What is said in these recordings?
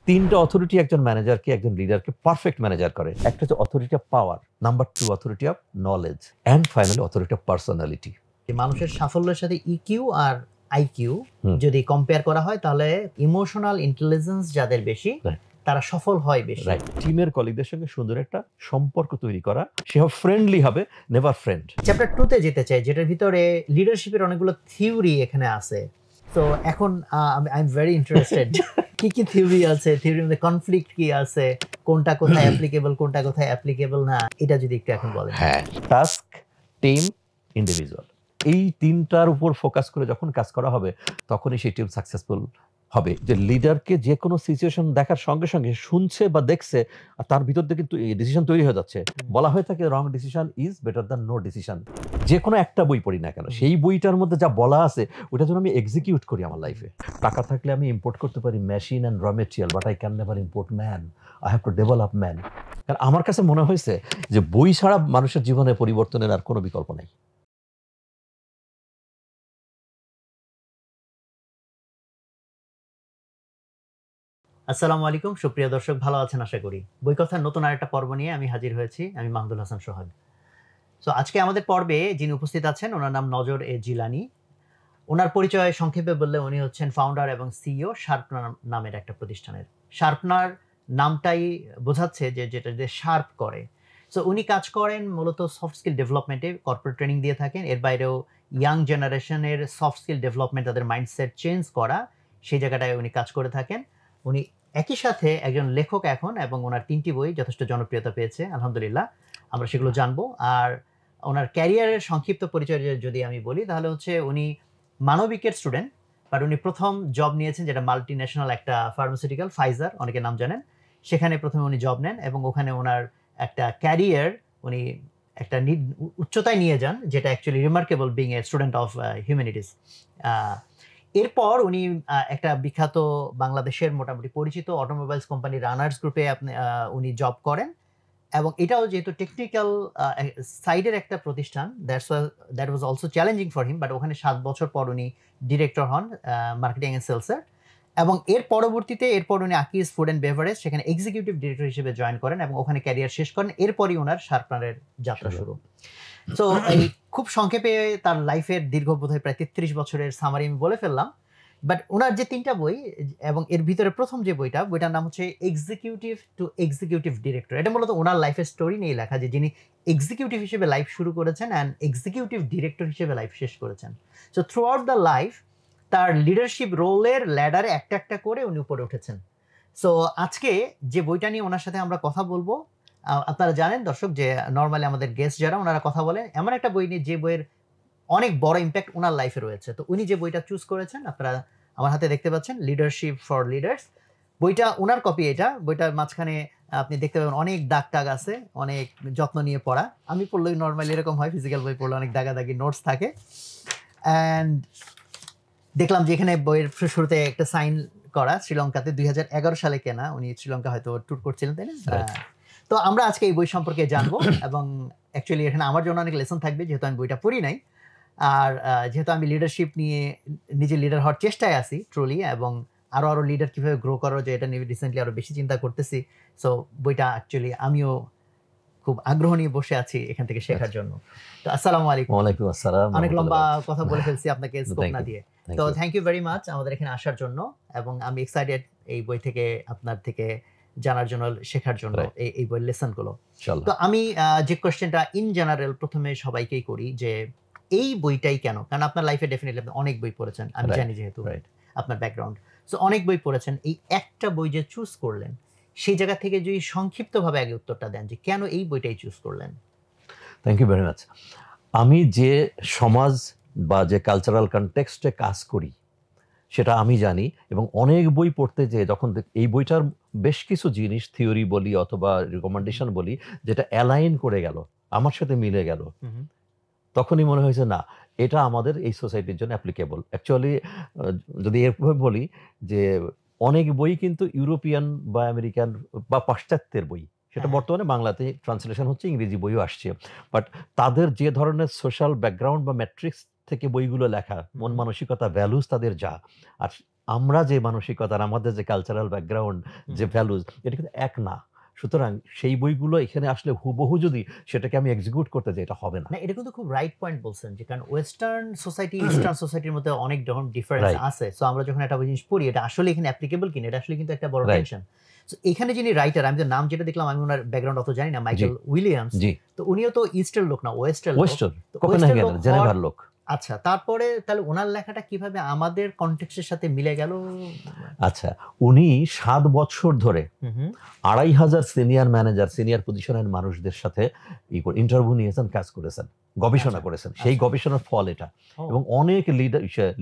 তিনটা অথরিটি একজন ম্যানেজারকে, একজন লিডারকে পারফেক্ট ম্যানেজার করে। একটা হচ্ছে authority of power, number 2 authority of knowledge, and finally authority of personality. মানুষের সাফল্যের সাথে ইকিউ আর আইকিউ যদি কম্পেয়ার করা হয় তাহলে ইমোশনাল ইন্টেলিজেন্স যাদের বেশি তারা সফল হয় বেশি। টিমের কলিগদের সঙ্গে সুন্দর একটা সম্পর্ক তৈরি করা, সে ফ্রেন্ডলি হবে, নেভার ফ্রেন্ড। চ্যাপ্টার 2 তে যেতে চাই, যেটার ভিতরে লিডারশিপের অনেকগুলো থিওরি এখানে আছে। তো এখন আই এম ভেরি ইন্টারেস্টেড কি কি থিওরি আছে, থিওরির মধ্যে কনফ্লিক্ট কি আছে, কোনটা কোথায় অ্যাপ্লিকেবল, কোনটা কোথায় অ্যাপ্লিকেবল না, এটা যদি একটু এখন বলেন। হ্যাঁ, টাস্ক, টিম, ইন্ডিভিজুয়াল, এই তিনটার উপর ফোকাস করে যখন কাজ করা হবে তখনই সেই টিম সাকসেসফুল হবে। যে লিডারকে যে কোনো সিচুয়েশন দেখার সঙ্গে সঙ্গে শুনছে বা দেখছে, আর তার ভিতর থেকে কিন্তু ডিসিশন তৈরি হয়ে যাচ্ছে। বলা হয়ে থাকে wrong decision is better than no decision. যে কোনো একটা বই পড়ি না কেন, সেই বইটার মধ্যে যা বলা আছে ওটা যেন আমি এক্সিকিউট করি আমার লাইফে। টাকা থাকলে আমি ইম্পোর্ট করতে পারি মেশিন অ্যান্ড র material, but I can never import man. I have to develop man. কারণ আমার কাছে মনে হয়েছে যে বই ছাড়া মানুষের জীবনে পরিবর্তনের আর কোনো বিকল্প নেই। আসসালামু আলাইকুম সুপ্রিয় দর্শক, ভালো আছেন আশা করি। বই কথার নতুন আরেকটা পর্ব নিয়ে আমি হাজির হয়েছি। আমি মাহমুদুল হাসান সোহাগ। সো আজকে আমাদের পর্বে যিনি উপস্থিত আছেন ওনার নাম নজর এ জিলানি। ওনার পরিচয় সংক্ষেপে বললে উনি হচ্ছেন ফাউন্ডার এবং সিইও শার্পনার নামের একটা প্রতিষ্ঠানের। শার্পনার নামটাই বোঝাচ্ছে যে যেটা যে শার্প করে। সো উনি কাজ করেন মূলত সফট স্কিল ডেভেলপমেন্টে, কর্পোরেট ট্রেনিং দিয়ে থাকেন। এর বাইরেও ইয়াং জেনারেশনের সফট স্কিল ডেভেলপমেন্ট, তাদের মাইন্ডসেট চেঞ্জ করা, সেই জায়গাটায় উনি কাজ করে থাকেন। উনি একই সাথে একজন লেখক এখন, এবং ওনার 3টি বই যথেষ্ট জনপ্রিয়তা পেয়েছে আলহামদুলিল্লাহ। আমরা সেগুলো জানবো। আর ওনার ক্যারিয়ারের সংক্ষিপ্ত পরিচয় যদি আমি বলি তাহলে হচ্ছে উনি মানবিকের স্টুডেন্ট, বাট উনি প্রথম জব নিয়েছেন যেটা মাল্টি ন্যাশনাল একটা ফার্মাসিউটিক্যাল, ফাইজার অনেকে নাম জানেন। সেখানে প্রথমে উনি জব নেন এবং ওখানে ওনার একটা ক্যারিয়ার উনি একটা উচ্চতায় নিয়ে যান, যেটা actually remarkable being a student of humanities. এরপর উনি একটা বিখ্যাত বাংলাদেশের মোটামুটি পরিচিত অটোমোবাইলস কোম্পানি রানার্স গ্রুপে উনি জব করেন, এবং এটাও যেহেতু টেকনিক্যাল সাইডের একটা প্রতিষ্ঠান, that was also challenging for him. But ওখানে 7 বছর পর উনি ডিরেক্টর হন মার্কেটিং অ্যান্ড সেলসের, এবং এর পরবর্তীতে এরপর উনি আকিজ ফুড অ্যান্ড বেভারেজ সেখানে এক্সিকিউটিভ ডিরেক্টর হিসেবে জয়েন করেন এবং ওখানে ক্যারিয়ার শেষ করেন। এরপরই ওনার শার্পনারের যাত্রা শুরু। সো এই খুব সংক্ষেপে তার লাইফের দীর্ঘ বোধহয় প্রায় 33 বছরের সামারি আমি বলে ফেললাম। বাট ওনার যে 3টা বই, এবং এর ভিতরে প্রথম যে বইটার নাম হচ্ছে এক্সিকিউটিভ টু এক্সিকিউটিভ ডিরেক্টর। এটা মূলত ওনার লাইফের স্টোরি নিয়ে লেখা, যে যিনি এক্সিকিউটিভ হিসেবে লাইফ শুরু করেছেন অ্যান্ড এক্সিকিউটিভ ডিরেক্টর হিসেবে লাইফ শেষ করেছেন। So through out the life তার লিডারশিপ রোলের ল্যাডারে একটা একটা করে উনি উপরে উঠেছেন। সো আজকে যে বইটা নিয়ে ওনার সাথে আমরা কথা বলবো, আপনারা জানেন দর্শক যে নর্মালি আমাদের গেস্ট যারা ওনারা কথা বলেন এমন একটা বই নিয়ে যে বইয়ের অনেক বড় ইম্প্যাক্ট ওনার লাইফে রয়েছে। তো উনি যে বইটা চুজ করেছেন আপনারা আমার হাতে দেখতে পাচ্ছেন, লিডারশিপ ফর লিডার্স। বইটা ওনার কপি। এটা বইটার মাঝখানে আপনি দেখতে পাবেন অনেক দাগ টাগ আছে, অনেক যত্ন নিয়ে পড়া। আমি পড়লেই নর্মালি এরকম হয়, ফিজিক্যাল বই পড়লে অনেক দাগাদাগি নোটস থাকে। অ্যান্ড দেখলাম যে এখানে বইয়ের শুরুতে একটা সাইন করা, শ্রীলঙ্কাতে 2011 সালে কেনা। উনি শ্রীলঙ্কা হয়তো ট্যুর করছিলেন, তাই না? তো আমরা আজকে এই বই সম্পর্কে জানবো, এবং অ্যাকচুয়ালি এখানে আমার জন্য অনেক লেসন থাকবে যেহেতু আমি বইটা পড়ি নাই। আর যেহেতু আমি লিডারশিপ নিয়ে নিজে লিডার হওয়ার চেষ্টায় আছি ট্রুলি, এবং আরো লিডার কিভাবে গ্রো করা যায় এটা নিয়ে রিসেন্টলি আরো বেশি চিন্তা করতেছি। সো বইটা অ্যাকচুয়ালি আমিও খুব আগ্রহ নিয়ে বসে আছি এখান থেকে শেখার জন্য। তো আসসালামু আলাইকুম। ওয়ালাইকুম আসসালাম। অনেক লম্বা কথা বলে ফেলছি আপনাকে স্কোপ না দিয়ে। তো থ্যাংক ইউ ভেরি মাচ আমাদের এখানে আসার জন্য, এবং আমি এক্সাইটেড এই বই থেকে আপনার থেকে জানার জন্য, শেখার জন্য এই বইয়ের লেসনগুলো। তো আমি যে কোয়েশ্চেনটা ইন জেনারেল প্রথমে সবাইকেই করি, যে এই বইটাই কেন? কারণ আপনার লাইফে ডেফিনেটলি আপনি অনেক বই পড়েছেন, আমি জানি যেহেতু আপনার ব্যাকগ্রাউন্ড। সো অনেক বই পড়েছেন, এই একটা বই যে চুজ করলেন সেই জায়গা থেকে যদি সংক্ষিপ্তভাবে আগে উত্তরটা দেন যে কেন এই বইটাই চুজ করলেন। Thank you very much. আমি যে সমাজ বা যে কালচারাল কনটেক্সটে কাজ করি সেটা আমি জানি, এবং অনেক বই পড়তে যেয়ে যখন এই বইটার বেশ কিছু জিনিস থিওরি বলি অথবা রিকমেন্ডেশন বলি যেটা অ্যালাইন করে গেল, আমার সাথে মিলে গেল, তখনই মনে হয়েছে না এটা আমাদের এই সোসাইটির জন্য অ্যাপ্লিকেবল। অ্যাকচুয়ালি যদি এরভাবে বলি যে অনেক বই কিন্তু ইউরোপিয়ান বা আমেরিকান বা পাশ্চাত্যের বই, সেটা বর্তমানে বাংলাতে ট্রান্সলেশন হচ্ছে, ইংরেজি বইও আসছে। বাট তাদের যে ধরনের সোশ্যাল ব্যাকগ্রাউন্ড বা ম্যাট্রিক্স থেকে বইগুলো লেখা, মন মানসিকতা, ভ্যালুস তাদের যা, আর আমরা যে মানসিকতা, আমাদের যে কালচারাল ব্যাকগ্রাউন্ড, যে ভ্যালুজ, এটা কিন্তু এক না। সুতরাং সেই বইগুলো এখানে আসলে হুবহু যদি সেটাকে আমি এক্সিকিউট করতে যাই, এটা হবে না। না, এটা কিন্তু খুব রাইট পয়েন্ট বলছেন, যে কারণ ওয়েস্টার্ন সোসাইটি ইস্টার্ন সোসাইটির মধ্যে অনেক ডিফারেন্স Right. আছে। সো আমরা যখন একটা জিনিস পড়ি, এটা আসলে এখানে অ্যাপ্লিকেবল কিনা, এটা আসলে কিন্তু একটা বড় Right. টেনশন। সো এখানে যিনি রাইটার, আমি তো নাম যেটা দেখলাম, আমি ওনার ব্যাকগ্রাউন্ড অত জানি না, মাইকেল উইলিয়ামস। জি, তো উনিও তো ইস্টের লোক না, ওয়েস্টের লোক। ওয়েস্টার্ন, তো কোপেনহেগেন, ওয়েস্টের লোক জেনেভার লোক। আচ্ছা, তারপরে তাহলে ওনার লেখাটা কিভাবে আমাদের কনটেক্সটের সাথে মিলে গেল? আচ্ছা, উনি 7 বছর ধরে হুম হুম 2500 সিনিয়র ম্যানেজার, সিনিয়র পজিশনের মানুষদের সাথে ইন্টারভিউ নিয়েছেন, কাজ করেছেন, গবেষণা আচ্ছা, করেছেন। সেই আচ্ছা। গবেষণার ফল এটা। ও, এবং অনেক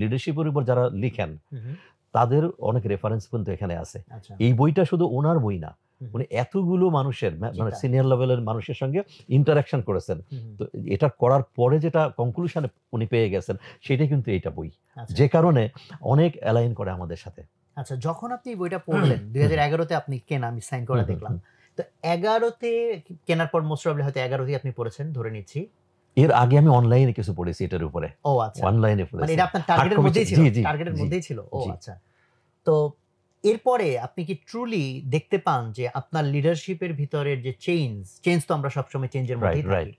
লিডারশিপের উপর যারা লিখেন, হুম হুম, তাদের অনেক রেফারেন্স কিন্তু এখানে আছে। আচ্ছা। এই বইটা শুধু ওনার বই না, হুম হুম, উনি এতগুলো মানুষের মানে চিন্তা। সিনিয়র লেভেলের মানুষের সঙ্গে ইন্টারাকশন করেছেন। হুম হুম, তো এটা করার পরে যেটা কনক্লুশনে উনি পেয়ে গেছেন, সেটাই কিন্তু এইটা বই, আচ্ছা। যে কারণে অনেক অ্যালাইন করে আমাদের সাথে। আচ্ছা, যখন আপনি বইটা পড়লেন 2011-তে, আপনি কেনা, আমি সাইন করা দেখলাম। তো 11-তে কেনার পর মোস্ট প্রবাবলি হয়তো 11-তেই আপনি পড়েছেন ধরে নিচ্ছি। এর আগে আমি অনলাইনে কিছু পড়েছি এটার উপরে, ও আচ্ছা, অনলাইনে মানে পড়েছি। এটা আপনার টার্গেটের Hard copy মধ্যেই ছিল? জি, জি, টার্গেটের জি, মধ্যেই ছিল? ও জি। আচ্ছা। তো এরপরে আপনি কি ট্রুলি দেখতে পান যে আপনার লিডারশিপের ভিতরের যে চেঞ্জ তো আমরা সবসময় চেঞ্জের মধ্যেই Right, থাকি।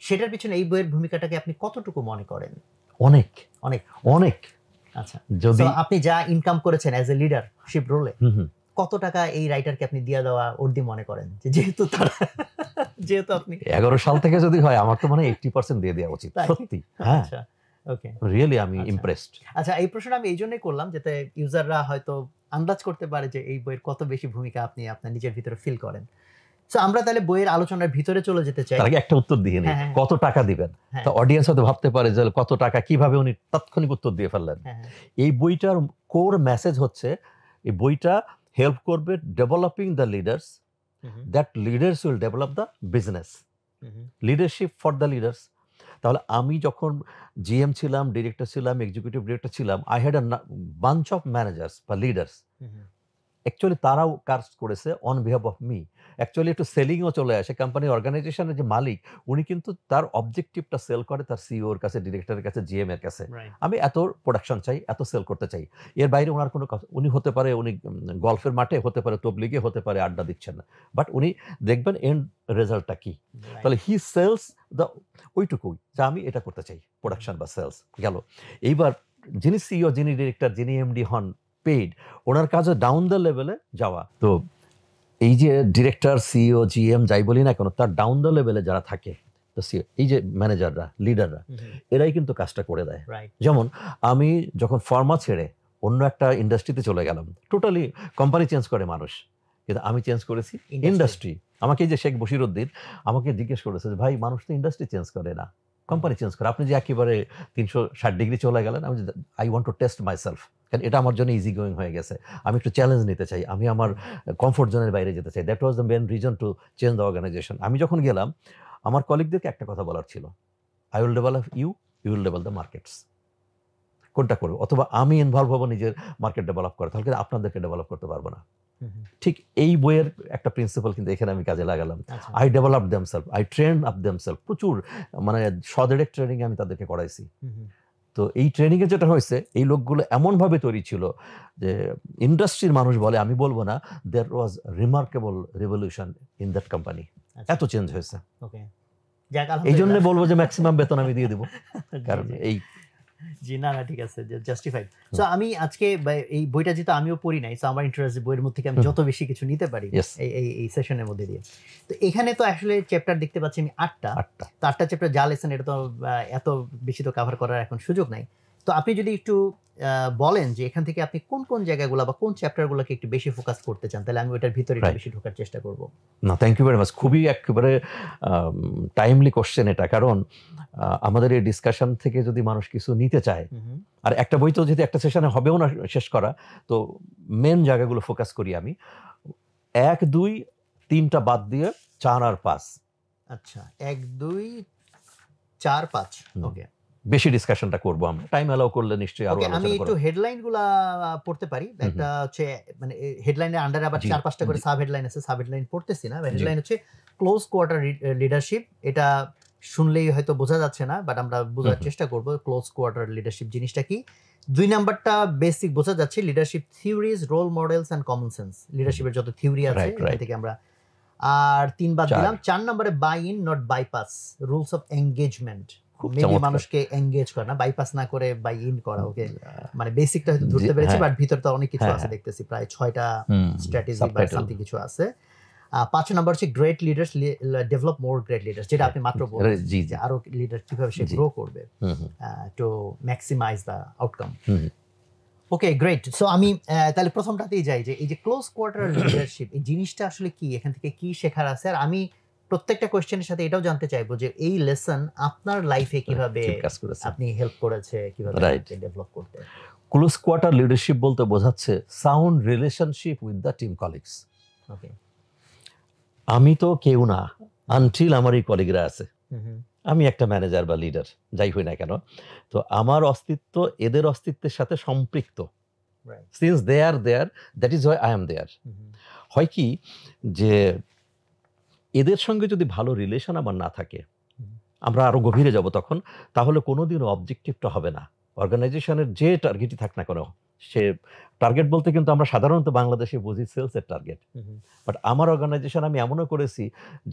সেটার পিছনে এই বইয়ের ভূমিকাটাকে আপনি কতটুকু মনে করেন? অনেক, অনেক। অনেক। আচ্ছা। যদি তো আপনি যা ইনকাম করেছেন অ্যাজ এ লিডারশিপ রোলে, হুম, হুম। কত টাকা এই রাইটারকে আপনি দিয়ে দেওয়া অর্ধি মনে করেন? যেহেতু তারা যেহেতু আপনি 11 সাল থেকে যদি হয়, আমার তো মানে 80% দিয়ে দেওয়া উচিত। তাই? সত্যি, হ্যাঁ, আচ্ছা, ওকে। রিয়েলি আমি আচ্ছা। ইমপ্রেসড। আচ্ছা, এই প্রশ্নটা আমি এইজন্যই করলাম যাতে ইউজাররা হয়তো আন্দাজ করতে পারে যে এই বইয়ের কত বেশি ভূমিকা আপনি আপনার নিজের ভিতরে ফিল করেন। সো আমরা তাহলে বইয়ের আলোচনার ভিতরে চলে যেতে চাই। তার আগে একটা উত্তর দিয়ে নিই, হ্যাঁ, হ্যাঁ, কত টাকা দিবেন? হ্যাঁ, তো অডিয়েন্স হয়তো ভাবতে পারে যে কত টাকা, কিভাবে উনি তাৎক্ষণিক উত্তর দিয়ে ফেললেন। হ্যাঁ, হ্যাঁ। এই বইটার কোর মেসেজ হচ্ছে, এই বইটা হেল্প করবে developing the leaders, hmm, hmm, that leaders will develop the business. Hmm, hmm, leadership for the leaders. তাহলে আমি যখন জিএম ছিলাম, ডিরেক্টর ছিলাম, এক্সিকিউটিভ ডিরেক্টর ছিলাম, I had bunch of managers বা লিডার্স। হুম, হুম। অ্যাকচুয়ালি তারাও কাজ করেছে on behalf of me. Actually একটু সেলিংও চলে আসে। কোম্পানির অর্গানাইজেশনের যে মালিক, উনি কিন্তু তার অবজেক্টিভটা সেল করে তার সিইওর কাছে, ডিরেক্টরের কাছে, জিএম এর কাছে। রাইট। আমি এত প্রোডাকশন চাই, এত সেল করতে চাই। এর বাইরে ওনার কোনো কথা, উনি হতে পারে উনি গল্ফের মাঠে, হতে পারে তবলিগে, হতে পারে আড্ডা দিচ্ছেন না। বাট উনি দেখবেন এন্ড রেজাল্টটা কি। তাহলে হি সেলস দ্য ওইটুকুই, যে আমি এটা করতে চাই, প্রোডাকশন বা সেলস গেল। এইবার যিনি সিইও, যিনি ডিরেক্টর, যিনি এমডি হন, পেইড, ওনার কাজে ডাউন দ্য লেভেলে যাওয়া। তো এই যে ডিরেক্টর, সিইও, জিএম যাই বলি না কেন, তার ডাউন দ্য লেভেলে যারা থাকে, তো এই যে ম্যানেজাররা, লিডাররা, এরাই কিন্তু কাজটা করে দেয়। রাইট। যেমন আমি যখন ফার্মা ছেড়ে অন্য একটা ইন্ডাস্ট্রিতে চলে গেলাম, টোটালি কোম্পানি চেঞ্জ করে মানুষ, কিন্তু আমি চেঞ্জ করেছি ইন্ডাস্ট্রি। আমাকে এই যে শেখ বশিরউদ্দিন আমাকে জিজ্ঞেস করেছে যে, ভাই, মানুষ তো ইন্ডাস্ট্রি চেঞ্জ করে না, কোম্পানি চেঞ্জ করে, আপনি যে একেবারে 360 ডিগ্রি চলে গেলেন। আমি I want to test my self, কারণ এটা আমার জন্য ইজি গোয়িং হয়ে গেছে। আমি একটু চ্যালেঞ্জ নিতে চাই, আমি আমার কমফোর্ট জোনের বাইরে যেতে চাই। That was the main reason to change the organisation. আমি যখন গেলাম, আমার কলিগদেরকে একটা কথা বলার ছিল, I will develop you, you will develop the markets. কোনটা করবো? অথবা আমি ইনভলভ হবো নিজের মার্কেট ডেভেলপ করে, তাহলে কিন্তু আপনাদেরকে ডেভেলপ করতে পারবো না। ঠিক এই বইয়ের একটা প্রিন্সিপাল কিন্তু এখানে আমি কাজে লাগালাম। আচ্ছা। I develop themselves, I train up themselves. প্রচুর মানে সদেরেক ট্রেনিং আমি তাদেরকে করাইছি। তো এই ট্রেনিংয়ে যেটা হয়েছে, এই লোকগুলো এমনভাবে তৈরি ছিল যে ইন্ডাস্ট্রির মানুষ বলে, আমি বলবো না, there was remarkable revolution in that company. এত চেঞ্জ হয়েছে। ওকে, যাক, এই জন্য আলহামদুলিল্লাহ। বলবো যে ম্যাক্সিমাম বেতন আমি দিয়ে দেবো, কারণ জি, জি। এই জি, না না, ঠিক আছে, জাস্টিফাইড। সো আমি আজকে এই বইটা যেহেতু আমিও পড়ি নাই, সো আমার ইন্টারেস্ট বইয়ের মধ্যে থেকে আমি যত বেশি কিছু নিতে পারি Yes. এই সেশনের মধ্যে দিয়ে। তো এখানে তো আসলে চ্যাপ্টার দেখতে পাচ্ছি আমি 8টা। 8টা। তো 8টা চ্যাপ্টার যা লেসন, এটা তো এত বেশি তো কভার করার এখন সুযোগ নাই। তো আপনি যদি একটু বলেন যে এখান থেকে আপনি কোন কোন জায়গাগুলো বা কোন চ্যাপ্টারগুলোকে একটু বেশি ফোকাস করতে চান, তাহলে আমি ওটার ভিতরে একটু Right. বেশি ঢোকার চেষ্টা করব। না, থ্যাংক ইউ ভেরি মাচ। খুবই একেবারে টাইমলি কোশ্চেন এটা, কারণ আমাদের এই ডিসকাশন থেকে যদি মানুষ কিছু নিতে চায়, আর একটা বই তো যদি একটা সেশনে হবেও না শেষ করা, তো মেন জায়গাগুলো ফোকাস করি আমি। 1, 2, 3টা বাদ দিয়ে 4 আর 5। আচ্ছা, 1, 2, 4, 5। ওকে, বেশি ডিসকাশনটা করব আমরা, টাইম অ্যালাউ করলে নিশ্চয়ই আরো ওকে, আমি আলোচনা একটু করব। হেডলাইনগুলা পড়তে পারি। একটা হচ্ছে মানে হেডলাইনের আন্ডারে আবার জি, 4-5টা করে জি। সাব হেডলাইন আছে। সাব হেডলাইন পড়তেছি না। হেডলাইন হচ্ছে ক্লোজ কোয়ার্টার লিডারশিপ। এটা শুনলেই হয়তো বোঝা যাচ্ছে না, বাট আমরা বোঝার চেষ্টা করব ক্লোজ কোয়ার্টার লিডারশিপ জিনিসটা কি। 2 নাম্বারটা বেসিক বোঝা যাচ্ছে, leadership theories, role models and common sense, লিডারশিপের যত থিওরি আছে এখান থেকে আমরা। আর 3 বাদ দিলাম। 4 নম্বরে buy in not bypass, rules of engagement, maybe মানুষকে এঙ্গেজ করা না, বাইপাস না করে বাই ইন করা। ওকে, মানে বেসিকটা হয়তো ধরতে পেরেছি, বাট ভিতরে তো অনেক কিছু আছে দেখতেছি, প্রায় 6টা স্ট্র্যাটেজি বা সামথিং কিছু আছে। 5 নম্বর হচ্ছে great leaders develop more great leaders, যেটা আপনি মাত্র বললেন যে আরো লিডার কিভাবে সে গ্রো করবে to maximise the outcome. Okay, great. So আমি তাহলে প্রথমটাতেই যাই, যে এই যে ক্লোজ কোয়ার্টার লিডারশিপ এই জিনিসটা আসলে কি, এখান থেকে কি শেখার আছে। আর আমি প্রত্যেকটা কোশ্চেনের সাথে এটাও জানতে চাইবো যে এই লেসন আপনার লাইফে কিভাবে আপনি হেল্প করেছে, কিভাবে ডেভেলপ করতে। ক্লোজ কোয়ার্টার লিডারশিপ বলতে বোঝাচ্ছে sound relationship with the team colleagues. Okay, আমি তো কেউ না আনটিল আমার এই কলিগরা আছে। আমি একটা ম্যানেজার বা লিডার যাই হই না কেন, তো আমার অস্তিত্ব এদের অস্তিত্বের সাথে সম্পৃক্ত। Since they are there, that is Y I am there. হয় কি যে এদের সঙ্গে যদি ভালো রিলেশন আমার না থাকে, আমরা আরো গভীরে যাব তখন, তাহলে কোনোদিনও অবজেক্টিভটা হবে না। অর্গানাইজেশনের যে টার্গেটই থাক না কেন, সে টার্গেট বলতে কিন্তু আমরা সাধারণত বাংলাদেশে বুঝি সেলসের টার্গেট, বাট আমার অর্গানাইজেশন আমি এমনও করেছি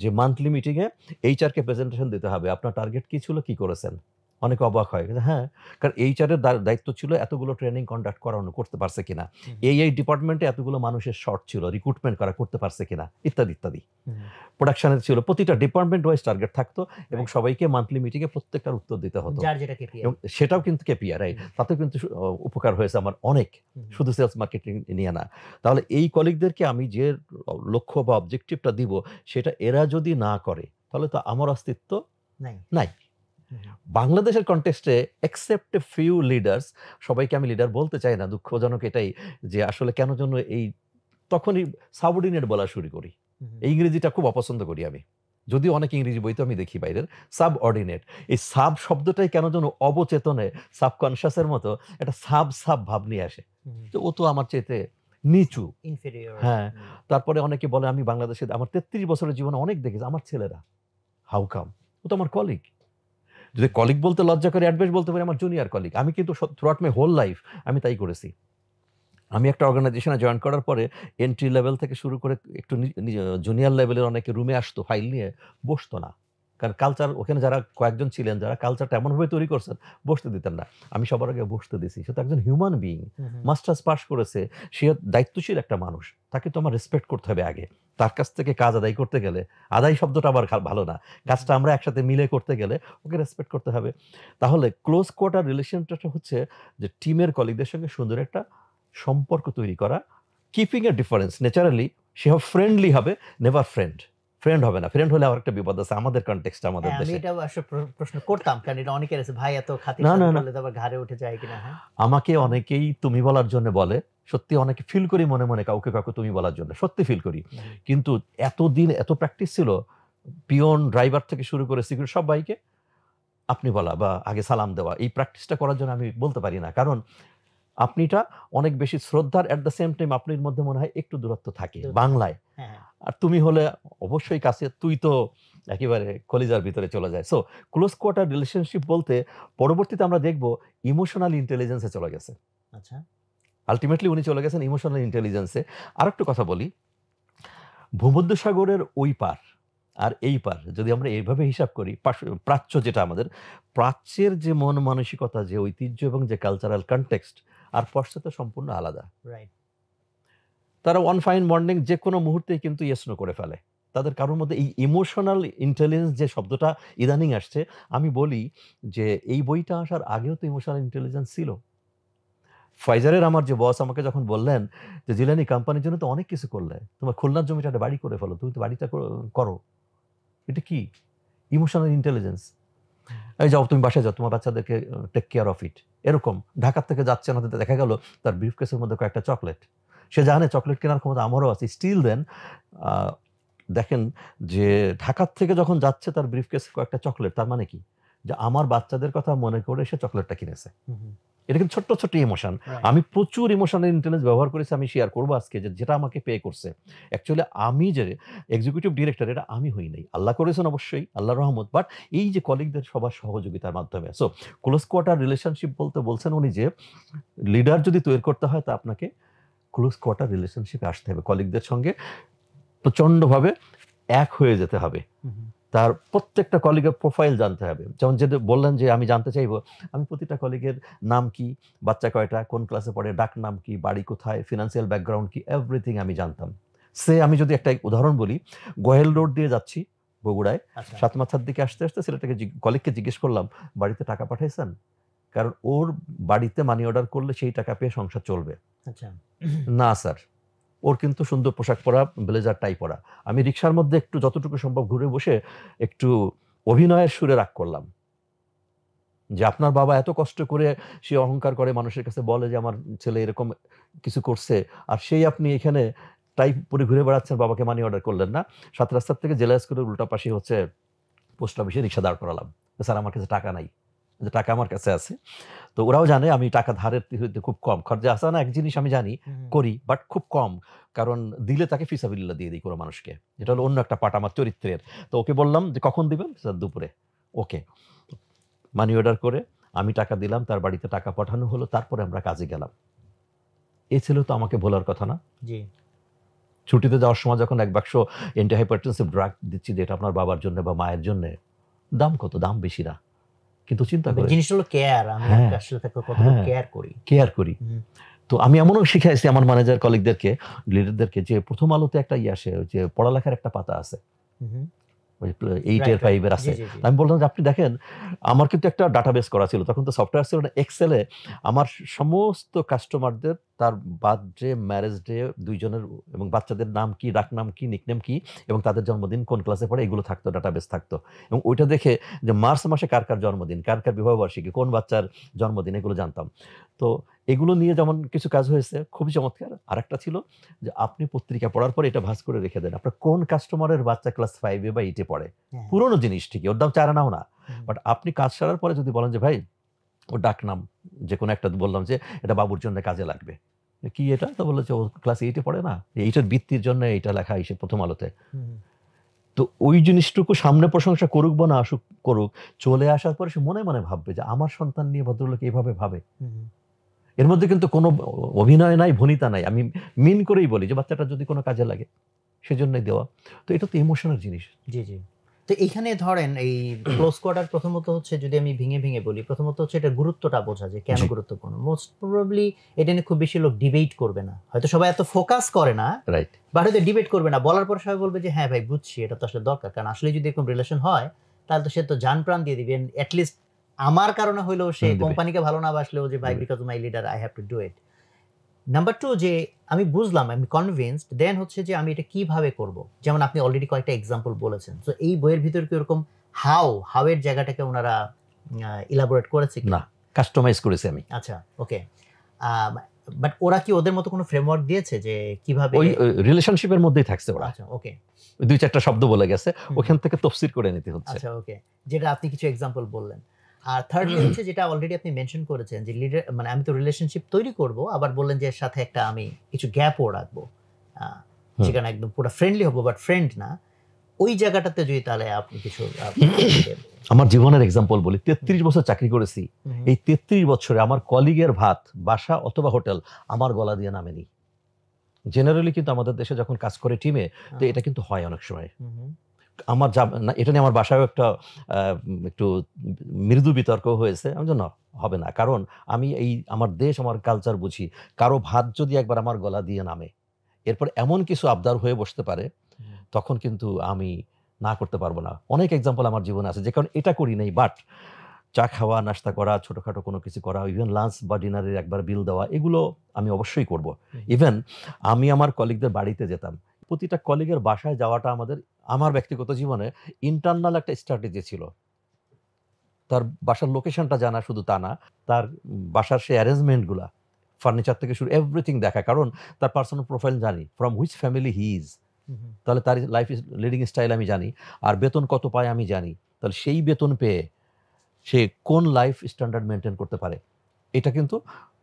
যে মান্থলি মিটিংয়ে এইচআরকে প্রেজেন্টেশন দিতে হবে, আপনার টার্গেট কি ছিল, কি করেছেন। অনেকে অবাক হয়, হ্যাঁ, কারণ এইচআরের দায়িত্ব ছিল এতগুলো ট্রেনিং কন্ডাক্ট করানো, করতে পারছে কিনা, এই ডিপার্টমেন্টে এতগুলো মানুষের শর্ট ছিল, রিক্রুটমেন্ট করা করতে পারছে কিনা, ইত্যাদি ইত্যাদি। প্রোডাকশনের ছিল, প্রতিটা ডিপার্টমেন্ট ওয়াইজ টার্গেট থাকতো এবং সবাইকে মান্থলি মিটিংয়ে প্রত্যেকটার উত্তর দিতে হতো, সেটাও কিন্তু কেপিআই, রাইট। তাতেও কিন্তু উপকার হয়েছে আমার অনেক, শুধু সেলস মার্কেটিং নিয়ে না। তাহলে এই কলিগদেরকে আমি যে লক্ষ্য বা অবজেক্টিভটা দিব, সেটা এরা যদি না করে তাহলে তো আমার অস্তিত্ব নাই। বাংলাদেশের কনটেক্সটে এক্সেপ্ট এ ফিউ লিডার্স, সবাইকে আমি লিডার বলতে চাই না, দুঃখজনক এটাই যে আসলে কেন জন্য এই তখনই সাবঅর্ডিনেট বলা শুরু করি। এই ইংরেজিটা খুব অপছন্দ করি আমি, যদিও অনেক ইংরেজি বই তো আমি দেখি বাইরের। সাবঅর্ডিনেট, এই সাব শব্দটাই কেন যেন অবচেতনে সাবকনশিয়াসের মতো একটা সাব ভাব নিয়ে আসে, তো ও তো আমার চেয়ে নিচু, হ্যাঁ। তারপরে অনেকে বলে, আমি বাংলাদেশে আমার 33 বছরের জীবনে অনেক দেখেছি, আমার ছেলেরা হাউ কাম, ও তো আমার কলিগ। যদি কলিগ বলতে লজ্জা করে অ্যাডভাইস বলতে পারি আমার জুনিয়র কলিগ। আমি কিন্তু থ্রুআউট মাই হোল লাইফ আমি তাই করেছি। আমি একটা অর্গানাইজেশনে জয়েন করার পরে এন্ট্রি লেভেল থেকে শুরু করে একটু জুনিয়র লেভেলের অনেকে রুমে আসতো, ফাইল নিয়ে বসতো না, কারণ কালচার ওখানে যারা কয়েকজন ছিলেন যারা কালচারটা এমনভাবে তৈরি করছেন, বসতে দিতেন না। আমি সবার আগে বসতে দিছি। সে তো একজন হিউম্যান বিইং, মাস্টার্স পাস করেছে, সে দায়িত্বশীল একটা মানুষ, তাকে তো আমার রেসপেক্ট করতে হবে আগে। তার কাছ থেকে কাজ আদায় করতে গেলে, আদায় শব্দটা আবার ভালো না, কাজটা আমরা একসাথে মিলে করতে গেলে ওকে রেসপেক্ট করতে হবে। তাহলে ক্লোজ কোয়ার্টার রিলেশনটা হচ্ছে যে টিমের কলিগদের সঙ্গে সুন্দর একটা সম্পর্ক তৈরি করা, keeping a difference. Naturally say friendly হবে, নেভার ফ্রেন্ড হবে না। ফ্রেন্ড হলে আবার একটা বিপদ আছে আমাদের কনটেক্সট, আমাদের দেশে। আমি এটাও আসলে প্রশ্ন করতাম, কারণ এটা অনেকের আছে, ভাই এত খাতির করলে তো আবার ঘাড়ে উঠে যায় কিনা। হ্যাঁ, আমাকে অনেকেই তুমি বলার জন্য বলে, সত্যি অনেকে ফিল করি মনে মনে কাউকে তুমি বলার জন্য, সত্যি ফিল করি। কিন্তু এতদিন এত প্র্যাকটিস ছিল, পিয়ন ড্রাইভার থেকে শুরু করে সিকিউরিটি সব ভাইকে আপনি বলা বা আগে সালাম দেওয়া, এই প্র্যাকটিসটা করার জন্য আমি বলতে পারি না, কারণ আপনিটা অনেক বেশি শ্রদ্ধার, এট দ্য সেম টাইম আপনার মধ্যে মনে হয় একটু দূরত্ব থাকে বাংলায়। আর তুমি হলে অবশ্যই কাছে, তুই তো একেবারে কলিজার ভিতরে চলে যায়। সো ক্লোজ কোয়ার্টার রিলেশনশিপ বলতে পরবর্তীতে আমরা দেখব ইমোশনাল ইন্টেলিজেন্সে চলে গেছে। আচ্ছা, আলটিমেটলি উনি চলে গেছেন ইমোশনাল ইন্টেলিজেন্সে। আর একটু কথা বলি, ভূমধ্যসাগরের ওই পার আর এই পার যদি আমরা এইভাবে হিসাব করি, প্রাচ্য যেটা আমাদের, প্রাচ্যের যে মন মানসিকতা, যে ঐতিহ্য এবং যে কালচারাল কনটেক্সট, আর পশ্চাতে সম্পূর্ণ আলাদা। তারা ওয়ান ফাইন মর্নিং যে কোনো মুহূর্তেই কিন্তু ইয়েস নো করে ফেলে। তাদের কারোর মধ্যে এই ইমোশনাল ইন্টেলিজেন্স যে শব্দটা ইদানিং আসছে, আমি বলি যে এই বইটা আসার আগেও তো ইমোশনাল ইন্টেলিজেন্স ছিল। ফাইজারের আমার যে বস আমাকে যখন বললেন যে জিলানি কোম্পানির জন্য তো অনেক কিছু করলে, তোমার খুলনার জমিটা একটা বাড়ি করে ফেলো, তুমি তো বাড়িটা করো, এটা কি ইমোশনাল ইন্টেলিজেন্স? এই যাও তুমি বাসায় যাও, তোমার বাচ্চাদেরকে টেক কেয়ার অফ ইট। এরকম ঢাকার থেকে যাচ্ছে না, দেখা গেল তার ব্রিফকেসের মধ্যে কয়েকটা চকলেট, সে জানে চকলেট কেনার ক্ষমতা আমারও আছে, স্টিল দেন দেখেন যে ঢাকার থেকে যখন যাচ্ছে তার ব্রিফকেসে কয়েকটা চকলেট, তার মানে কি যে আমার বাচ্চাদের কথা মনে করে সে চকলেটটা কিনেছে। এটা কিন্তু ছোট্ট ছোট্ট ইমোশন। Right. আমি প্রচুর ইমোশনাল ইন্টেলিজেন্স ব্যবহার করেছি, আমি শেয়ার করবো আজকে, যেটা আমাকে পে করছে। অ্যাকচুয়ালি আমি যে এক্সিকিউটিভ ডিরেক্টর, এটা আমি হই নাই, আল্লাহ করেছেন অবশ্যই, আল্লাহর রহমত। বাট এই যে কলিগদের সবার সহযোগিতার মাধ্যমে, সো ক্লোজ কোয়ার্টার রিলেশনশিপ বলতে বলছেন উনি যে লিডার যদি তৈরি করতে হয় তা আপনাকে ক্লোজ কোয়ার্টার রিলেশনশিপে আসতে হবে, কলিগদের সঙ্গে প্রচণ্ডভাবে এক হয়ে যেতে হবে, তার প্রত্যেকটা কলিগের প্রোফাইল জানতে হবে। যেমন যেটা বললেন যে আমি জানতে চাইবো, আমি প্রতিটা কলিগের নাম কি, বাচ্চা কয়টা, কোন ক্লাসে পড়ে, ডাক নাম কি, বাড়ি কোথায়, ফিনান্সিয়াল ব্যাকগ্রাউন্ড কি, এভরিথিং আমি জানতাম। আমি যদি একটা উদাহরণ বলি, গোয়েল রোড দিয়ে যাচ্ছি বগুড়ায়, সাতমাথার দিকে আসতে আসতে ছেলেটাকে কলিগকে জিজ্ঞেস করলাম, বাড়িতে টাকা পাঠাইছেন? কারণ ওর বাড়িতে মানি অর্ডার করলে সেই টাকা পেয়ে সংসার চলবে। না স্যার, ওর কিন্তু সুন্দর পোশাক পরা, ব্লেজার টাই পরা। আমি রিক্সার মধ্যে একটু যতটুকু সম্ভব ঘুরে বসে একটু অভিনয়ের সুরে রাগ করলাম যে আপনার বাবা এত কষ্ট করে সে অহংকার করে, মানুষের কাছে বলে যে আমার ছেলে এরকম কিছু করছে, আর সেই আপনি এখানে টাই পরে ঘুরে বেড়াচ্ছেন, বাবাকে মানি অর্ডার করলেন না। 7 রাস্তার থেকে জেলা স্কুলের উল্টা পাশে হচ্ছে পোস্ট অফিসে রিক্সা দাঁড় করালাম। স্যার আমার কাছে টাকা নাই, যে টাকা আমার কাছে আছে। তো ওরাও জানে আমি টাকা ধারের খুব কম, খরচা আসা না এক জিনিস আমি জানি করি, বাট খুব কম, কারণ দিলে তাকে ফিসাবিল্লাহ দিয়ে দিই কোনো মানুষকে, এটা হলো অন্য একটা পার্ট আমার চরিত্রের। তো ওকে বললাম যে কখন দিবেন? স্যার দুপুরে। ওকে, মানি অর্ডার করে আমি টাকা দিলাম, তার বাড়িতে টাকা পাঠানো হলো, তারপরে আমরা কাজে গেলাম। এই ছিল তো আমাকে ভোলার কথা না? জি। ছুটিতে যাওয়ার সময় যখন এক বাক্স অ্যান্টিহাইপারটেনসিভ ড্রাগ দিচ্ছি, যে এটা আপনার বাবার জন্য বা মায়ের জন্য, দাম কত? দাম বেশি না, কিন্তু চিন্তা করে জিনিসটা হলো কেয়ার। আমি আসলে তাকে কতটা কেয়ার করি। তো আমি এমনও শিখাইছি আমার ম্যানেজার কলিগদেরকে, লিডারদেরকে, যে প্রথম আলোতে একটা আসে, যে পড়ালেখার একটা পাতা আছে, 8 5 আছে। আমি বললাম যে আপনি দেখেন, আমার কিন্তু একটা ডাটাবেস করা ছিল, তখন তো সফটওয়্যার ছিল না, এক্সেলে আমার সমস্ত কাস্টমারদের, তার বার্থডে, ম্যারেজ ডে, দুইজনের, এবং বাচ্চাদের নাম কি, ডাক নাম কি, নিকনেম কি, এবং তাদের জন্মদিন, কোন ক্লাসে পড়ে, এগুলো থাকতো, ডাটাবেস থাকতো। এবং ওইটা দেখে যে মার্চ মাসে কার কার জন্মদিন, কার কার বিবাহবার্ষিকী, কোন বাচ্চার জন্মদিন, এগুলো জানতাম। তো এগুলো নিয়ে যেমন কিছু কাজ হয়েছে, খুবই চমৎকার। আর একটা ছিল যে আপনি পত্রিকা পড়ার পর এটা ভাঁজ করে রেখে দেন, আপনার কোন কাস্টমারের বাচ্চা ক্লাস 5 বা 8 পড়ে। পুরোনো জিনিস ঠিকই, ওর দাম 4 আনাও না, বাট আপনি কাজ সারার পরে যদি বলেন যে ভাই ওর ডাক নাম যে কোনো একটা, বললাম যে এটা বাবুর জন্য কাজে লাগবে, কি এটা? তো বললো যে ও ক্লাস 8 পড়ে না, এইটার বৃত্তির জন্য এইটা লেখা এসে প্রথম আলোতে। তো ওই জিনিসটুকু সামনে প্রশংসা করুক বা না আসুক করুক, চলে আসার পরে সে মনে মনে ভাববে যে আমার সন্তান নিয়ে ভদ্রলোক এইভাবে ভাবে। এর মধ্যে কিন্তু কোনো অভিনয় নাই, ভনিতা নাই, আমি মিন করেই বলি যে বাচ্চাটা যদি কোনো কাজে লাগে সেজন্যই দেওয়া। তো এটা তো ইমোশনাল জিনিস। জি জি। তো এইখানে ধরেন এই ক্লোজ কোয়ার্টার, প্রথমত হচ্ছে যদি আমি ভেঙে ভেঙে বলি, প্রথমত হচ্ছে এটা গুরুত্বটা বোঝা, যে কেন গুরুত্বপূর্ণ। মোস্ট প্রবাবলি এটা নিয়ে খুব বেশি লোক ডিবেট করবে না, হয়তো সবাই এত ফোকাস করে না, রাইট, বা হয়তো ডিবেট করবে না, বলার পর সবাই বলবে যে হ্যাঁ ভাই বুঝছি, এটা তো আসলে দরকার। কারণ আসলে যদি এরকম রিলেশন হয় তাহলে তো সে তো জান প্রাণ দিয়ে দিবেন, অ্যাটলিস্ট আমার কারণে হইলেও সে কোম্পানিকে ভালো না বাসলেও, যে ভাই because my leader I have to do it. Number 2, যে আমি বুঝলাম, আমি কনভিন্সড, দেন হচ্ছে যে আমি এটা কিভাবে করব। যেমন আপনি অলরেডি কয়েকটা এক্সাম্পল বলেছেন, তো এই বইয়ের ভিতরে কি এরকম হাউ এর জায়গাটাকে ওনারা ইলাবোরেট করেছে না, কাস্টমাইজ করেছি আমি। আচ্ছা, ওকে। বাট ওরা কি ওদের মতো কোনো ফ্রেমওয়ার্ক দিয়েছে যে কিভাবে? ওই রিলেশনশিপের মধ্যেই থাকছে ওরা। আচ্ছা, ওকে। 2-4টা শব্দ বলে গেছে, ওখান থেকে তাফসীর করে নিতে হচ্ছে। আচ্ছা, ওকে, যেটা আপনি কিছু এক্সাম্পল বললেন। আর থার্ডলি হচ্ছে যেটা অলরেডি আপনি মেনশন করেছেন, যে লিডার, মানে আমি তো রিলেশনশিপ তৈরি করব, আবার বললেন যে এর সাথে একটা আমি কিছু গ্যাপও রাখবো, যেখানে একদম পুরো ফ্রেন্ডলি হবো বাট ফ্রেন্ড না। ওই জায়গাটাতে যদি তাহলে আপনি কিছু আমার জীবনের এক্সাম্পল বলি। 33 বছর চাকরি করেছি, এই 33 বছরে আমার কলিগের ভাত, বাসা অথবা হোটেল আমার গলা দিয়ে নামেনি। জেনারেলি কিন্তু আমাদের দেশে যখন কাজ করে টিমে, তো এটা কিন্তু হয় অনেক সময়। আমার এটা নিয়ে আমার বাসায়ও একটু মৃদু বিতর্ক হয়েছে। আমি না, হবে না, কারণ আমি আমার দেশ, আমার কালচার বুঝি। কারো ভাত যদি একবার আমার গলা দিয়ে নামে, এরপর এমন কিছু আবদার হয়ে বসতে পারে, তখন কিন্তু আমি না করতে পারবো না। অনেক এক্সাম্পল আমার জীবনে আছে, যে কারণ এটা করি নাই, বাট চা খাওয়া, নাস্তা করা, ছোটখাটো কোনো কিছু করা, ইভেন লাঞ্চ বা ডিনারের একবার বিল দেওয়া, এগুলো আমি অবশ্যই করব। ইভেন আমি আমার কলিগদের বাড়িতে যেতাম, প্রতিটা কলিগের বাসায় যাওয়াটা আমার ব্যক্তিগত জীবনে ইন্টারনাল একটা স্ট্র্যাটেজি ছিল। তার বাসার লোকেশনটা জানা শুধু তা না, তার বাসার সে অ্যারেঞ্জমেন্টগুলা, ফার্নিচার থেকে শুরু এভরিথিং দেখা, কারণ তার পার্সোনাল প্রোফাইল জানি, from which family he is, তাহলে তার লাইফ লিডিং স্টাইল আমি জানি, আর বেতন কত পায় আমি জানি, তাহলে সেই বেতন পেয়ে সে কোন লাইফ স্ট্যান্ডার্ড মেনটেন করতে পারে, এটা কিন্তু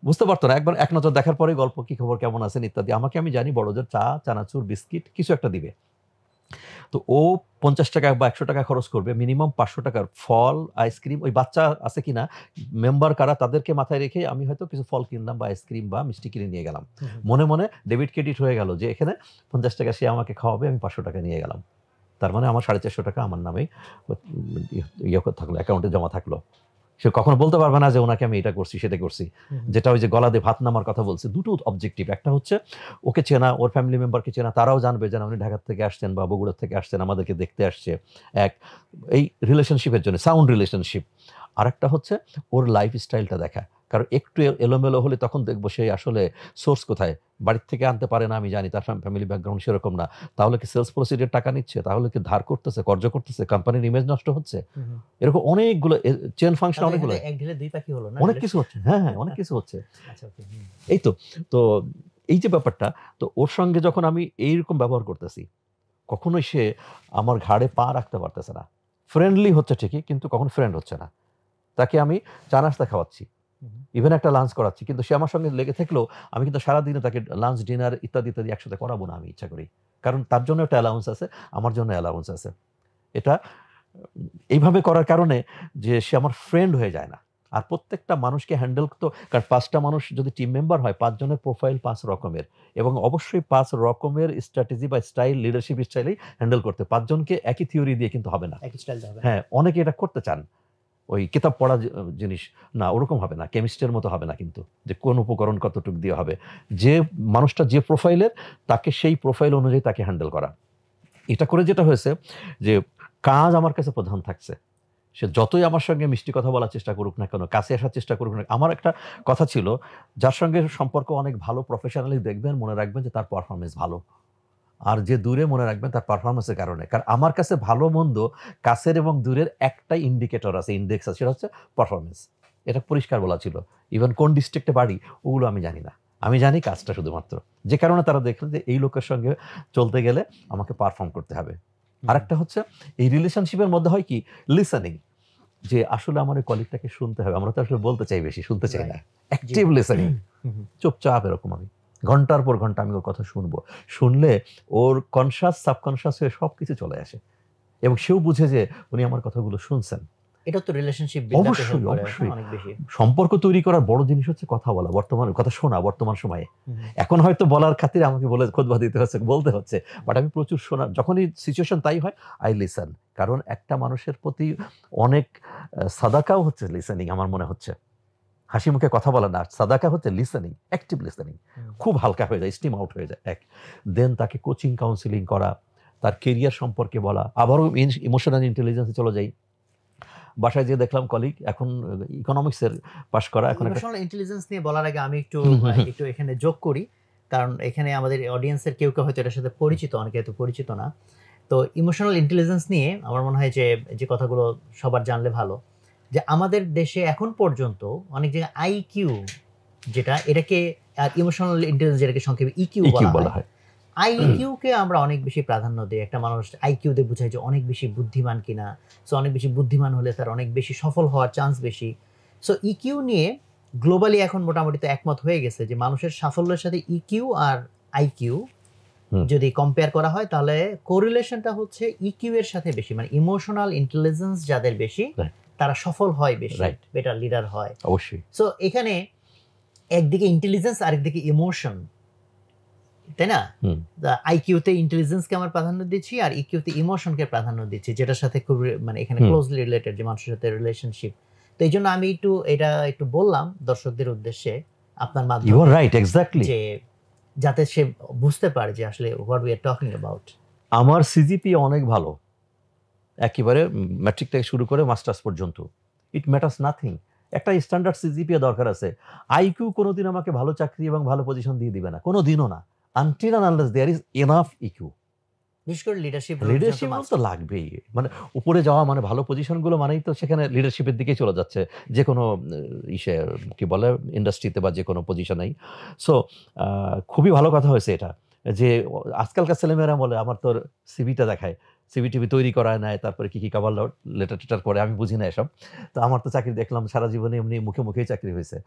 বুঝতে পারতো না, একবার এক নজর দেখার পরে গল্প, কি খবর, কেমন আছেন ইত্যাদি। আমাকে আমি জানি বড়দের চা, চানাচুর, বিস্কিট কিছু একটা দিবে। তো ও 50 টাকা বা 100 টাকা খরচ করবে, মিনিমাম 500 টাকার ফল, আইসক্রিম, ওই বাচ্চা আছে কিনা, মেম্বার কারা, তাদেরকে মাথায় রেখে আমি হয়তো কিছু ফল কিনলাম বা আইসক্রিম বা মিষ্টি কিনে নিয়ে গেলাম। মনে মনে ডেবিট ক্রেডিট হয়ে গেল যে এখানে 50 টাকা সে আমাকে খাওয়াবে, আমি 500 টাকা নিয়ে গেলাম। তার মানে আমার 450 টাকা আমার নামে ইয়ে থাকলো, অ্যাকাউন্টে জমা থাকলো। সে কখনো বলতে পারবে না যে ওনাকে আমি এটা করছি সেটা করছি। যেটা ওই যে গলা দিয়ে ভাত নামার কথা বলছে, দুটো অবজেক্টিভ। একটা হচ্ছে ওকে চেনা, ওর ফ্যামিলি মেম্বারকে চেনা, তারাও জানবে যে উনি ঢাকা থেকে আসছেন বা বগুড়া থেকে আসছেন, আমাদেরকে দেখতে আসছে, এক এই রিলেশনশিপের জন্য, সাউন্ড রিলেশনশিপ। আরেকটা হচ্ছে ওর লাইফ স্টাইলটা দেখা, কারণ একটু এলোমেলো হলে তখন দেখবো সে আসলে সোর্স কোথায়, বাড়ির থেকে আনতে পারে না, আমি জানি তার ফ্যামিলি ব্যাকগ্রাউন্ড সেরকম না, তাহলে কি সেলস প্রসিডের টাকা নিচ্ছে, তাহলে কি ধার করতেছে, কর্জ করতেছে, কোম্পানির ইমেজ নষ্ট হচ্ছে, এরকম অনেকগুলো চেন ফাংশন, অনেকগুলো, এক ঢিলে দুই পাখি হলো না, অনেক কিছু হচ্ছে। হ্যাঁ হ্যাঁ, অনেক কিছু হচ্ছে। আচ্ছা, ওকে। এই তো, তো এই যে ব্যাপারটা, তো ওর সঙ্গে যখন আমি এইরকম ব্যবহার করতেছি, কখনোই সে আমার ঘাড়ে পা রাখতে পারতেছে না। ফ্রেন্ডলি হচ্ছে ঠিকই, কিন্তু কখনো ফ্রেন্ড হচ্ছে না। তাকে আমি চা নাস্তা খাওয়াচ্ছি, ইভেন একটা লাঞ্চ করাচ্ছি, কিন্তু সে আমার সঙ্গে লেগে থাকলেও আমি কিন্তু সারাদিনে তাকে লাঞ্চ, ডিনার ইত্যাদি ইত্যাদি একসাথে করাবো না আমি ইচ্ছা করি। কারণ তার জন্য একটা অ্যালাউন্স আছে, আমার জন্য অ্যালাউন্স আছে। এটা এইভাবে করার কারণে যে সে আমার ফ্রেন্ড হয়ে যায় না। আর প্রত্যেকটা মানুষকে হ্যান্ডেল তো, কারণ 5টা মানুষ যদি টিম মেম্বার হয়, 5 জনের প্রোফাইল 5 রকমের, এবং অবশ্যই 5 রকমের স্ট্র্যাটেজি বা স্টাইল, লিডারশিপ স্টাইলেই হ্যান্ডেল করতে। 5 জনকে একই থিওরি দিয়ে কিন্তু হবে না, একই স্টাইল হবে। হ্যাঁ, অনেকে এটা করতে চান, ওই কিতাব পড়া জিনিস না, ওরকম হবে না, কেমিস্ট্রির মতো হবে না কিন্তু, যে কোন উপকরণ কতটুকু দিয়ে হবে। যে মানুষটা যে প্রোফাইলের, তাকে সেই প্রোফাইল অনুযায়ী তাকে হ্যান্ডেল করা। এটা করে যেটা হয়েছে যে কাজ আমার কাছে প্রধান থাকছে। সে যতই আমার সঙ্গে মিষ্টি কথা বলার চেষ্টা করুক না কেন, কাছে আসার চেষ্টা করুক না, আমার একটা কথা ছিল, যার সঙ্গে সম্পর্ক অনেক ভালো, প্রফেশনালি দেখবেন, মনে রাখবেন যে তার পারফরমেন্স ভালো। আর যে দূরে, মনে রাখবেন তার পারফরমেন্সের কারণে। কারণ আমার কাছে ভালো মন্দ, কাছের এবং দূরের একটাই ইন্ডিকেটর আছে, ইন্ডেক্স আছে, সেটা হচ্ছে পারফরমেন্স। এটা পরিষ্কার বলা ছিল। ইভেন কোন ডিস্ট্রিক্টে বাড়ি, ওগুলো আমি জানি না, আমি জানি কাজটা শুধুমাত্র। যে কারণে তারা দেখলেন যে এই লোকের সঙ্গে চলতে গেলে আমাকে পারফর্ম করতে হবে। আরেকটা হচ্ছে এই রিলেশনশিপের মধ্যে হয় কি, লিসেনিং, যে আসলে আমার ওই কলিগটাকে শুনতে হবে। আমরা তো আসলে বলতে চাই বেশি, শুনতে চাই না। অ্যাক্টিভ লিসেনিং, চুপচাপ এরকম আমি ঘন্টার পর ঘন্টা আমি ওর কথা শুনবো। শুনলে ওর কনসাস, সাবকনসাস হয়ে সবকিছু চলে আসে, এবং সেও বুঝে যে উনি আমার কথাগুলো শুনছেন। এটা তো রিলেশনশিপ বিল্ড আপে হেল্প করে অবশ্যই অনেক বেশি। সম্পর্ক তৈরি করার বড় জিনিস হচ্ছে কথা বলা, কথা শোনা। বর্তমান সময়ে এখন হয়তো বলার খাতিরে আমাকে বলে খুতবা দিতে হচ্ছে, বলতে হচ্ছে, বাট আমি প্রচুর শোনা, যখনই সিচুয়েশন তাই হয়, আই লিসেন। কারণ একটা মানুষের প্রতি অনেক সাদাকাও হচ্ছে লিসেনিং, আমার মনে হচ্ছে। হাসি মুখে কথা বলা না, সাদাকা হচ্ছে লিসেনিং, অ্যাক্টিভ লিসেনিং। খুব হালকা হয়ে যায়, স্টিম আউট হয়ে যায়। দেন তাকে কোচিং, কাউন্সিলিং করা, তার কেরিয়ার সম্পর্কে বলা। আবারও ইমোশনাল ইন্টেলিজেন্সে চলে যাই। বাসায় যেয়ে দেখলাম কলিগ এখন ইকোনমিক্সের পাশ করা। এখন ইমোশনাল ইন্টেলিজেন্স নিয়ে বলার আগে আমি একটু এখানে যোগ করি, কারণ এখানে আমাদের অডিয়েন্সের কেউ কেউ হয়তো এটার সাথে পরিচিত, অনেকে হয়তো পরিচিত না। তো ইমোশনাল ইন্টেলিজেন্স নিয়ে আমার মনে হয় যে কথাগুলো সবার জানলে ভালো, যে আমাদের দেশে এখন পর্যন্ত অনেক জায়গায় আইকিউ, যেটা এটাকে, আর ইমোশনাল ইন্টেলিজেন্স যেটাকে সংক্ষেপে ইকিউ বলা হয়, আইকিউকে আমরা অনেক বেশি প্রাধান্য দিই। একটা মানুষ আইকিউ দিয়ে বোঝায় যে অনেক বেশি বুদ্ধিমান কিনা। সো অনেক বেশি বুদ্ধিমান হলে তার অনেক বেশি সফল হওয়ার চান্স বেশি। সো ইকিউ নিয়ে গ্লোবালি এখন মোটামুটি তো একমত হয়ে গেছে যে মানুষের সাফল্যের সাথে ইকিউ আর আইকিউ যদি কম্পেয়ার করা হয়, তাহলে কোরিলেশনটা হচ্ছে ইকিউ এর সাথে বেশি, মানে ইমোশনাল ইন্টেলিজেন্স যাদের বেশি তারা সফল হয় বেশি, বেটার লিডার হয় অবশ্যই। সো এখানে একদিকে ইন্টেলিজেন্স, আরেকদিকে ইমোশন, তাই না? আইকিউতে ইন্টেলিজেন্সকে আমরা প্রাধান্য দিচ্ছি, আর ইকিউতে ইমোশনকে প্রাধান্য দিচ্ছি, যেটার সাথে খুব মানে এখানে ক্লোজলি রিলেটেড, যে মানুষের সাথে রিলেশনশিপ। তো এই জন্য আমি এটা একটু বললাম দর্শকদের উদ্দেশ্যে আপনার মাধ্যমে, ইউ আর রাইট, এক্স্যাক্টলি, যে যাতে সে বুঝতে পারে যে আসলে what we are talking about. আমার সিজিপি অনেক ভালো, একেবারে ম্যাট্রিক থেকে শুরু করে মাস্টার্স পর্যন্ত। ইট ম্যাটার্স নাথিং, একটা স্ট্যান্ডার্ড সিজিপিএ দরকার আছে। আইকিউ কোনোদিন আমাকে ভালো চাকরি এবং ভালো পজিশন দিয়ে দিবে না, কোনোদিনও না, until and unless there is enough EQ. বিশেষ করে লিডারশিপ তো লাগবেই, মানে উপরে যাওয়া মানে ভালো পজিশনগুলো মানেই তো সেখানে লিডারশিপের দিকে চলে যাচ্ছে, যে কোনো ইসে কি বলে ইন্ডাস্ট্রিতে বা যে কোনো পজিশনেই। সো খুবই ভালো কথা হয়েছে এটা, যে আজকালকার ছেলেমেয়েরা বলে আমার তোর সিভিটা দেখায়, সিভি টিভি তৈরি করায় নেয়, তারপরে কি কাভার লেটার টেটার করে, আমি বুঝি না এসব। তো আমার তো চাকরি দেখলাম সারা জীবনে এমনি মুখে মুখেই চাকরি হয়েছে,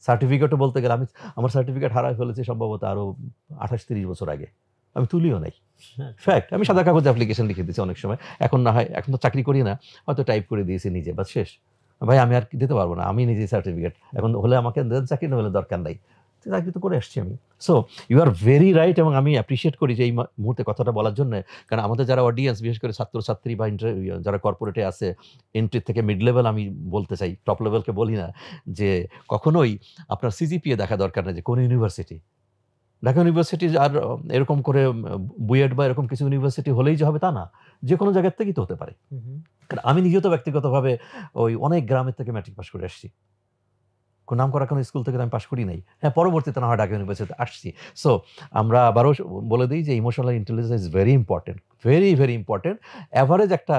সার্টিফিকেটও বলতে গেলে আমি আমার সার্টিফিকেট হারাই ফেলেছি সম্ভবত আরো 28-30 বছর আগে, আমি তুলিও নাই। ফ্যাক্ট, আমি সাদা কাগজে অ্যাপ্লিকেশন লিখে দিয়েছি অনেক সময়, এখন না হয়, এখন তো চাকরি করি না, হয়তো টাইপ করে দিয়েছি নিজে, বাস শেষ। ভাই আমি আর দিতে পারবো না, আমি নিজেই সার্টিফিকেট, এখন হলে আমাকে দেন চাকরি, না হলে দরকার নাই, চাকরি তো করে আসছি আমি। So you are very right, এবং আমি অ্যাপ্রিসিয়েট করি যে এই মুহূর্তে কথাটা বলার জন্য, কারণ আমাদের যারা অডিয়েন্স, বিশেষ করে ছাত্রছাত্রী বা যারা কর্পোরেটে আছে, এন্ট্রি থেকে মিড লেভেল, আমি বলতে চাই, টপ লেভেলকে বলি না, যে কখনোই আপনার সিজিপিএ দেখা দরকার না যে কোন ইউনিভার্সিটি। ঢাকা ইউনিভার্সিটি আর এরকম করে বুয়েট বা এরকম কিছু ইউনিভার্সিটি হলেই যে হবে তা না, যে কোনো জায়গার থেকেই তো হতে পারে। কারণ আমি নিজেও তো ব্যক্তিগতভাবে ওই অনেক গ্রামের থেকে ম্যাট্রিক পাস করে আসছি, কোন নাম করা কোনো স্কুল থেকে আমি পাস করি নাই। হ্যাঁ, পরবর্তীতে না হয় ঢাকা ইউনিভার্সিটিতে আসছি। সো আমরা আবারও বলে দিই যে emotional intelligence is very important, very very important. Average একটা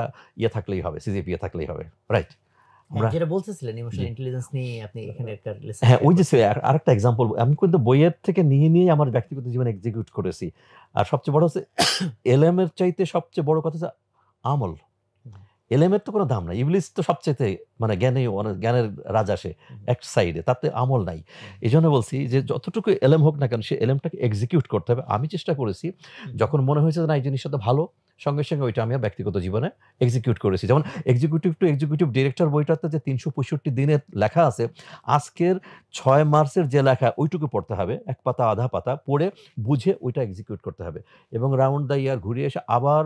থাকলেই হবে, সিজিপিএ থাকলেই হবে, রাইট? যেটা বলতেছিলেন ইমোশনাল ইন্টেলিজেন্স নিয়ে, আপনি এখানে একটা লেসন। হ্যাঁ, ওই যে আরেকটা এক্সাম্পল আমি কিন্তু বইয়ের থেকে নিয়ে আমার ব্যক্তিগত জীবনে এক্সিকিউট করেছি। আর সবচেয়ে বড় হচ্ছে এলএম এর চাইতে সবচেয়ে বড় কথা হচ্ছে আমল। এলএম এর তো কোনো দাম নাই, ইবলিস তো সবচেয়ে মানে জ্ঞানের রাজা, সে এক সাইডে, তাতে আমল নাই। এই জন্য বলছি যে যতটুকু এলএম হোক না কেন, সে এলএমটাকে এক্সিকিউট করতে হবে। আমি চেষ্টা করেছি, যখন মনে হয়েছে না এই জিনিসটা তো ভালো, সঙ্গে সঙ্গে ওইটা আমি ব্যক্তিগত জীবনে এক্সিকিউট করেছি। যেমন এক্সিকিউটিভ টু এক্সিকিউটিভ ডিরেক্টর বইটাতে যে 365 দিনে লেখা আছে, আজকের 6 মার্চের যে লেখা ওইটুকু পড়তে হবে, এক পাতা আধা পাতা পড়ে বুঝে ওইটা এক্সিকিউট করতে হবে, এবং রাউন্ড দ্য ইয়ার ঘুরিয়ে এসে আবার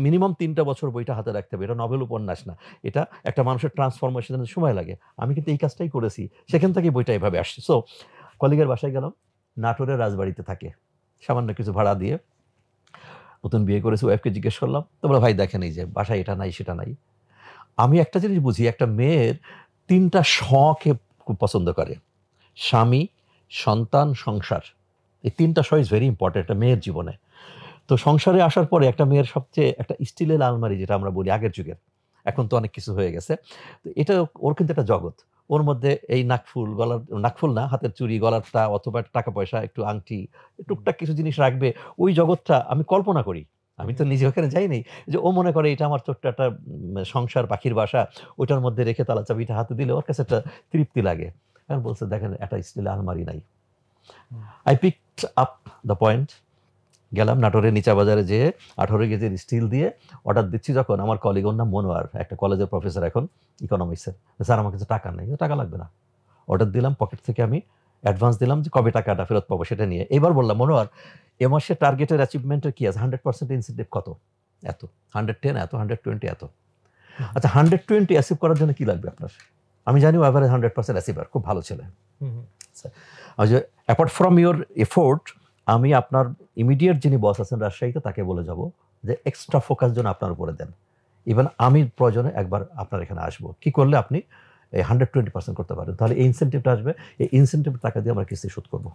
মিনিমাম 3টা বছর বইটা হাতে রাখতে হবে। এটা নভেল উপন্যাস না, এটা একটা মানুষের ট্রান্সফরমেশনের সময় লাগে। আমি কিন্তু এই কাজটাই করেছি, সেখান থেকে বইটা এভাবে আসছে। সো কলিগের বাসায় গেলাম, নাটোরের রাজবাড়িতে থাকে, সামান্য কিছু ভাড়া দিয়ে, নতুন বিয়ে করেছে, ওয়াইফকে জিজ্ঞেস করলাম, তোমরা ভাই দেখেন এই যে বাসায় এটা নাই সেটা নাই। আমি একটা জিনিস বুঝি, একটা মেয়ের 3টা শখে খুব পছন্দ করে, স্বামী, সন্তান, সংসার। এই 3টা শ ইজ ভেরি ইম্পর্টেন্ট একটা মেয়ের জীবনে। তো সংসারে আসার পরে একটা মেয়ের সবচেয়ে একটা স্টিলের আলমারি, যেটা আমরা বলি আগের যুগের, এখন তো অনেক কিছু হয়ে গেছে, তো এটা ওর কিন্তু একটা জগৎ। ওর মধ্যে এই নাকফুল, গলার নাকফুল না, হাতের চুড়ি, গলারটা, অথবা টাকা পয়সা, একটু আংটি, টুকটাক কিছু জিনিস রাখবে। ওই জগৎটা আমি কল্পনা করি, আমি তো নিজে ওখানে যাইনি, যে ও মনে করে এটা আমার ছোট্ট একটা সংসার, পাখির বাসা, ওইটার মধ্যে রেখে তালা চাবিটা হাতে দিলে ওর কাছে একটা তৃপ্তি লাগে। এখন বলছে দেখেন একটা স্টিলের আলমারি নাই। I picked up the point, গেলাম নাটোরের নিচা বাজারে, যেয়ে 18 গেজের স্টিল দিয়ে অর্ডার দিচ্ছি। যখন আমার কলিগ, ওর নাম মনোয়ার, একটা কলেজের প্রফেসর এখন ইকোনমিক্সের, স্যার আমার কাছে টাকা নেই। টাকা লাগবে না, অর্ডার দিলাম, পকেট থেকে আমি অ্যাডভান্স দিলাম, যে কবে টাকাটা ফেরত পাবো সেটা নিয়ে। এবার বললাম, মনোয়ার এ মাসে টার্গেটের অ্যাচিভমেন্টের কি আছে? 100% ইনসেন্টিভ কত? এত। 110 এত, 120 এত। আচ্ছা 120 অ্যাচিভ করার জন্য কি লাগবে আপনার? আমি জানি ও অ্যাভারেজ 100% অ্যাচিভার, খুব ভালো ছেলে। যে অ্যাপার্ট ফ্রম ইউর এফোর্ট, আমি আপনার ইমিডিয়েট যিনি বস আছেন রাজশাহীতে, তাকে বলে যাব যে এক্সট্রা ফোকাস যেন আপনার উপরে দেন। ইভেন আমি প্রয়োজনে একবার আপনার এখানে আসবো, কি করলে আপনি 120% করতে পারেন, তাহলে এই ইনসেন্টিভটা আসবে, এই ইনসেন্টিভ টাকা দিয়ে আমরা কিস্তি শোধ করবো।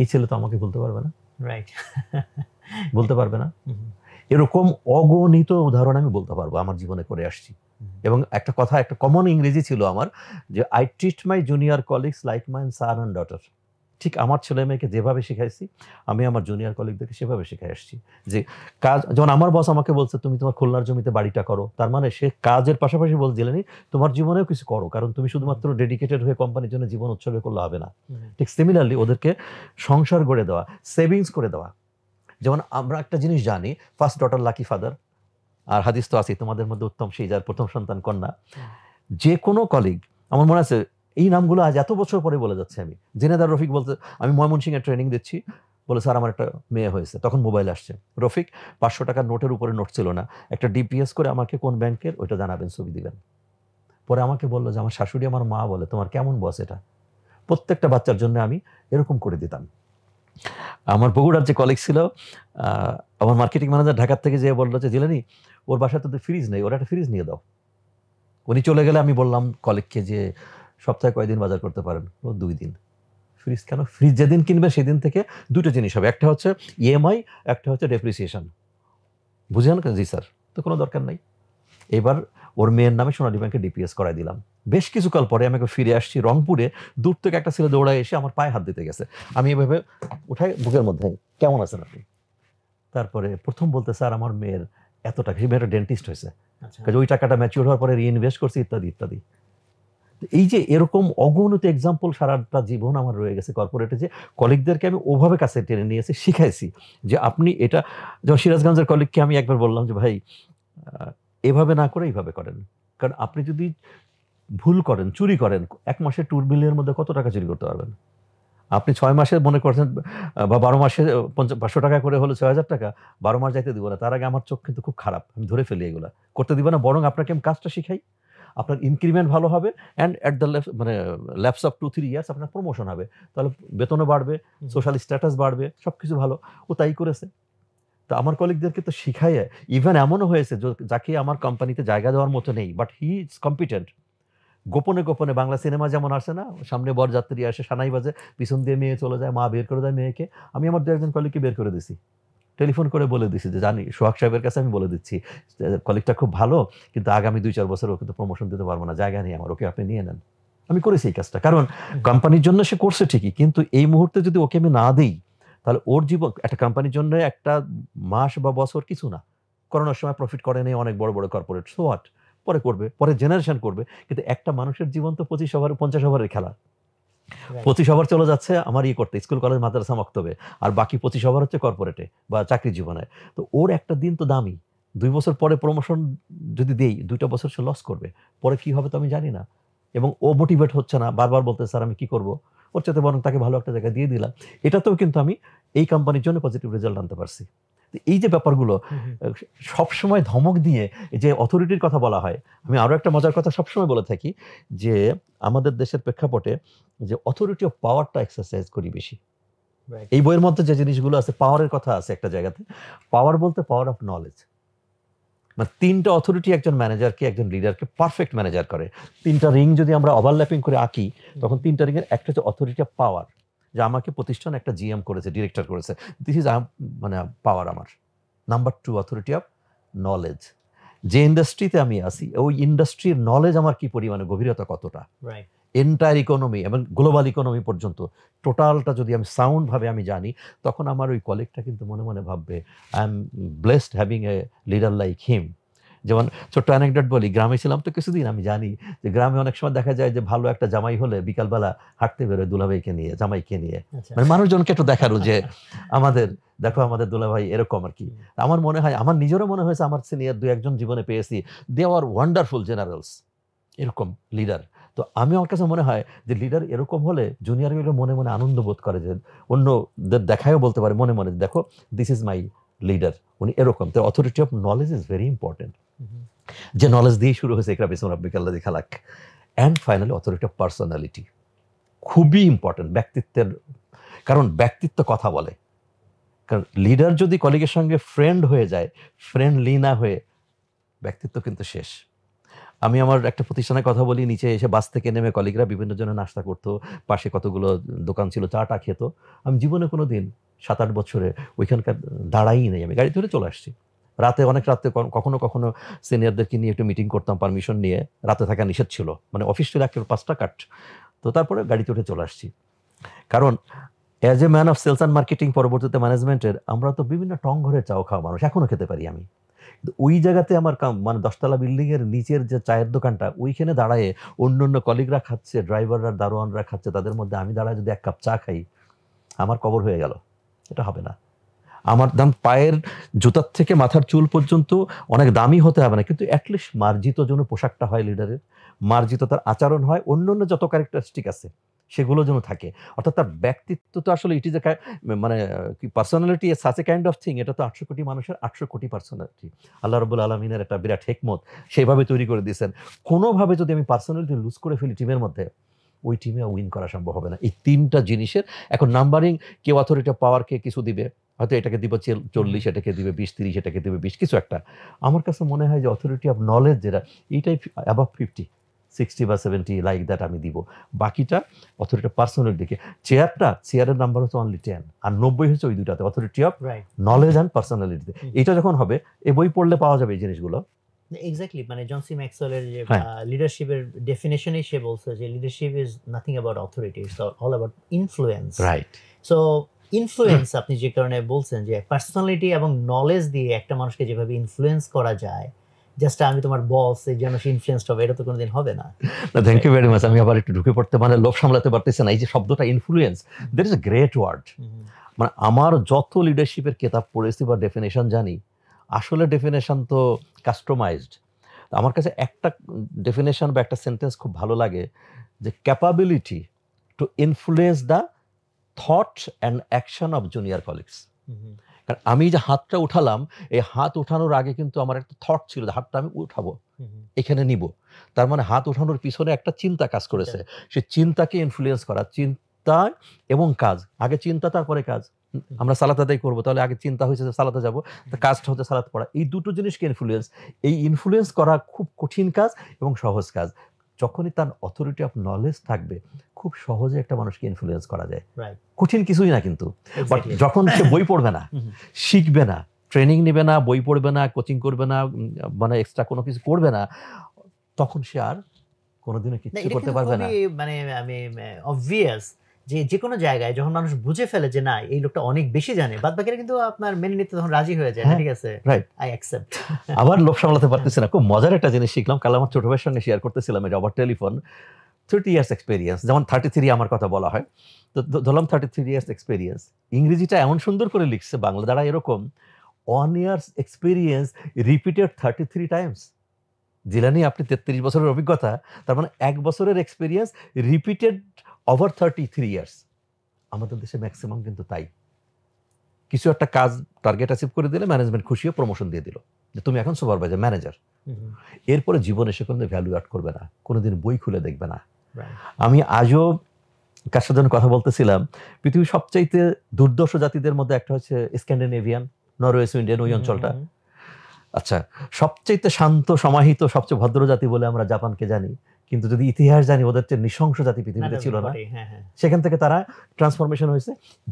এই ছেলে তো আমাকে বলতে পারবে না, রাইট? বলতে পারবে না। এরকম অগণিত উদাহরণ আমি বলতে পারবো, আমার জীবনে করে আসছি। এবং একটা কথা, একটা কমন ইংরেজি ছিল আমার, যে I treat my junior colleagues like my son and daughter. ঠিক আমার ছেলে মেয়েকে যেভাবে শিখাইছি, আমি আমার জুনিয়র কলিগদেরকে সেভাবে শিখাই আসছি। যে কাজ, যেমন আমার বস আমাকে বলছে তুমি তোমার খুলনার জমিতে বাড়িটা করো, তার মানে সে কাজের পাশাপাশি বলছে জেলেনি তোমার জীবনেও কিছু করো, কারণ তুমি শুধুমাত্র ডেডিকেটেড হয়ে কোম্পানির জন্য জীবন উৎসর্গ করলে হবে না। ঠিক সিমিলারলি ওদেরকে সংসার গড়ে দেওয়া, সেভিংস করে দেওয়া। যেমন আমরা একটা জিনিস জানি, ফার্স্ট ডটার লাকি ফাদার, আর হাদিস তো আছে, তোমাদের মধ্যে উত্তম সেই যার প্রথম সন্তান কন্যা। যে কোনো কলিগ, আমার মনে আছে এই নামগুলো আজ এত বছর পরে বলে যাচ্ছে আমি, জেনেদার রফিক বলতে, আমি ময়মনসিংহে ট্রেনিং দিচ্ছি, বলে স্যার আমার একটা মেয়ে হয়েছে, তখন মোবাইল আসছে, রফিক 500 টাকার নোটের উপরে নোট ছিল না, একটা ডিপিএস করে আমাকে কোন ব্যাংকের ওইটা জানাবেন, ছবি দিবেন। পরে আমাকে বললো যে আমার শাশুড়ি, আমার মা বলে তোমার কেমন বস এটা। প্রত্যেকটা বাচ্চার জন্য আমি এরকম করে দিতাম। আমার বগুড়ার যে কলিগ ছিল, আমার মার্কেটিং ম্যানেজার ঢাকার থেকে যেয়ে বললো যে জিলানি ওর বাসায় তো ফ্রিজ নেই, ওরা একটা ফ্রিজ নিয়ে দাও। উনি চলে গেলে আমি বললাম কলিগকে যে সপ্তাহে কয়দিন বাজার করতে পারেন? ও 2 দিন। ফ্রিজ কেন? ফ্রিজ যেদিন কিনবে সেদিন থেকে 2টো জিনিস হবে, একটা হচ্ছে ইএমআই, একটা হচ্ছে ডেপ্রিসিয়েশন। বুঝলেন? জি স্যার। তো কোনো দরকার নাই। এবার ওর মেয়ের নামে সোনালী ব্যাংকে ডিপিএস করাই দিলাম। বেশ কিছুকাল পরে আমি ফিরে আসছি রংপুরে, দূর থেকে একটা ছেলে দৌড়ায় এসে আমার পায়ে হাত দিতে গেছে, আমি এভাবে উঠাই বুকের মধ্যে, কেমন আছেন আপনি? তারপরে প্রথম বলতে, স্যার আমার মেয়ের এত টাকা, সে মেয়েটা ডেন্টিস্ট হয়েছে, ওই টাকাটা ম্যাচিউর হওয়ার পরে রিইনভেস্ট করছি, ইত্যাদি ইত্যাদি। এই যে এরকম অগণিত এক্সাম্পল সারাটা জীবন আমার রয়ে গেছে কর্পোরেটে, যে কলিগদেরকে আমি ওভাবে কাছে টেনে নিয়েছি, শিখাইছি যে আপনি এটা, যেমন সিরাজগঞ্জের কলিগকে আমি একবার বললাম যে ভাই এভাবে না করে এইভাবে করেন, কারণ আপনি যদি ভুল করেন, চুরি করেন, 1 মাসে ট্যুর বিলের মধ্যে কত টাকা চুরি করতে পারবেন? আপনি 6 মাসে মনে করছেন বা 12 মাসে 500 টাকা করে হলো 6,000 টাকা, 12 মাস যাইতে দিব না। তার আগে আমার চোখ কিন্তু খুব খারাপ, আমি ধরে ফেলি এগুলা করতে দিব না, বরং আপনাকে আমি কাজটা শিখাই, আপনার ইনক্রিমেন্ট ভালো হবে, অ্যান্ড অ্যাট দ্য মানে ল্যাপস অফ 2-3 ইয়ার্স আপনার প্রমোশন হবে, তাহলে বেতনও বাড়বে, সোশ্যাল স্ট্যাটাস বাড়বে, সবকিছু ভালো। ও তাই করেছে। তো আমার কলিগদেরকে তো শিখাই, ইভেন এমনও হয়েছে যাকে আমার কোম্পানিতে জায়গা দেওয়ার মতো নেই, বাট হি ইজ কম্পিটেন্ট। গোপনে গোপনে বাংলা সিনেমা যেমন আসে না, সামনে বরযাত্রী আসে, সানাই বাজে, পিছন দিয়ে মেয়ে চলে যায়, মা বের করে দেয় মেয়েকে, আমি আমার 2-1 কলিগকে বের করে দিছি, টেলিফোন করে বলে দিছি যে জানি সোহাগ সাহেবের কাছে আমি বলে দিচ্ছি কলিগটা খুব ভালো, কিন্তু আগামী 2-4 বছর ওকে তো প্রমোশন দিতে পারবো না, জায়গা নেই আমার, ওকে আপনি নিয়ে নেন। আমি করেছি এই কাজটা, কারণ কোম্পানির জন্য সে করছে ঠিকই, কিন্তু এই মুহূর্তে যদি ওকে আমি না দিই, তাহলে ওর জীবন, একটা কোম্পানির জন্য একটা মাস বা বছর কিছু না। করোনার সময় প্রফিট করে নেই অনেক বড় বড় কর্পোরেট, সো হোয়াট, পরে করবে, পরে জেনারেশন করবে, কিন্তু একটা মানুষের জীবন তো 25 ওভার 50 ওভারের খেলা। 25 ওভার চলে যাচ্ছে আমার করতে, স্কুল কলেজ মাদ্রাসা মক্তবে, আর বাকি 25 ওভার হচ্ছে কর্পোরেটে বা চাকরি জীবনে। তো ওর একটা দিন তো দামি, 2 বছর পরে প্রমোশন যদি দেই, 2টা বছর সে লস করবে, পরে কি হবে তো আমি জানি না। এবং ও মোটিভেট হচ্ছে না, বারবার বলতে স্যার আমি কি করব, ওর চাইতে বরং তাকে ভালো একটা জায়গায় দিয়ে দিলাম, এটাতেও কিন্তু আমি এই কোম্পানির জন্য পজিটিভ রেজাল্ট আনতে পারছি। এই যে ব্যাপারগুলো সবসময় ধমক দিয়ে যে অথরিটির কথা বলা হয়, আমি আরো একটা মজার কথা সবসময় বলে থাকি যে আমাদের দেশের প্রেক্ষাপটে যে অথরিটি অফ পাওয়ারটা এক্সারসাইজ করি বেশি। এই বইয়ের মধ্যে যে জিনিসগুলো আছে, পাওয়ারের কথা আছে একটা জায়গাতে, পাওয়ার বলতে পাওয়ার অফ নলেজ, মানে 3টা অথরিটি একজন ম্যানেজারকে, একজন লিডারকে পারফেক্ট ম্যানেজার করে। 3টা রিং যদি আমরা ওভারল্যাপিং করে আঁকি, তখন 3টা রিং এর একটা হচ্ছে অথরিটি অফ পাওয়ার, যে আমাকে প্রতিষ্ঠান একটা জিএম করেছে, ডিরেক্টর করেছে, দিস ইজ মানে পাওয়ার আমার। নাম্বার 2 অথরিটি অফ নলেজ, যে ইন্ডাস্ট্রিতে আমি আছি ওই ইন্ডাস্ট্রির নলেজ আমার কি পরিমাণে, গভীরতা কতটা, এন্টায়ার ইকোনমি এবং গ্লোবাল ইকোনমি পর্যন্ত টোটালটা যদি আমি সাউন্ড ভাবে আমি জানি, তখন আমার ওই কলিগটা কিন্তু মনে মনে ভাববে I am blessed having a leader like him. যেমন ছোট্ট অ্যানেকডট বলি, গ্রামে ছিলাম তো কিছুদিন, আমি জানি যে গ্রামে অনেক সময় দেখা যায় যে ভালো একটা জামাই হলে বিকালবেলা হাঁটতে বেরোয় দুলাভাইকে নিয়ে, জামাইকে নিয়ে, মানে মানুষজনকে একটু দেখারও যে আমাদের দেখো আমাদের দুলাভাই এরকম আর কি। আমার মনে হয়, আমার নিজেরও মনে হয়েছে আমার সিনিয়র 2-1 জীবনে পেয়েছি, দে আর ওয়ান্ডারফুল জেনারেলস, এরকম লিডার। তো আমি, আমার কাছে মনে হয় যে লিডার এরকম হলে জুনিয়রগুলো মনে মনে আনন্দ বোধ করে, যে অন্যদের দেখায়ও বলতে পারে মনে মনে, দেখো দিস ইজ মাই লিডার, উনি এরকম। তো authority of knowledge is very important, যে নলেজ দিয়ে শুরু হয়েছে ইকরা বিসমিল্লাহ রাব্বিকা আল্লাযী খালাক। And finally authority of personality, খুবই ইম্পর্টেন্ট ব্যক্তিত্বের, কারণ ব্যক্তিত্ব কথা বলে। কারণ লিডার যদি কলিগের সঙ্গে ফ্রেন্ড হয়ে যায়, ফ্রেন্ডলি না হয়ে, ব্যক্তিত্ব কিন্তু শেষ। আমি আমার একটা প্রতিষ্ঠানের কথা বলি, নিচে এসে বাস থেকে নেমে কলিগরা বিভিন্ন জনের নাস্তা করতো, পাশে কতগুলো দোকান ছিল, চাটা খেত। আমি জীবনে কোনো দিন 7-8 বছরে ওইখানকার দাঁড়াই নেই, আমি গাড়ি ধরে চলে আসছি। রাতে, অনেক রাতে কখনো কখনো সিনিয়রদেরকে নিয়ে একটু মিটিং করতাম, পারমিশন নিয়ে, রাতে থাকা নিষেধ ছিল, মানে অফিস ছিল একেবারে 5টা কাট, তো তারপরে গাড়িতে উঠে চলে আসছি। কারণ as a man of sales and marketing, পরবর্তীতে ম্যানেজমেন্টের, আমরা তো বিভিন্ন টং ঘরে চাও খাওয়া মানুষ, এখনো খেতে পারি আমি। ওই জায়গাতে আমার মানে 10তলা বিল্ডিং এর নিচের যে চায়ের দোকানটা, ওইখানে দাঁড়ায় অন্য কলিগরা খাচ্ছে, ড্রাইভাররা, দারোয়ানরা খাচ্ছে, তাদের মধ্যে আমি দাঁড়ায় যদি 1 কাপ চা খাই, আমার কবর হয়ে গেল, এটা হবে না। আমার দাম পায়ের জুতার থেকে মাথার চুল পর্যন্ত অনেক দামি হতে হবে না, কিন্তু অ্যাটলিস্ট মার্জিত যেন পোশাকটা হয় লিডারের, মার্জিত তার আচরণ হয়, অন্য যত ক্যারেক্টারিস্টিক আছে সেগুলো যেন থাকে। অর্থাৎ তার ব্যক্তিত্ব তো আসলে ইট ইজ এ মানে কি personality such a kind of thing, এটা তো 800 কোটি মানুষের 800 কোটি পার্সোনালিটি, আল্লাহ রাব্বুল আলামিনের একটা বিরাট হিকমত, সেইভাবে তৈরি করে দিয়েছেন। কোনোভাবে যদি আমি পার্সোনালিটি লুজ করে ফেলি টিমের মধ্যে, ওই টিমে উইন করা সম্ভব হবে না। এই 3টা জিনিসের এখন নাম্বারিং, কেউ অথরিটি অফ পাওয়ারকে কিছু দিবে, হয়তো এটাকে দিব 40, এটাকে দিবে 20-30, এটাকে দিবে 20, কিছু একটা। আমার কাছে মনে হয় যে অথরিটি অফ নলেজ যেটা, এইটাই অ্যাবাভ 50, 60 বা 70 লাইক দ্যাট আমি দিব। বাকিটা অথরিটি অফ পার্সোনালিটিকে, চেয়ারের নাম্বার হচ্ছে অনলি 10, আর 90 হচ্ছে ওই দুটাতে, অথরিটি অফ নলেজ অ্যান্ড পার্সোনালিটিতে। এটা যখন হবে, এই বই পড়লে পাওয়া যাবে এই জিনিসগুলো। এক্স্যাক্টলি, মানে জন সি ম্যাক্সওয়েলের যে লিডারশিপের ডেফিনেশনই সে বলছে যে leadership is nothing about authority, it's all about influence. Right. So influence, আপনি যে কারণে বলছেন যে পার্সোনালিটি এবং নলেজ দিয়ে একটা মানুষকে যেভাবে ইনফ্লুয়েন্স করা যায়, জাস্ট আমি তোমার বস এই জন্য সে ইনফ্লুয়েন্সড হবে, এটা তো কোনোদিন হবে না। Thank you very much. আমি আবার একটু ঢুকে পড়তে মানে লোভ সামলাতে পারতেছি না। এই যে শব্দটা influence, that is a great word. মানে আমার যত লিডারশিপের কিতাব পড়েছি বা ডেফিনেশন জানি, আসলে ডেফিনেশন তো কাস্টমাইজড। আমার কাছে একটা ডেফিনেশন বা একটা সেন্টেন্স খুব ভালো লাগে, যে capability two influence the thought and action of junior colleagues. কারণ আমি যে হাতটা উঠালাম, এই হাত উঠানোর আগে কিন্তু আমার একটা থট ছিল যে হাতটা আমি উঠাবো, এখানে নিব। তার মানে হাত উঠানোর পিছনে একটা চিন্তা কাজ করেছে। সে চিন্তাকে ইনফ্লুয়েন্স করা, চিন্তা এবং কাজ, আগে চিন্তা তারপরে কাজ। আমরা সালাত আদায় করবো, তাহলে আগে চিন্তা হয়েছে যে সালাতে যাবো, কাজটা হচ্ছে সালাত পড়া। এই দুটো জিনিসকে ইনফ্লুয়েন্স, এই ইনফ্লুয়েন্স করা খুব কঠিন কাজ এবং সহজ কাজ। যখনই তার অথরিটি অফ নলেজ থাকবে, খুব সহজে একটা মানুষকে ইনফ্লুয়েন্স করা যায়। কঠিন কিছুই না কিন্তু। বাট যখন সে বই পড়বে না, শিখবে না, ট্রেনিং নেবে না, বই পড়বে না, কোচিং করবে না, মানে এক্সট্রা কোনো কিছু করবে না, তখন সে আর কোনোদিনও কিছু করতে পারবে না। মানে আমি অবভিয়াস যে কোনো জায়গায় যখন মানুষ বুঝে ফেলে যে না এই লোকটা অনেক বেশি জানে, বাদ বাকিরা কিন্তু আপনার মেনে নিতে তখন রাজি হয়ে যায়। ঠিক আছে, রাইট, আই অ্যাকসেপ্ট। আবার লোভ সামলাতে পারতেছি না। খুব মজার একটা জিনিস শিখলাম কাল, আমার ছোট ভাইয়ের সঙ্গে শেয়ার করতেছিলাম, এটা ওভার টেলিফোন। 30 ইয়ার্স এক্সপিরিয়েন্স, যেমন 33 আমার কথা বলা হয়, তো ধরলাম 33 ইয়ার্স এক্সপিরিয়েন্স। ইংরেজিটা এমন সুন্দর করে লিখছে, বাংলা দ্বারা এরকম 1 years experience repeated 33 Times. Jilani, আপনি 33 বছরের অভিজ্ঞতা, তার মানে 1 বছরের এক্সপিরিয়েন্স রিপিটেড ওভার 33 ইয়ার্স। আমাদের দেশে ম্যাক্সিমাম কিন্তু তাই। কিছু একটা কাজ টার্গেট অ্যাচিভ করে দিলে ম্যানেজমেন্ট খুশি হয়ে প্রমোশন দিয়ে দিল যে তুমি এখন সুপারভাইজার, ম্যানেজার। এরপরে জীবনে সে কোনো ভ্যালু অ্যাড করবে না, কোনোদিন বই খুলে দেখবে না। আমি আজও কার সাথে কথা বলতেছিলাম, পৃথিবীর সবচাইতে দুর্দর্শ জাতিদের মধ্যে একটা হচ্ছে স্ক্যান্ডিনেভিয়ান, নরওয়ে, সুইডেন, ওই অঞ্চলটা। আচ্ছা, সবচাইতে শান্ত সমাহিত, সবচেয়ে ভদ্র জাতি বলে আমরা জাপানকে জানি, কিন্তু যদি ইতিহাস জানি, ওদের চেয়ে নৃশংস জাতি পৃথিবীতে ছিল না। সেখান থেকে তারা ট্রান্সফরমেশন হয়েছে।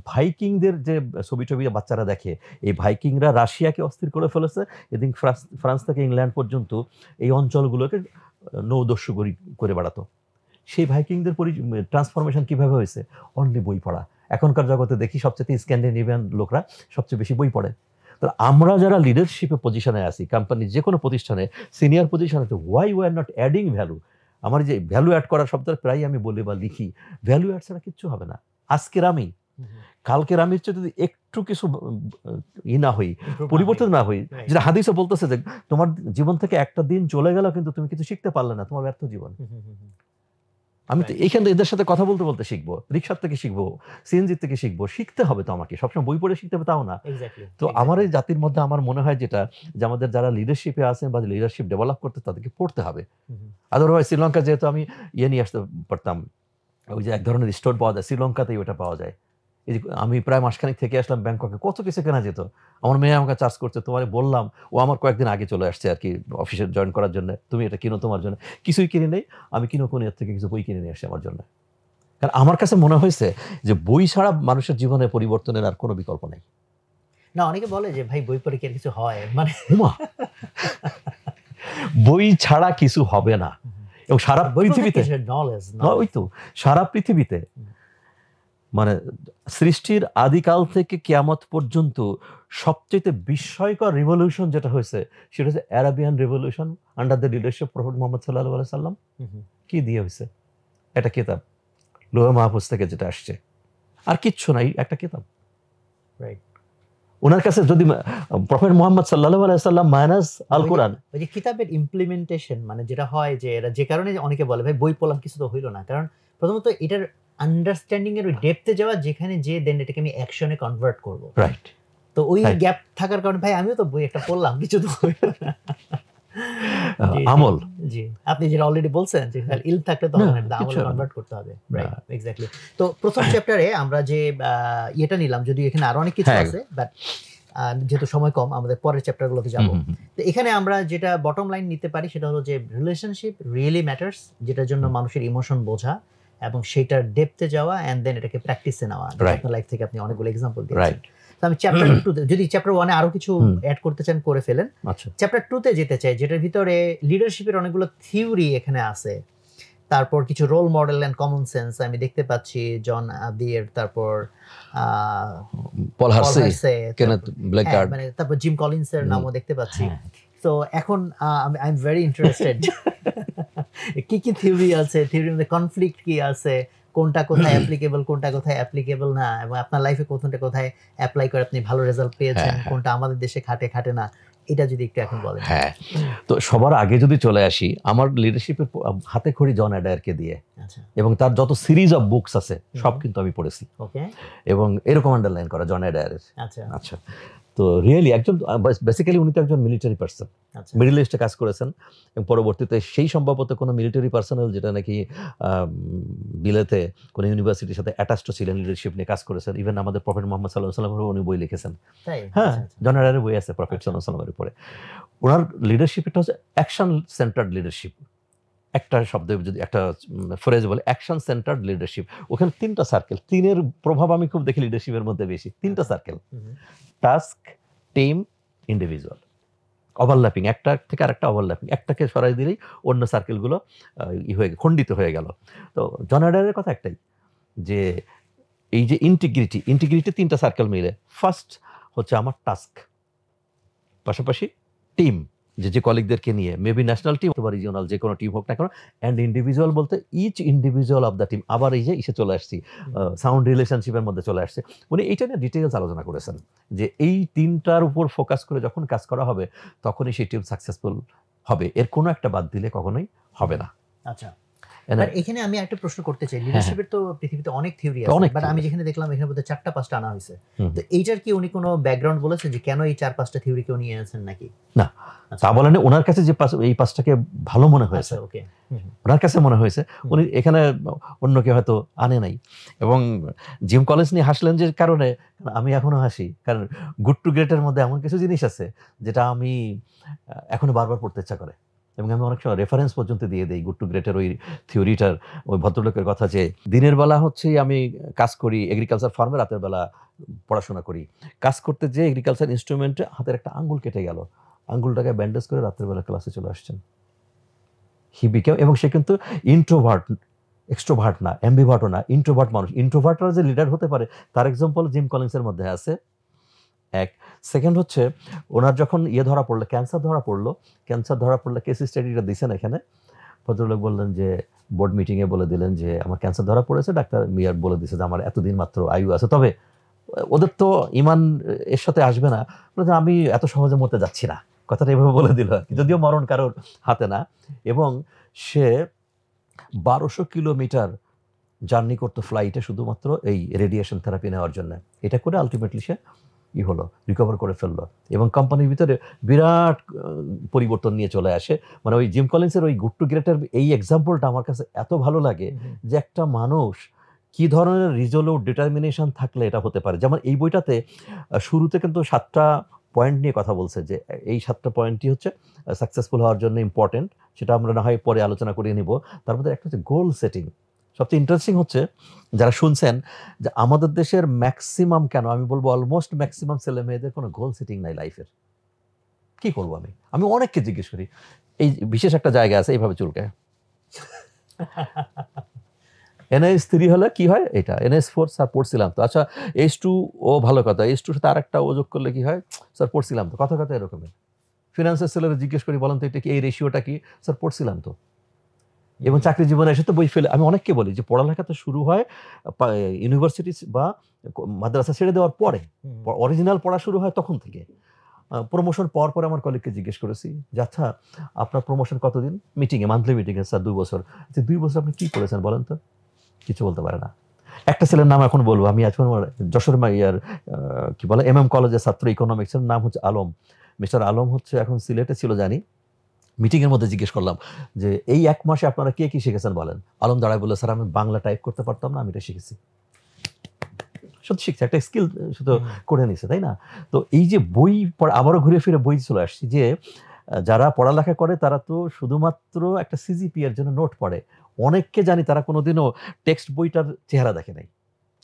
ভাইকিংদের যে ছবি টবি বাচ্চারা দেখে, এই ভাইকিংরা রাশিয়াকে অস্থির করে ফেলেছে। এদিন ফ্রান্স থেকে ইংল্যান্ড পর্যন্ত এই অঞ্চলগুলোকে নৌদস্যু করে বেড়াতো। সেই ভাইকিংদের ট্রান্সফরমেশন কিভাবে হয়েছে? অনলি বই পড়া। এখনকার জগতে দেখি সবচেয়ে স্ক্যান্ডিনেভিয়ান লোকরা সবচেয়ে বেশি বই পড়ে। তাহলে আমরা যারা লিডারশিপে পজিশনে আছি, কোম্পানি যে কোনো প্রতিষ্ঠানে সিনিয়র পজিশনে, why we are not adding value? আমার যে ভ্যালু অ্যাড করার শব্দটা প্রায় আমি বলি বা লিখি, ভ্যালু অ্যাড ছাড়া কিচ্ছু হবে না। আজকের আমি কালকের আমি হচ্ছে যদি একটু কিছু না হই, পরিবর্তন না হই, যেটা হাদিসে বলতেছে যে তোমার জীবন থেকে একটা দিন চলে গেল কিন্তু তুমি কিছু শিখতে পারলে না, তোমার ব্যর্থ জীবন। আমি তো এইখানে এদের সাথে কথা বলতে বলতে শিখবো, রিক্সার থেকে শিখবো, সিএনজি থেকে শিখবো। শিখতে হবে তো আমাকে, সবসময় বই পড়ে শিখতে হবে তাও না। তো আমার এই জাতির মধ্যে আমার মনে হয় যেটা, যে আমাদের যারা লিডারশিপে আছেন বা লিডারশিপ ডেভেলপ করতে, তাদেরকে পড়তে হবে। আদারওয়াইজ শ্রীলঙ্কা যেহেতু আমি নিয়ে আসতে পারতাম, ওই যে এক ধরনের স্টোর পাওয়া যায়, শ্রীলঙ্কাতেই ওটা পাওয়া যায়। এই যে আমি প্রায় মাসখানিক থেকে আসলাম ব্যাংককে, কত কিছু কেনা যেত। আমার মেয়ে আমাকে চার্জ করছে, তোমার বললাম, ও আমার কয়েকদিন আগে চলে আসছে আর কি অফিসে জয়েন করার জন্য, তুমি এটা কিনো তোমার জন্য। কিছুই কিনে নেই, আমি কিনোর থেকে কিছু বই কিনে নিয়ে আসছি আমার জন্য। কারণ আমার কাছে মনে হয়েছে যে বই ছাড়া মানুষের জীবনে পরিবর্তনের আর কোনো বিকল্প নেই। না, অনেকে বলে যে ভাই বই পড়ে কি আর কিছু হয়, মানে বই ছাড়া কিছু হবে না। এবং সারা পৃথিবীতে ওই তো সারা পৃথিবীতে মানে সৃষ্টির আদিকাল থেকে কিয়ামত পর্যন্ত সবচেয়ে বিস্ময়কর রিভলিউশন যেটা হয়েছে, সেটা হচ্ছে Arabian revolution under the leadership prophet Muhammad সাল্লাল্লাহু আলাইহি সাল্লাম। কি দিয়ে হয়েছে? একটা কিতাব, লোহে মাহফুজ থেকে যেটা আসছে, আর কিচ্ছু নাই, একটা কিতাব। ওনার কাছে যদি প্রফেট মুহাম্মদ সাল্লাল্লাহু আলাইহি সাল্লাম মাইনাস আল কোরআন, ওই যে কিতাবের ইমপ্লিমেন্টেশন, মানে যেটা হয় যে এরা যে কারণে অনেকে বলে ভাই বই পড়লাম কিছু তো হইলো না, কারণ প্রথমত এটার আন্ডারস্ট্যান্ডিং এর ওই ডেপথে যাওয়া, যেখানে যে দেন এটাকে আমি অ্যাকশনে কনভার্ট করব। রাইট। তো ওই গ্যাপ থাকার কারণে ভাই আমিও তো বই একটা পড়লাম, কিছু তো হইলো না। আমল, জি, আপনি যেটা অলরেডি বলছেন যে ইলম থাকলে তো আমলে কনভার্ট করতে হবে। Right, exactly. তো প্রথম চ্যাপ্টারে আমরা যে এটা নিলাম, যদি এখানে আরো অনেক কিছু আছে, বাট যেহেতু সময় কম, আমাদের পরের চ্যাপ্টারগুলোতে যাব। তো এখানে আমরা যেটা বটম লাইন নিতে পারি সেটা হলো যে রিলেশনশিপ রিয়েলি ম্যাটার্স, যেটার জন্য মানুষের ইমোশন বোঝা এবং সেটার ডেপথে যাওয়া এন্ড দেন এটাকে প্র্যাকটিসে নেওয়া। আপনার লাইফ থেকে আপনি অনেকগুলো এক্সাম্পল দিয়েছেন। তো আমি চ্যাপ্টার 2 তে, যদি চ্যাপ্টার 1 এ আরো কিছু অ্যাড করতে চান করে ফেলেন। চ্যাপ্টার 2 তে যেতে চাই, যেটার ভিতরে লিডারশিপের অনেকগুলো থিওরি এখানে আছে, তারপর কিছু role model and common sense আমি দেখতে পাচ্ছি, জন আদির, তারপর পল হার্সে, কেনেথ ব্ল্যাকার্ড, মানে তারপর জিম কলিন্সের নামও দেখতে পাচ্ছি। তো এখন আই এম ভেরি ইন্টারেস্টেড কি কি থিওরি আছে, থিওরির মধ্যে কনফ্লিক্ট কি আছে, কোনটা কোথায় অ্যাপ্লিকেবল, কোনটা কোথায় অ্যাপ্লিকেবল না, এবং আপনার লাইফে কোনটা কোথায় অ্যাপ্লাই করে আপনি ভালো রেজাল্ট পেয়েছেন, কোনটা আমাদের দেশে খাটে না, এটা যদি একটু এখন বলেন। হ্যাঁ, তো সবার আগে যদি চলে আসি আমার লিডারশিপের হাতে খড়ি জন অ্যাডায়ারকে দিয়ে, এবং তার যত সিরিজ অফ বুকস আছে সব কিন্তু আমি পড়েছি, ওকে, এবং এরকম আন্ডারলাইন করা জন অ্যাডায়ারের। আচ্ছা আচ্ছা, তো রিয়েলি একজন বেসিক্যালি উনি তো একজন মিলিটারি পার্সন, মিডল ইস্টে কাজ করেছেন, এবং পরবর্তীতে সেই সম্ভবত কোনো মিলিটারি পার্সোনাল যেটা নাকি বিলেতে কোনো ইউনিভার্সিটির সাথে অ্যাটাচড ছিলেন, লিডারশিপ নিয়ে কাজ করেছেন। ইভেন আমাদের প্রফেট মোহাম্মদ সাল্লাল্লাহু আলাইহি ওয়াসাল্লামের উনি বই লিখেছেন। হ্যাঁ, জন অ্যাডায়ারের বই আছে প্রফেট সাল্লাল্লাহু আলাইহি ওয়াসাল্লামের উপরে। ওনার লিডারশিপ এটা হচ্ছে অ্যাকশন সেন্টার্ড লিডারশিপ। একটা শব্দ যদি একটা ফ্রেজ বলে অ্যাকশন সেন্টার্ড লিডারশিপ, ওখানে 3টা সার্কেল, 3-এর প্রভাব আমি খুব দেখি লিডারশিপের মধ্যে বেশি। 3টা circle, task, team, individual, overlapping, একটা থেকে আরেকটা ওভারল্যাপিং, একটাকে সরাই দিলেই অন্য সার্কেলগুলো খণ্ডিত হয়ে গেল। তো জন অ্যাডায়ারের কথা একটাই, যে এই যে ইন্টিগ্রিটি 3টা সার্কেল মিলে, ফার্স্ট হচ্ছে আমার টাস্ক, পাশাপাশি টিম, যে কলিগদেরকে নিয়ে, মেবি ন্যাশনাল টিম অথবা রিজিওনাল যে কোনো টিম হোক না কেন, অ্যান্ড ইন্ডিভিজুয়াল বলতে each individual of the team. আবার এই যে ইসে চলে আসছি, সাউন্ড রিলেশনশিপের মধ্যে চলে আসছে। উনি এইটা নিয়ে ডিটেইলস আলোচনা করেছেন, যে এই 3টার উপর ফোকাস করে যখন কাজ করা হবে তখনই সেই টিম সাকসেসফুল হবে, এর কোনো একটা বাদ দিলে কখনোই হবে না। আচ্ছা, এখানে আমি একটা প্রশ্ন করতে চাই, লিডারশিপের তো পৃথিবীতে অনেক থিওরি আছে, বাট আমি যেখানে দেখলাম এখানে বোধহয় 4টা-5টা আনা হয়েছে। তো এইটার কি উনি কোনো ব্যাকগ্রাউন্ড বলেছেন যে কেন এই 4-5টা থিওরি কেউ নিয়ে এনেছেন নাকি? না, তা বলেন, ওনার কাছে যে এই 5টাকে ভালো মনে হয়েছে, ওকে, ওনার কাছে মনে হয়েছে, উনি এখানে অন্য কেউ হয়তো আনে নাই। এবং জিম কলেজ নিয়ে হাসলেন যে কারণে, আমি এখনো হাসি, কারণ গুড টু গ্রেটের মধ্যে এমন কিছু জিনিস আছে যেটা আমি এখনো বারবার পড়তে ইচ্ছা করে, এবং আমি অনেক সময় রেফারেন্স পর্যন্ত দিয়ে দিই গুড টু গ্রেটের ওই থিওরিটার, ওই ভদ্রলোকের কথা, যে দিনের বেলা হচ্ছে আমি কাজ করি এগ্রিকালচার ফার্মে, রাতের বেলা পড়াশোনা করি। কাজ করতে যে এগ্রিকালচার ইনস্ট্রুমেন্টে হাতের একটা আঙ্গুল কেটে গেল, আঙ্গুলটাকে ব্যান্ডেজ করে রাতের বেলা ক্লাসে চলে আসছেন। হি বিকেম, এবং সে কিন্তু ইন্ট্রোভার্ট, এক্সট্রোভার্ট না, অ্যাম্বিভার্টও না, ইন্ট্রোভার্ট মানুষ। ইন্ট্রোভার্টরা যে লিডার হতে পারে তার এক্সাম্পল জিম কলিন্সের মধ্যে আছে। এক সেকেন্ড হচ্ছে, ওনার যখন ধরা পড়লো, ক্যান্সার ধরা পড়লে কেস স্টাডিটা দিয়েছেন এখানে, ভদ্রলোক বললেন যে বোর্ড মিটিংয়ে বলে দিলেন যে আমার ক্যান্সার ধরা পড়েছে, ডাক্তার মিয়ার বলে দিয়েছে যে আমার এতদিন মাত্র আয়ু আছে, তবে ওদের তো ইমান এর সাথে আসবে না, আমি এত সহজে মরতে যাচ্ছি না, কথাটা এভাবে বলে দিল আর কি, যদিও মরণ কারোর হাতে না। এবং সে 1200 কিলোমিটার জার্নি করতো ফ্লাইটে শুধুমাত্র এই রেডিয়েশন থেরাপি নেওয়ার জন্য। এটা করে আলটিমেটলি সে হলো, রিকভার করে ফেললো, এবং কোম্পানির ভিতরে বিরাট পরিবর্তন নিয়ে চলে আসে। মানে ওই জিম কলিন্সের ওই গুড টু গ্রেটের এই এক্সাম্পলটা আমার কাছে এত ভালো লাগে, যে একটা মানুষ কি ধরনের রিজলিউট ডিটারমিনেশন থাকলে এটা হতে পারে। যেমন এই বইটাতে শুরুতে কিন্তু 7টা পয়েন্ট নিয়ে কথা বলছে, যে এই 7টা পয়েন্টই হচ্ছে সাকসেসফুল হওয়ার জন্য ইম্পর্টেন্ট, সেটা আমরা না হয় পরে আলোচনা করে নিব। তার মধ্যে একটা হচ্ছে গোল সেটিং। সবচেয়ে ইন্টারেস্টিং হচ্ছে, যারা শুনছেন, যে আমাদের দেশের ম্যাক্সিমাম, কেন আমি বলবো অলমোস্ট ম্যাক্সিমাম ছেলে মেয়েদের কোনো গোল সেটিং নাই লাইফের। কি করবো আমি অনেককে জিজ্ঞেস করি, এই বিশেষ একটা জায়গা আছে এইভাবে চুলকে, NS3 হলে কি হয়, এটা NS4 স্যার পড়ছিলাম তো, আচ্ছা H2 ও ভালো কথা, H2 সাথে আর একটা ও যোগ করলে কি হয়, স্যার পড়ছিলাম তো, কথা এরকমের। ফিনান্সের ছেলেরা জিজ্ঞেস করি, বলেন তো এটা কি, এই রেশিওটা কি, স্যার পড়ছিলাম তো। এবং চাকরি জীবনে এসে তো বই ফেলে, আমি অনেককে বলি যে পড়ালেখা তো শুরু হয় ইউনিভার্সিটি বা মাদ্রাসা ছেড়ে দেওয়ার পরে, অরিজিনাল পড়া শুরু হয় তখন থেকে। প্রমোশন পাওয়ার পরে আমার কলিগকে জিজ্ঞেস করেছি যে আচ্ছা আপনার প্রমোশন কতদিন, মিটিংয়ে, মান্থলি মিটিংয়ে, স্যার 2 বছর। যে 2 বছর আপনি কি করেছেন বলেন তো, কিছু বলতে পারে না। একটা ছেলের নাম এখন বলবো আমি, এখন যশোর মাইয়ার কি বলে MM কলেজের ছাত্র, ইকোনমিক্সের, নাম হচ্ছে আলম, মিস্টার আলম হচ্ছে এখন সিলেটে ছিল জানি। মিটিংয়ের মধ্যে জিজ্ঞেস করলাম যে এই 1 মাসে আপনারা কে কি শিখেছেন বলেন। আলম দাঁড়ায় বললো, স্যার আমি বাংলা টাইপ করতে পারতাম না, আমি এটা শিখেছি। সত্যি শিখছে, একটা স্কিল শুধু করে নিছে, তাই না? তো এই যে বই পড়া, আবারও ঘুরে ফিরে বই চলে আসছি, যে যারা পড়ালেখা করে তারা তো শুধুমাত্র একটা CGP এর জন্য নোট পড়ে। অনেককে জানি তারা কোনোদিনও টেক্সট বইটার চেহারা দেখে নাই।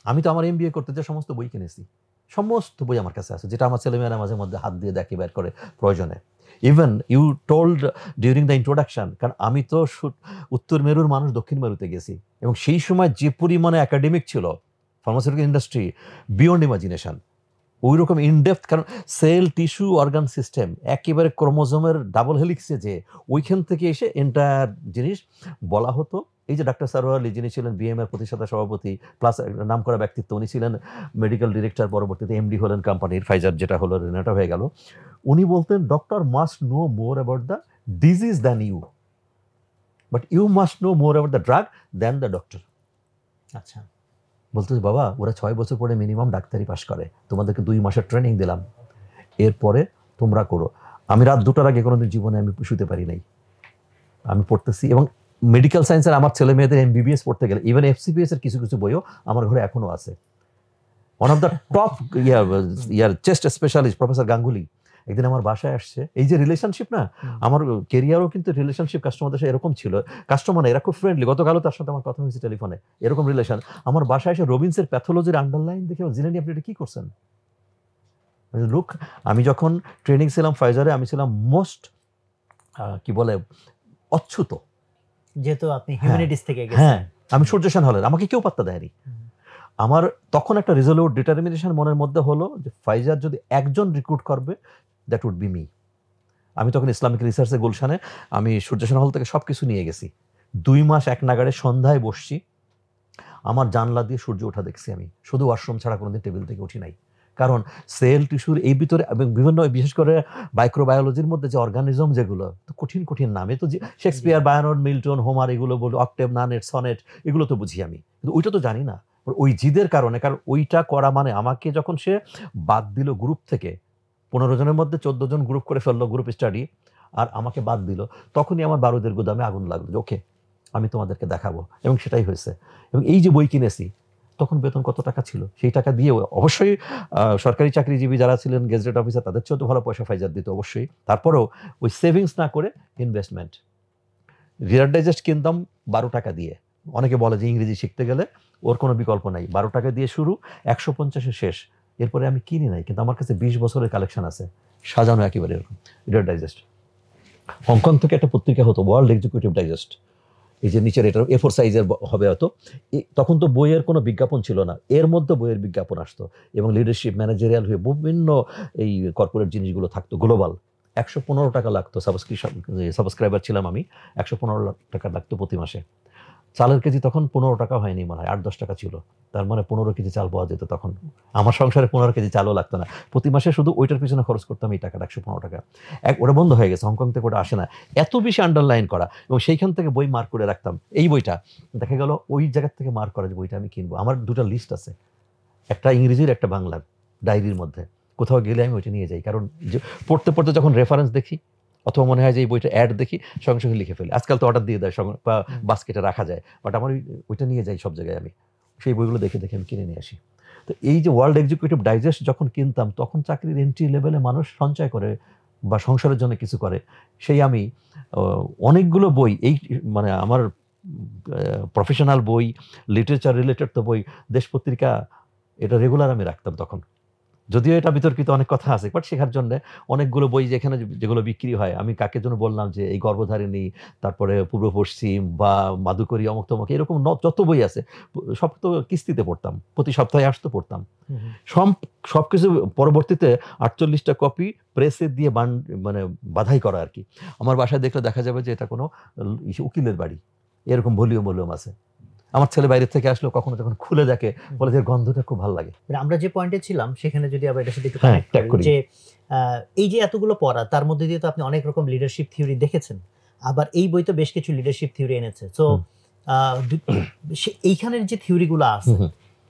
আমি তো আমার MBA করতে যে সমস্ত বই কিনেছি, সমস্ত বই আমার কাছে আছে, যেটা আমার ছেলেমেয়েরা মাঝে মধ্যে হাত দিয়ে দেখে বের করে প্রয়োজনে। Even you told during the introduction, কারণ আমি তো উত্তর মেরুর মানুষ দক্ষিণ মেরুতে গেছি, এবং সেই সময় যে পরিমাণে একাডেমিক ছিল ফার্মাসিউটিক্যাল ইন্ডাস্ট্রি, বিয়ন্ড ইমাজিনেশন। ওই রকম ইনডেপথ, কারণ সেল, টিস্যু, অর্গান সিস্টেম একেবারে ক্রোমোজোমের ডাবল হেলিক্সে, যে ওইখান থেকে এসে এন্টায়ার জিনিস বলা হতো। এই যে ডাক্তার সারোয়ার আলী, যিনি ছিলেন বিএমএর প্রতিষ্ঠাতা সভাপতি প্লাস নাম করা ব্যক্তিত্ব, উনি ছিলেন মেডিকেল ডিরেক্টর, পরবর্তীতে এমডি হলেন কোম্পানির, ফাইজার যেটা হলো রেনেটা হয়ে গেল। উনি বলতেন doctor must know more about the disease than you, but you must know more about the drug than the doctor. আচ্ছা, বলতে বাবা, ওরা 6 বছর পরে মিনিমাম ডাক্তারি পাস করে, তোমাদেরকে 2 মাসের ট্রেনিং দিলাম, এরপরে তোমরা করো। আমি রাত 2টার আগে কোনোদিন জীবনে আমি শুতে পারি নাই, আমি পড়তেছি। এবং মেডিকেল সায়েন্সের আমার ছেলে মেয়েদের এমবিবিএস পড়তে গেলে, ইভেন এফসিপিএস এর কিছু কিছু বইও আমার ঘরে এখনো আছে। One of the top chest specialist professor Ganguly একদিন আমার বাসায় আসছে। এই যে রিলেশনশিপ না, আমার কেরিয়ারও কিন্তু রিলেশনশিপ কাস্টমারদের সাথে এরকম ছিল। কাস্টমার এরা খুব ফ্রেন্ডলি, গতকালও তার সাথে আমার কথা হয়েছে টেলিফোনে, এরকম রিলেশন। আমার বাসায় এসে রবিন্সের প্যাথোলজির আন্ডারলাইন দেখে, জিলেনি আপনি এটা কি করছেন? লুক, আমি যখন ট্রেনিং ছিলাম ফাইজারে, আমি ছিলাম মোস্ট কি বলে অচ্যুত, যেহেতু আপনি হিউম্যানিটিস থেকে গেছেন। হ্যাঁ, আমি সূর্য সেন হলের, আমাকে কেউ পাত্তা দেয়নি। আমার তখন একটা রিজলিউট ডিটারমিনেশন মনের মধ্যে হলো যে ফাইজার যদি একজন রিক্রুট করবে, দ্যাট উড বি মি। আমি তখন ইসলামিক রিসার্চে গুলশানে আমি সূর্য সেন হল থেকে সব কিছু নিয়ে গেছি। 2 মাস এক নাগাড়ে সন্ধ্যায় বসছি, আমার জানলা দিয়ে সূর্য ওঠা দেখছি আমি, শুধু ওয়াশরুম ছাড়া কোনোদিন টেবিল থেকে উঠি নাই। কারণ সেল টিস্যুর এই ভিতরে এবং বিভিন্ন বিশেষ করে মাইক্রোবায়োলজির মধ্যে যে অর্গানিজম যেগুলো তো কঠিন কঠিন নাম, তো শেক্সপিয়ার, বায়রন, মিল্টন, হোমার এগুলো বলি, অক্টেভ, নানেট, সনেট, এগুলো তো বুঝি আমি, কিন্তু ওইটা তো জানি না। ওই জিদের কারণে, কারণ ওইটা করা মানে আমাকে যখন সে বাদ দিল গ্রুপ থেকে, 15 জনের মধ্যে 14 জন গ্রুপ করে ফেললো গ্রুপ স্টাডি, আর আমাকে বাদ দিল, তখনই আমার বারুদের গুদামে আগুন লাগলো যে ওকে আমি তোমাদেরকে দেখাবো। এবং সেটাই হয়েছে। এবং এই যে বই কিনেছি, তখন বেতন কত টাকা ছিল, সেই টাকা দিয়ে অবশ্যই সরকারি চাকরিজীবী যারা ছিলেন, গেজেট অফিসার, তাদের চেয়েও তো ভালো পয়সা ফাইজার দিত অবশ্যই। তারপরেও ওই সেভিংস না করে ইনভেস্টমেন্ট, রিডার ডাইজেস্ট কিনতাম 12 টাকা দিয়ে। অনেকে বলে যে ইংরেজি শিখতে গেলে ওর কোনো বিকল্প নাই, 12 টাকা দিয়ে শুরু, 150-এ শেষ। এরপরে আমি কিনি নাই, কিন্তু আমার কাছে 20 বছরের কালেকশন আছে, সাজানো একেবারে এরকম রিডার ডাইজেস্ট। হংকং থেকে একটা পত্রিকা হতো, ওয়ার্ল্ড এক্সিকিউটিভ ডাইজেস্ট, এই যে নিচের এটা A4 সাইজের হবে হয়তো। তখন তো বইয়ের কোনো বিজ্ঞাপন ছিল না, এর মধ্যে বইয়ের বিজ্ঞাপন আসতো, এবং লিডারশিপ, ম্যানেজারিয়াল হয়ে বিভিন্ন এই কর্পোরেট জিনিসগুলো থাকতো গ্লোবাল। 115 টাকা লাগতো সাবস্ক্রাইবার ছিলাম আমি, 115 টাকা লাগতো প্রতি মাসে। চালের কেজি তখন 15 টাকা হয়নি, মনে হয় 8-10 টাকা ছিল। তার মানে 15 কেজি চাল পাওয়া যেত তখন। আমার সংসারে 15 কেজি চালও লাগতো না, প্রতি মাসে শুধু ওইটার পিছনে খরচ করতাম এই টাকাটা, 115 টাকা। ওটা বন্ধ হয়ে গেছে, হংকং থেকে ওটা আসে না, এত বেশি আন্ডারলাইন করা। এবং সেইখান থেকে বই মার্ক করে রাখতাম। এই বইটা দেখা গেল ওই জায়গার থেকে মার্ক করা যে বইটা আমি কিনবো। আমার 2টা লিস্ট আছে, একটা ইংরেজির একটা বাংলার, ডায়েরির মধ্যে। কোথাও গেলে আমি ওইটা নিয়ে যাই, কারণ পড়তে পড়তে যখন রেফারেন্স দেখি অথবা মনে হয় যে এই বইটা অ্যাড দেখি, সঙ্গে সঙ্গে লিখে ফেলি। আজকাল তো অর্ডার দিয়ে দেয় বা বাস্কেটে রাখা যায়, বাট আমার ওইটা নিয়ে যাই সব জায়গায়। আমি সেই বইগুলো দেখে দেখে আমি কিনে নিয়ে আসি। তো এই যে ওয়ার্ল্ড এক্সিকিউটিভ ডাইজেস্ট যখন কিনতাম, তখন চাকরির এন্ট্রি লেভেলে মানুষ সঞ্চয় করে বা সংসারের জন্য কিছু করে, সেই আমি অনেকগুলো বই, এই মানে আমার প্রফেশনাল বই, লিটারেচার রিলেটেড তো বই, দেশ পত্রিকা, এটা রেগুলার আমি রাখতাম তখন। যদিও এটা বিতর্কিত অনেক কথা আছে, বাট শেখার জন্য অনেকগুলো বই যেখানে যেগুলো বিক্রি হয়, আমি কাকে জন্য বললাম যে এই গর্ভধারিণী, তারপরে পূর্ব পশ্চিম বা মাধুকরী, অমুক তমুক, এরকম যত বই আছে সব তো কিস্তিতে পড়তাম, প্রতি সপ্তাহে আসতো পড়তাম। সব কিছু পরবর্তীতে 48টা কপি প্রেসে দিয়ে মানে বাধাই করা আর কি। আমার বাসায় দেখলে দেখা যাবে যে এটা কোনো উকিলের বাড়ি, এরকম ভলিউম আছে। আমার ছেলে বাইরে থেকে আসলো, কখনো যখন খুলে দেখে বলে যে গন্ধটা খুব ভালো লাগে। আমরা যে পয়েন্টে ছিলাম সেখানে যদি আবার এটার সাথে একটু কানেক্ট করি, যে এই যে এতগুলো পড়া, তার মধ্যে দিয়ে তো আপনি অনেক রকম লিডারশিপ থিওরি দেখেছেন, আবার এই বই তো বেশ কিছু লিডারশিপ থিওরি এনেছে। সো এইখানের যে থিওরিগুলো আছে,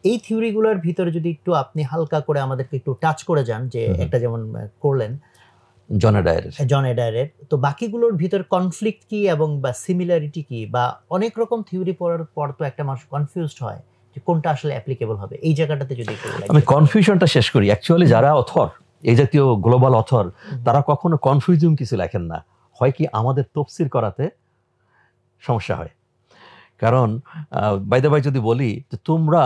এই থিওরিগুলোর ভিতরে যদি একটু আপনি হালকা করে আমাদেরকে একটু টাচ করে যান, যে একটা যেমন করলেন জন এডায়ারের, তো বাকিগুলোর ভিতর কনফ্লিক্ট কি এবং বা সিমিলারিটি কি, বা অনেক রকম থিওরি পড়ার পর তো একটা মানুষ কনফিউজড হয় যে কোনটা আসলে অ্যাপ্লিকেবল হবে। এই জায়গাটাতে যদি আমি কনফিউশনটা শেষ করি। অ্যাকচুয়ালি যারা অথর, এই জাতীয় গ্লোবাল অথর, তারা কখনো কনফিউজিং কিছু লেখেন না। হয় কি, আমাদের তফসির করাতে সমস্যা হয়। কারণ বাই দ্য বাই যদি বলি যে তোমরা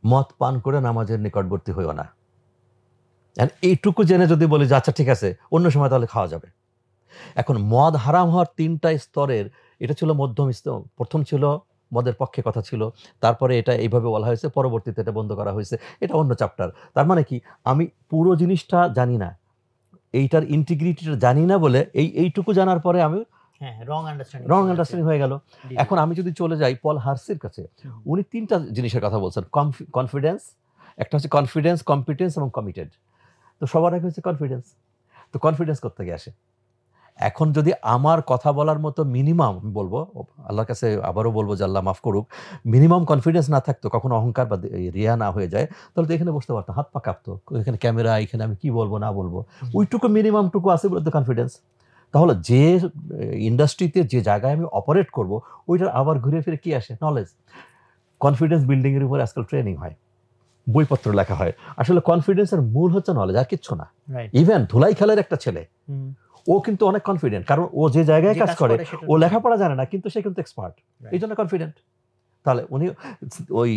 মদ পান করে নামাজের নিকটবর্তী হইও না, এইটুকু জেনে যদি বলি যে আচ্ছা ঠিক আছে অন্য সময় তাহলে খাওয়া যাবে। এখন মদ হারাম হওয়ার 3টা স্তরের, এটা ছিল মধ্যম স্তর। প্রথম ছিল মদের পক্ষে কথা ছিল, তারপরে এটা এইভাবে বলা হয়েছে, পরবর্তীতে এটা বন্ধ করা হয়েছে, এটা অন্য চ্যাপ্টার। তার মানে কি, আমি পুরো জিনিসটা জানি না, এইটার ইন্টিগ্রিটিটা জানি না বলে এইটুকু জানার পরে আমি রং আন্ডারস্ট্যান্ডিং হয়ে গেল। এখন আমি যদি চলে যাই পল হার্সির কাছে, উনি 3টা জিনিসের কথা বলছেন, কনফিডেন্স, একটা হচ্ছে কনফিডেন্স, কম্পিটেন্স এবং কমিটেড। তো সবার আগে হচ্ছে কনফিডেন্স। তো কনফিডেন্স কোত্থেকে আসে? এখন যদি আমার কথা বলার মতো মিনিমাম, বলবো আল্লাহর কাছে আবারও বলবো যে আল্লাহ মাফ করুক, মিনিমাম কনফিডেন্স না থাকতো, কখনো অহংকার বা রিয়া না হয়ে যায়, তাহলে তো এখানে বসতে পারতাম, হাত পা কাঁপতো, এখানে ক্যামেরা, এখানে আমি কি বলবো না বলবো, ওইটুকু মিনিমামটুকু আছে বলে তো কনফিডেন্স। তাহলে যে ইন্ডাস্ট্রিতে যে জায়গায় আমি অপারেট করব, ওইটার আবার ঘুরে ফিরে কি আসে? নলেজ। কনফিডেন্স বিল্ডিংয়ের উপর আজকাল ট্রেনিং হয়, বইপত্র লেখা হয়। আসলে কনফিডেন্সের মূল হচ্ছে নলেজ, আর কিচ্ছু না। ইভেন ধুলাই খেলার একটা ছেলে, ও কিন্তু অনেক কনফিডেন্ট, কারণ ও যে জায়গায় কাজ করে, ও লেখাপড়া জানে না, কিন্তু সে কিন্তু এক্সপার্ট, এই জন্য কনফিডেন্ট। তাহলে উনি ওই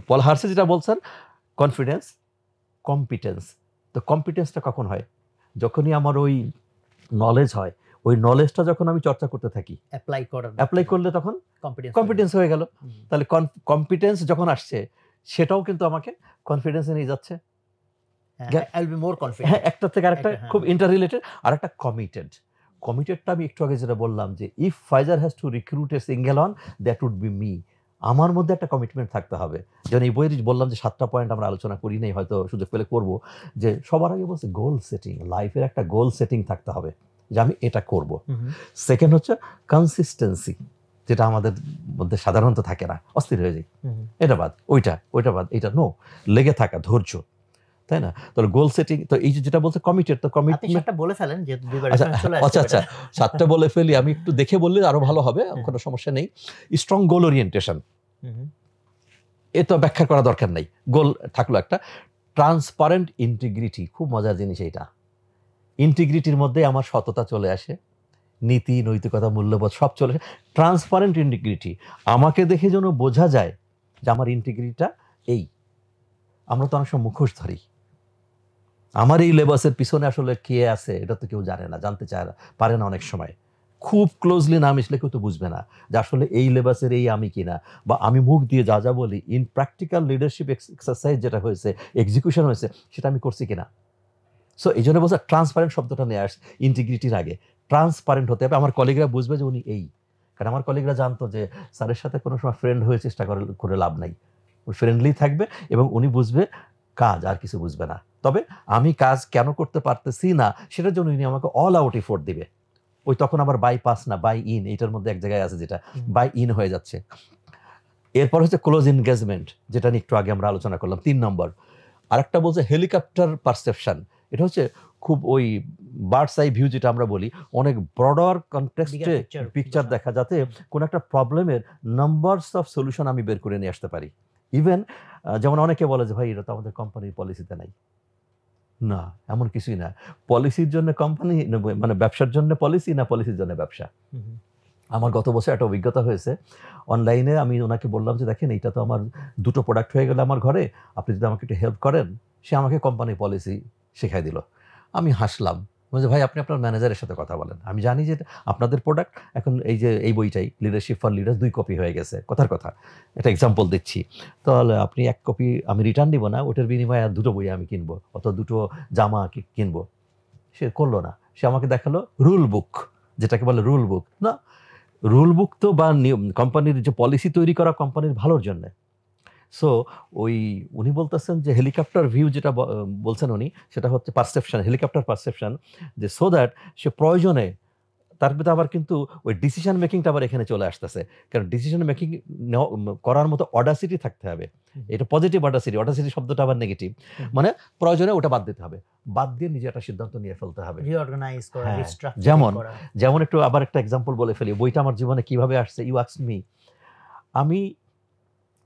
পল হার্সি যেটা বলছেন, কনফিডেন্স, কম্পিটেন্স। তো কম্পিটেন্সটা কখন হয়? যখনই আমার ওই নলেজ হয়, ওই নলেজটা যখন আমি চর্চা করতে থাকি, অ্যাপ্লাই করলে তখন কম্পিটেন্স হয়ে গেল। তাহলে কম্পিটেন্স যখন আসছে, সেটাও কিন্তু আমাকে কনফিডেন্সে নিয়ে যাচ্ছে। একটা থেকে আরেকটা খুব ইন্টাররিলেটেড। আর একটা কমিটেডটা আমি একটু আগে যেটা বললাম, যে if Pfizer has to recruit a single one, that would be me. আমার মধ্যে একটা কমিটমেন্ট থাকতে হবে। যেমন এই বইয়ের বললাম যে 7টা পয়েন্ট আমরা আলোচনা করি নাই, হয়তো সুযোগ পেলে করবো। যে সবার আগে বলছে গোল সেটিং, লাইফের একটা গোল সেটিং থাকতে হবে যে আমি এটা করব। সেকেন্ড হচ্ছে কনসিস্টেন্সি, যেটা আমাদের মধ্যে সাধারণত থাকে না, অস্থির হয়ে যায়, এটা বাদ, ওইটা বাদ, এটা নো, লেগে থাকা, ধৈর্য, তাই না? তাহলে গোল সেটিং, তো এই যেটা বলছে কমিটেড, তো কমিটমেন্ট বলে ফেলেন যে আচ্ছা 7টা বলে ফেলি, আমি একটু দেখে বললে আরো ভালো হবে, কোনো সমস্যা নেই। স্ট্রং গোল ওরিয়েন্টেশন, এ তো ব্যাখ্যা করা দরকার নেই, গোল থাকলো একটা। ট্রান্সপারেন্ট ইন্টিগ্রিটি, খুব মজার জিনিস এইটা। ইন্টিগ্রিটির মধ্যে আমার সততা চলে আসে, নীতি, নৈতিকতা, মূল্যবোধ সব চলে আসে। ট্রান্সপারেন্ট ইন্টিগ্রিটি, আমাকে দেখে যেন বোঝা যায় যে আমার ইন্টিগ্রিটিটা এই। আমরা তো অনেক সময় মুখোশ ধরি, আমার এই লেবাসের পিছনে আসলে কে আছে এটা তো কেউ জানে না, জানতে চায় না, পারে না, অনেক সময় খুব ক্লোজলি না মিশলে কেউ তো বুঝবে না যে আসলে এই লেবাসের এই আমি কিনা, বা আমি মুখ দিয়ে যা বলি, ইন প্র্যাকটিক্যাল লিডারশিপ এক্সারসাইজ যেটা হয়েছে, এক্সিকিউশন হয়েছে, সেটা আমি করছি কিনা। সো এই জন্য বলছে ট্রান্সপারেন্ট শব্দটা নিয়ে আসছে ইন্টিগ্রিটির আগে। ট্রান্সপারেন্ট হতে হবে, আমার কলিগরা বুঝবে যে উনি এই। কারণ আমার কলিগরা জানতো যে স্যারের সাথে কোনো সময় ফ্রেন্ড হয়ে চেষ্টা করে লাভ নাই, ফ্রেন্ডলি থাকবে এবং উনি বুঝবে কাজ, আর কিছু বুঝবে না। তবে আমি কাজ কেন করতে পারতেছি না, সেটার জন্য উনি আমাকে অল আউট এফোর্ট দিবে। ওই তখন আবার বাইপাস না, বাই ইন, এইটার মধ্যে এক জায়গায় আছে যেটা বাই ইন হয়ে যাচ্ছে। এরপর হচ্ছে ক্লোজ এনগেজমেন্ট, যেটা নিয়ে একটু আগে আমরা আলোচনা করলাম, 3 নম্বর। আরেকটা বলছে হেলিকপ্টার পারসেপশন, এটা হচ্ছে খুব ওই বার্ডস আই ভিউ যেটা আমরা বলি, অনেক ব্রডার কনটেক্সটে পিকচার দেখা, যাতে কোনো একটা প্রবলেমের নাম্বারস অফ সলিউশন আমি বের করে নিয়ে আসতে পারি। ইভেন যেমন অনেকে বলে যে ভাই এটা তো আমাদের কোম্পানির পলিসিতে নাই। না, এমন কিছুই না। পলিসির জন্য কোম্পানি, মানে ব্যবসার জন্য পলিসি, না পলিসির জন্য ব্যবসা। আমার গত বছর একটা অভিজ্ঞতা হয়েছে, অনলাইনে আমি ওনাকে বললাম যে দেখেন এইটা তো আমার 2টো প্রোডাক্ট হয়ে গেল আমার ঘরে, আপনি যদি আমাকে একটু হেল্প করেন। সে আমাকে কোম্পানি পলিসি শেখাই দিল। আমি হাসলাম, বলছে ভাই আপনি আপনার ম্যানেজারের সাথে কথা বলেন, আমি জানি যে আপনাদের প্রোডাক্ট এখন এই যে এই বইটাই লিডারশিপ ফর লিডার্স 2 কপি হয়ে গেছে, কথার কথা, একটা এক্সাম্পল দিচ্ছি। তাহলে আপনি 1 কপি আমি রিটার্ন দিব না, ওটার বিনিময়ে আর 2টো বই আমি কিনবো, অথবা 2টো জামা কিনবো। সে করলো না, সে আমাকে দেখালো রুল বুক, যেটাকে বলে রুল বুক। না, রুল বুক তো বা কোম্পানির যে পলিসি তৈরি করা কোম্পানির ভালোর জন্য। সো উনি বলতেছেন যে হেলিকপ্টার ভিউ যেটা বলছেন উনি, সেটা হচ্ছে পারসেপশন, হেলিকপ্টার পারসেপশন, যে সো দ্যাট সে প্রয়োজনে তার ভিতরে আবার কিন্তু ওই ডিসিশন মেকিংটা আবার এখানে চলে আসতেছে। কারণ ডিসিশন মেকিং করার মতো অডাসিটি থাকতে হবে। এটা পজিটিভ অডাসিটি শব্দটা আবার নেগেটিভ, মানে প্রয়োজনে ওটা বাদ দিতে হবে, বাদ দিয়ে নিজে একটা সিদ্ধান্ত নিয়ে ফেলতে হবে, রিঅর্গানাইজ করা, রিস্ট্রাকচারিং করা। যেমন একটু আবার একটা এক্সাম্পল বলে ফেলি, বইটা আমার জীবনে কিভাবে আসছে। ইউ আস্ক মি, আমি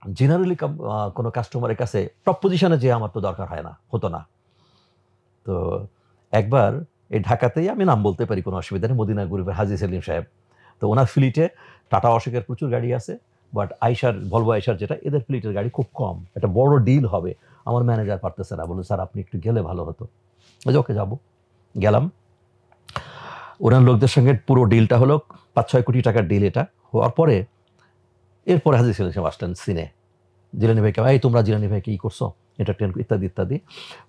জেনারেলি কোনো কাস্টমারের কাছে টপ পজিশনে যে আমার তো দরকার হয় না, হতো না। তো একবার এই ঢাকাতেই, আমি নাম বলতে পারি, কোনো অসুবিধা নেই, মদিনা গ্রুপের হাজি সেলিম সাহেব, তো ওনার ফ্লিটে টাটা অশোকের প্রচুর গাড়ি আছে, বাট ভলভো আইসার যেটা, এদের ফ্লিটের গাড়ি খুব কম, একটা বড় ডিল হবে, আমার ম্যানেজার পারতেছে না, বলুন স্যার আপনি একটু গেলে ভালো হতো। ওকে যাবো, গেলাম, ওনার লোকদের সঙ্গে পুরো ডিলটা হলো 5-6 কোটি টাকার ডিল। এটা হওয়ার পরে এরপরে হাজির সেলিম সাহেব আসলেন সিনে, জিলানী ভাইকে, এই তোমরা জিলানী ভাইকে ই করছো, এন্টারটেন ইত্যাদি ইত্যাদি।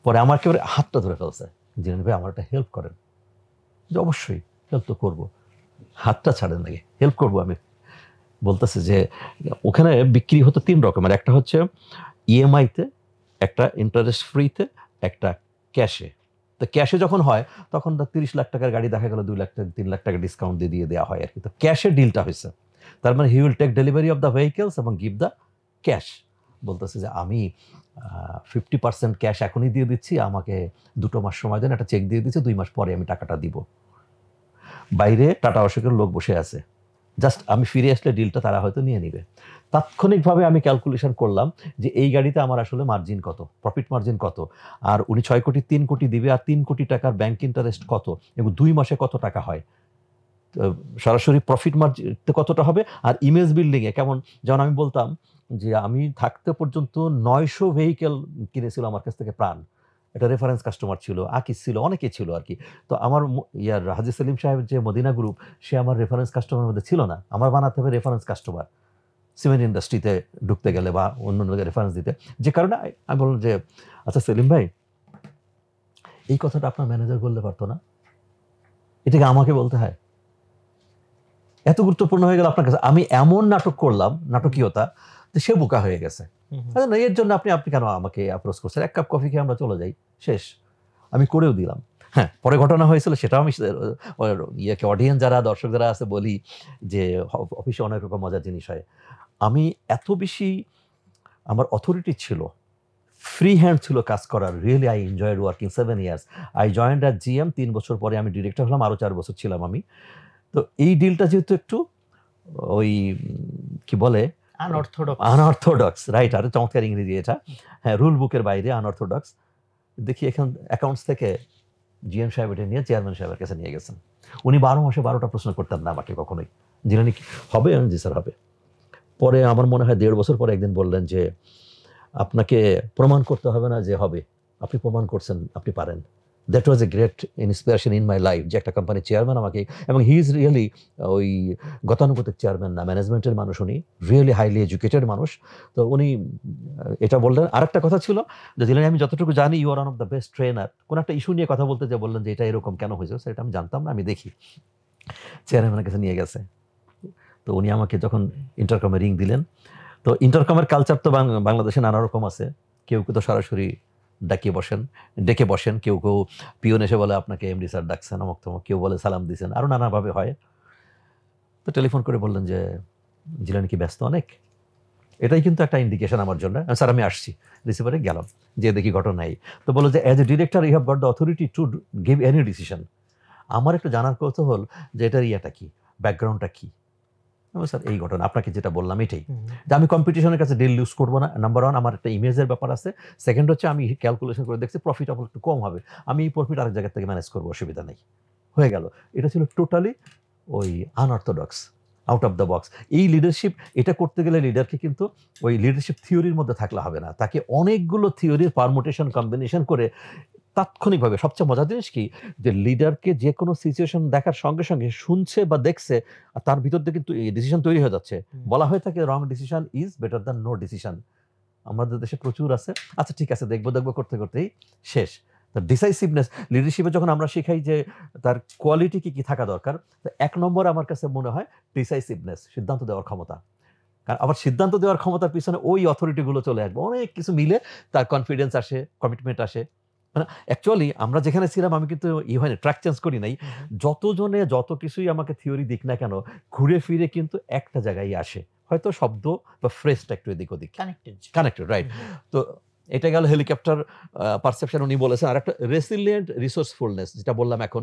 পরে আমার একেবারে হাতটা ধরে ফেলছে, জিলানী ভাই আমার একটা হেল্প করেন। যে অবশ্যই হেল্প তো করবো, হাতটা ছাড়েন নাকি, হেল্প করবো আমি। বলতেছে যে ওখানে বিক্রি হতো 3 রকমের, একটা হচ্ছে ইএমআইতে, একটা ইন্টারেস্ট ফ্রিতে, একটা ক্যাশে। তো ক্যাশে যখন হয় তখন 30 লাখ টাকার গাড়ি দেখা গেল 2 লাখ টাকা 3 লাখ টাকা ডিসকাউন্ট দিয়ে দেওয়া হয় আর কি। তো ক্যাশে ডিলটা হয়েছে, তার মানে he will take delivery of the vehicles এবং গিভ দ্য ক্যাশ। বলতেছে যে আমি 50% ক্যাশ এখনই দিয়ে দিচ্ছি, আমাকে 2 মাস সময় দেন, একটা চেক দিয়ে দিচ্ছি, 2 মাস পরে আমি টাকাটা দিব। বাইরে টাটা অশোকের লোক বসে আছে, জাস্ট আমি ফিরে আসলে ডিলটা তারা হয়তো নিয়ে নিবে। তাৎক্ষণিকভাবে আমি ক্যালকুলেশন করলাম যে এই গাড়িতে আমার আসলে মার্জিন কত, প্রফিট মার্জিন কত, আর উনি 6 কোটি 3 কোটি দিবে, আর 3 কোটি টাকার ব্যাংক ইন্টারেস্ট কত, এবং 2 মাসে কত টাকা হয়, সরাসরি প্রফিট মার্জিন কতটা হবে, আর ইমেজ বিল্ডিংয়ে কেমন। যেমন আমি বলতাম যে আমি থাকতে পর্যন্ত 900 ভেহিকেল কিনেছিল আমার কাছ থেকে প্রাণ, এটা রেফারেন্স কাস্টমার ছিল, আকিস ছিল, অনেকে ছিল আর কি। তো আমার হাজী সেলিম সাহেব যে মদিনা গ্রুপ, সে আমার রেফারেন্স কাস্টমারের মধ্যে ছিল না, আমার বানাতে হবে রেফারেন্স কাস্টমার সিমেন্ট ইন্ডাস্ট্রিতে ঢুকতে গেলে বা অন্য অন্য রেফারেন্স দিতে। যে কারণে আমি বললাম যে আচ্ছা সেলিম ভাই, এই কথাটা আপনার ম্যানেজার বলতে পারতো না, এটাকে আমাকে বলতে হয়, এত গুরুত্বপূর্ণ হয়ে গেল আপনার কাছে। আমি এমন নাটক করলাম, নাটকীয়তা, যে সে বোকা হয়ে গেছে। না, এর জন্য আপনি কেন আমাকে অ্যাপ্রোচ করছেন, 1 কাপ কফি খেয়ে আমরা চলে যাই, শেষ। আমি করেও দিলাম। হ্যাঁ, পরে ঘটনা হয়েছিল সেটাও আমি অডিয়েন্স যারা, দর্শক যারা আছে বলি যে অফিসে অনেক রকম মজার জিনিস হয়। আমি এত বেশি আমার অথরিটি ছিল, ফ্রি হ্যান্ড ছিল কাজ করার। Really I enjoyed working 7 years. I joined at GM, 3 বছর পরে আমি ডিরেক্টর হলাম, আরও 4 বছর ছিলাম আমি। তো এই ডিলটা যেহেতু একটু ওই কি বলে আনঅর্থোডক্স, রাইট, আর চমৎকার ইংরেজি এটা, হ্যাঁ, রুল বুকের বাইরে আনঅর্থোডক্স। দেখি এখন অ্যাকাউন্টস থেকে জিএম সাহেব এটা নিয়ে চেয়ারম্যান সাহেবের কাছে নিয়ে গেছেন। উনি 12 মাসে 12টা প্রশ্ন করতেন না আমাকে কখনোই, জিলানী হবে, জি স্যার হবে। পরে আমার মনে হয় 1.5 বছর পরে একদিন বললেন যে আপনাকে প্রমাণ করতে হবে না যে হবে, আপনি প্রমাণ করছেন আপনি পারেন। That was a great inspiration in my life, যে একটা কোম্পানির চেয়ারম্যান আমাকে, এবং হি ইজ রিয়েলি ওই গতানুগতিক চেয়ারম্যান না, ম্যানেজমেন্টের মানুষ, উনি রিয়েলি হাইলি এডুকেটেড মানুষ। তো উনি এটা বললেন। আরেকটা কথা ছিল যে জিলানী, আমি যতটুকু জানি you are one of the best trainer. কোনো একটা ইস্যু নিয়ে কথা বলতে যে বললেন যে এটা এরকম কেন হয়েছে, সেটা আমি জানতাম না, আমি দেখি। চেয়ারম্যানের কাছে নিয়ে গেছে, তো উনি আমাকে যখন ইন্টারকমে রিং দিলেন, তো ইন্টারকমের কালচার তো বাংলাদেশে নানা রকম আছে। কেউ কেউ তো সরাসরি ডেকে বসেন, কেউ কেউ পিওন এসে বলে আপনাকে এমডি স্যার ডাকছেন অমুক তমুক, কেউ বলে সালাম দিয়েছেন, আরও নানাভাবে হয়। তো টেলিফোন করে বললেন যে জিলানী কি ব্যস্ত অনেক, এটাই কিন্তু একটা ইন্ডিকেশন আমার জন্য। স্যার আমি আসছি, রিসিভারে গেলাম, যে দেখি ঘটনা এই। তো বলো যে as a director you have got the authority to give any decision. আমার একটু জানার কৌতূহল যে এটার ইয়েটা কি, ব্যাকগ্রাউন্ডটা কি। স্যার এই ঘটনা আপনাকে যেটা বললাম এটাই, যে আমি কম্পিটিশনের কাছে ডিল লুজ করবো না, নাম্বার 1 আমার একটা ইমেজের ব্যাপার আছে, সেকেন্ড হচ্ছে আমি ক্যালকুলেশন করে দেখছি প্রফিট একটু কম হবে, আমি এই প্রফিট আরেক জায়গা থেকে ম্যানেজ করবো, অসুবিধা নেই, হয়ে গেল। এটা ছিল টোটালি ওই unorthodox, out of the box. এই লিডারশিপ, এটা করতে গেলে লিডারকে কিন্তু ওই লিডারশিপ থিওরির মধ্যে থাকলে হবে না, তাকে অনেকগুলো থিওরির পারমুটেশন কম্বিনেশন করে তাৎক্ষণিকভাবে। সবচেয়ে মজার জিনিস কি, যে লিডারকে যে কোনো সিচুয়েশন দেখার সঙ্গে সঙ্গে শুনছে বা দেখছে, আর তার ভিতর দিয়ে কিন্তু এই ডিসিশন তৈরি হয়ে যাচ্ছে। বলা হয়ে থাকে wrong decision is better than no decision, আমাদের দেশে প্রচুর আছে। আচ্ছা ঠিক আছে, দেখবো করতে করতেই শেষ। তো ডিসাইসিভনেস লিডারশিপে যখন আমরা শিখাই যে তার কোয়ালিটি কি থাকা দরকার, তো 1 নম্বর আমার কাছে মনে হয় ডিসাইসিভনেস, সিদ্ধান্ত দেওয়ার ক্ষমতা। কারণ আবার সিদ্ধান্ত দেওয়ার ক্ষমতার পিছনে ওই অথরিটিগুলো চলে আসবে, অনেক কিছু মিলে তার কনফিডেন্স আসে, কমিটমেন্ট আসে। মানে অ্যাকচুয়ালি আমরা যেখানে ছিলাম, আমি কিন্তু হয়নি, ট্র্যাক চেঞ্জ করি নাই। যতজনে যত কিছুই আমাকে থিওরি দিক না কেন, ঘুরে ফিরে কিন্তু একটা জায়গায় আসে, হয়তো শব্দ বা ফ্রেজটা একটু এদিক ওদিক কানেক্টেড, রাইট। তো এটা গেল হেলিকপ্টার পারসেপশন, উনি বলেছেন। আর একটা রেসিলিয়েন্ট রিসোর্সফুলনেস, যেটা বললাম এখন,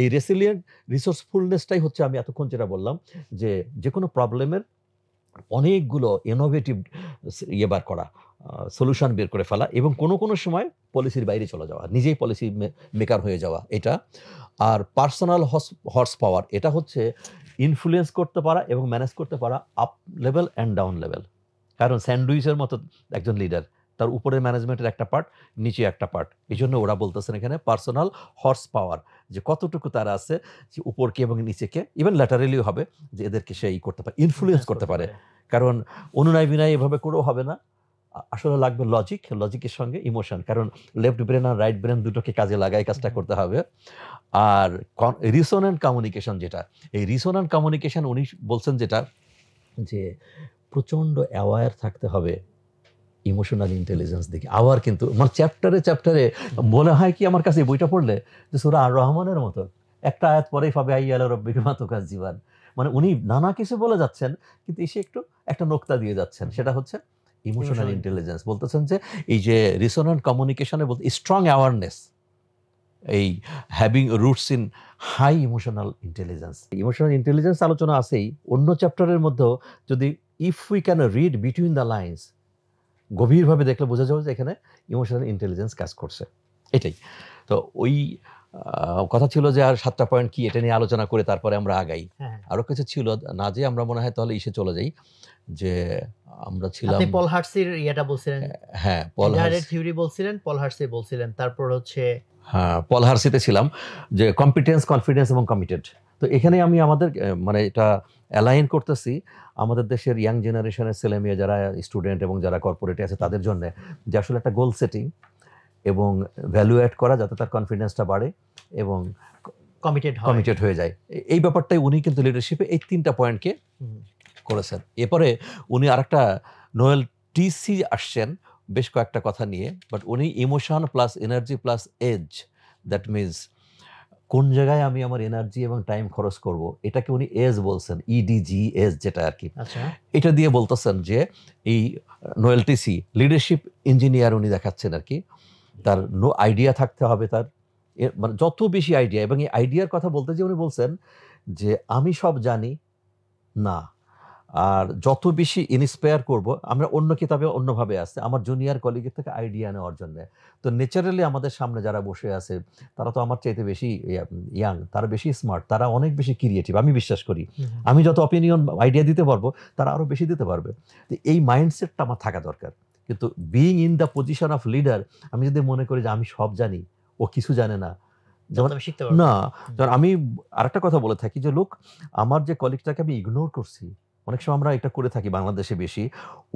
এই রেসিলিয়েন্ট রিসোর্সফুলনেসটাই হচ্ছে আমি এতক্ষণ যেটা বললাম, যে কোনো প্রবলেমের অনেকগুলো ইনোভেটিভ বার করা, সলিউশন বের করে ফেলা, এবং কোনো সময় পলিসির বাইরে চলে যাওয়া, নিজেই পলিসি মেকার হয়ে যাওয়া, এটা। আর পার্সোনাল হর্স পাওয়ার, এটা হচ্ছে ইনফ্লুয়েন্স করতে পারা এবং ম্যানেজ করতে পারা up level and down level. কারণ স্যান্ডউইচের মতো একজন লিডার, তার উপরে ম্যানেজমেন্টের একটা পার্ট, নিচে একটা পার্ট। এই জন্য ওরা বলতেছেন এখানে পার্সোনাল হর্স পাওয়ার, যে কতটুকু তারা আছে, যে উপরকে এবং নিচেকে, ইভেন ল্যাটারেলিও হবে, যে এদেরকে সেই করতে পারে, ইনফ্লুয়েন্স করতে পারে। কারণ অনুনয় বিনয় এভাবে করেও হবে না, আসলে লাগবে লজিক, লজিকের সঙ্গে ইমোশন। কারণ লেফট ব্রেন আর রাইট ব্রেন দুটোকে কাজে লাগাই কাজটা করতে হবে। আর রিসোন্যান্ট কমিউনিকেশন, যেটা এই রিসোন্যান্ট কমিউনিকেশন উনি বলছেন যেটা, যে প্রচণ্ড অ্যাওয়ার থাকতে হবে ইমোশনাল ইন্টেলিজেন্স দিকে। আবার কিন্তু মানে চ্যাপ্টারে মনে হয় কি আমার কাছে বইটা পড়লে, যে সূরা আর রহমানের মতো একটা আয়াত পরেই পাবে আইয়া রব্বিকা মা তুকাজ জীবন। মানে উনি নানা কিছু বলে যাচ্ছেন, কিন্তু এসে একটু একটা নোক্তা দিয়ে যাচ্ছেন, সেটা হচ্ছে ইমোশনাল ইন্টেলিজেন্স। বলতেছেন যে এই যে রিসোন্যান্ট কমিউনিকেশনে বলতে স্ট্রং অ্যাওয়ারনেস, এই having roots in high emotional intelligence. Emotional intelligence আলোচনা আছেই, অন্য চ্যাপ্টারের মধ্যেও যদি if we can read between the lines, গভীরভাবে দেখলে বোঝা যাবে যে এখানে ইমোশনাল ইন্টেলিজেন্স কাজ করছে। এটাই তো ওই কথা ছিল যে আর 7টা পয়েন্ট কি, এটা নিয়ে আলোচনা করে তারপরে আমরা আগাই। আরো কিছু ছিল না, যে আমরা মনে হয় তাহলে ইসে চলে যাই, যে আমরা ছিলাম আপনি পল হার্টসের ইয়েটা বলছিলেন, হ্যাঁ পল হার্টস থিওরি বলছিলেন, পল হার্টসে বলছিলেন, তারপর হচ্ছে হ্যাঁ পল হার্টসিতে ছিলাম, যে কম্পিটেন্স, কনফিডেন্স এবং কমিটেড। তো এখানে আমি আমাদের মানে এটা অ্যালাইন করতেছি আমাদের দেশের ইয়াং জেনারেশনের ছেলেমেয়ে যারা স্টুডেন্ট এবং যারা কর্পোরেটে আছে তাদের জন্য, যে আসলে একটা গোল সেটিং এবং ভ্যালু অ্যাড করা, যাতে তার কনফিডেন্সটা বাড়ে এবং কমিটেড হয়ে যায়। এই ব্যাপারটাই উনি কিন্তু লিডারশিপে এই 3টা পয়েন্টকে করেছেন। এরপরে উনি আরেকটা নোয়েল টিসি আসছেন বেশ কয়েকটা কথা নিয়ে, বাট উনি emotion plus energy plus edge, that means কোন জায়গায় আমি আমার এনার্জি এবং টাইম খরচ করব, এটাকে উনি এজ বলছেন, ইডিজি এজ যেটা আর কি। এটা দিয়ে বলতেছেন যে এই নোয়েল টিসি লিডারশিপ ইঞ্জিনিয়ার উনি দেখাচ্ছেন আর কি, তার আইডিয়া থাকতে হবে, তার মানে যত বেশি আইডিয়া, এবং এই আইডিয়ার কথা বলতে যে উনি বলছেন যে আমি সব জানি না, আর যত বেশি ইন্সপায়ার করব, আমরা অন্য কিতাবে অন্যভাবে আছে, আমার জুনিয়র কলিগের থেকে আইডিয়া নেওয়ার জন্য। তো ন্যাচারালি আমাদের সামনে যারা বসে আছে তারা তো আমার চাইতে বেশি ইয়াং, তারা বেশি স্মার্ট, তারা অনেক বেশি ক্রিয়েটিভ, আমি বিশ্বাস করি। আমি যত অপিনিয়ন আইডিয়া দিতে পারবো তারা আরও বেশি দিতে পারবে। তো এই মাইন্ডসেটটা আমার থাকা দরকার। কিন্তু being in the position of leader, আমি যদি মনে করি যে আমি সব জানি, ও কিছু জানে না, যেমন না, যেমন আমি আরেকটা কথা বলে থাকি যে লোক, আমার যে কলিগটাকে আমি ইগনোর করছি, অনেক সময় আমরা এটা করে থাকি বাংলাদেশে বেশি,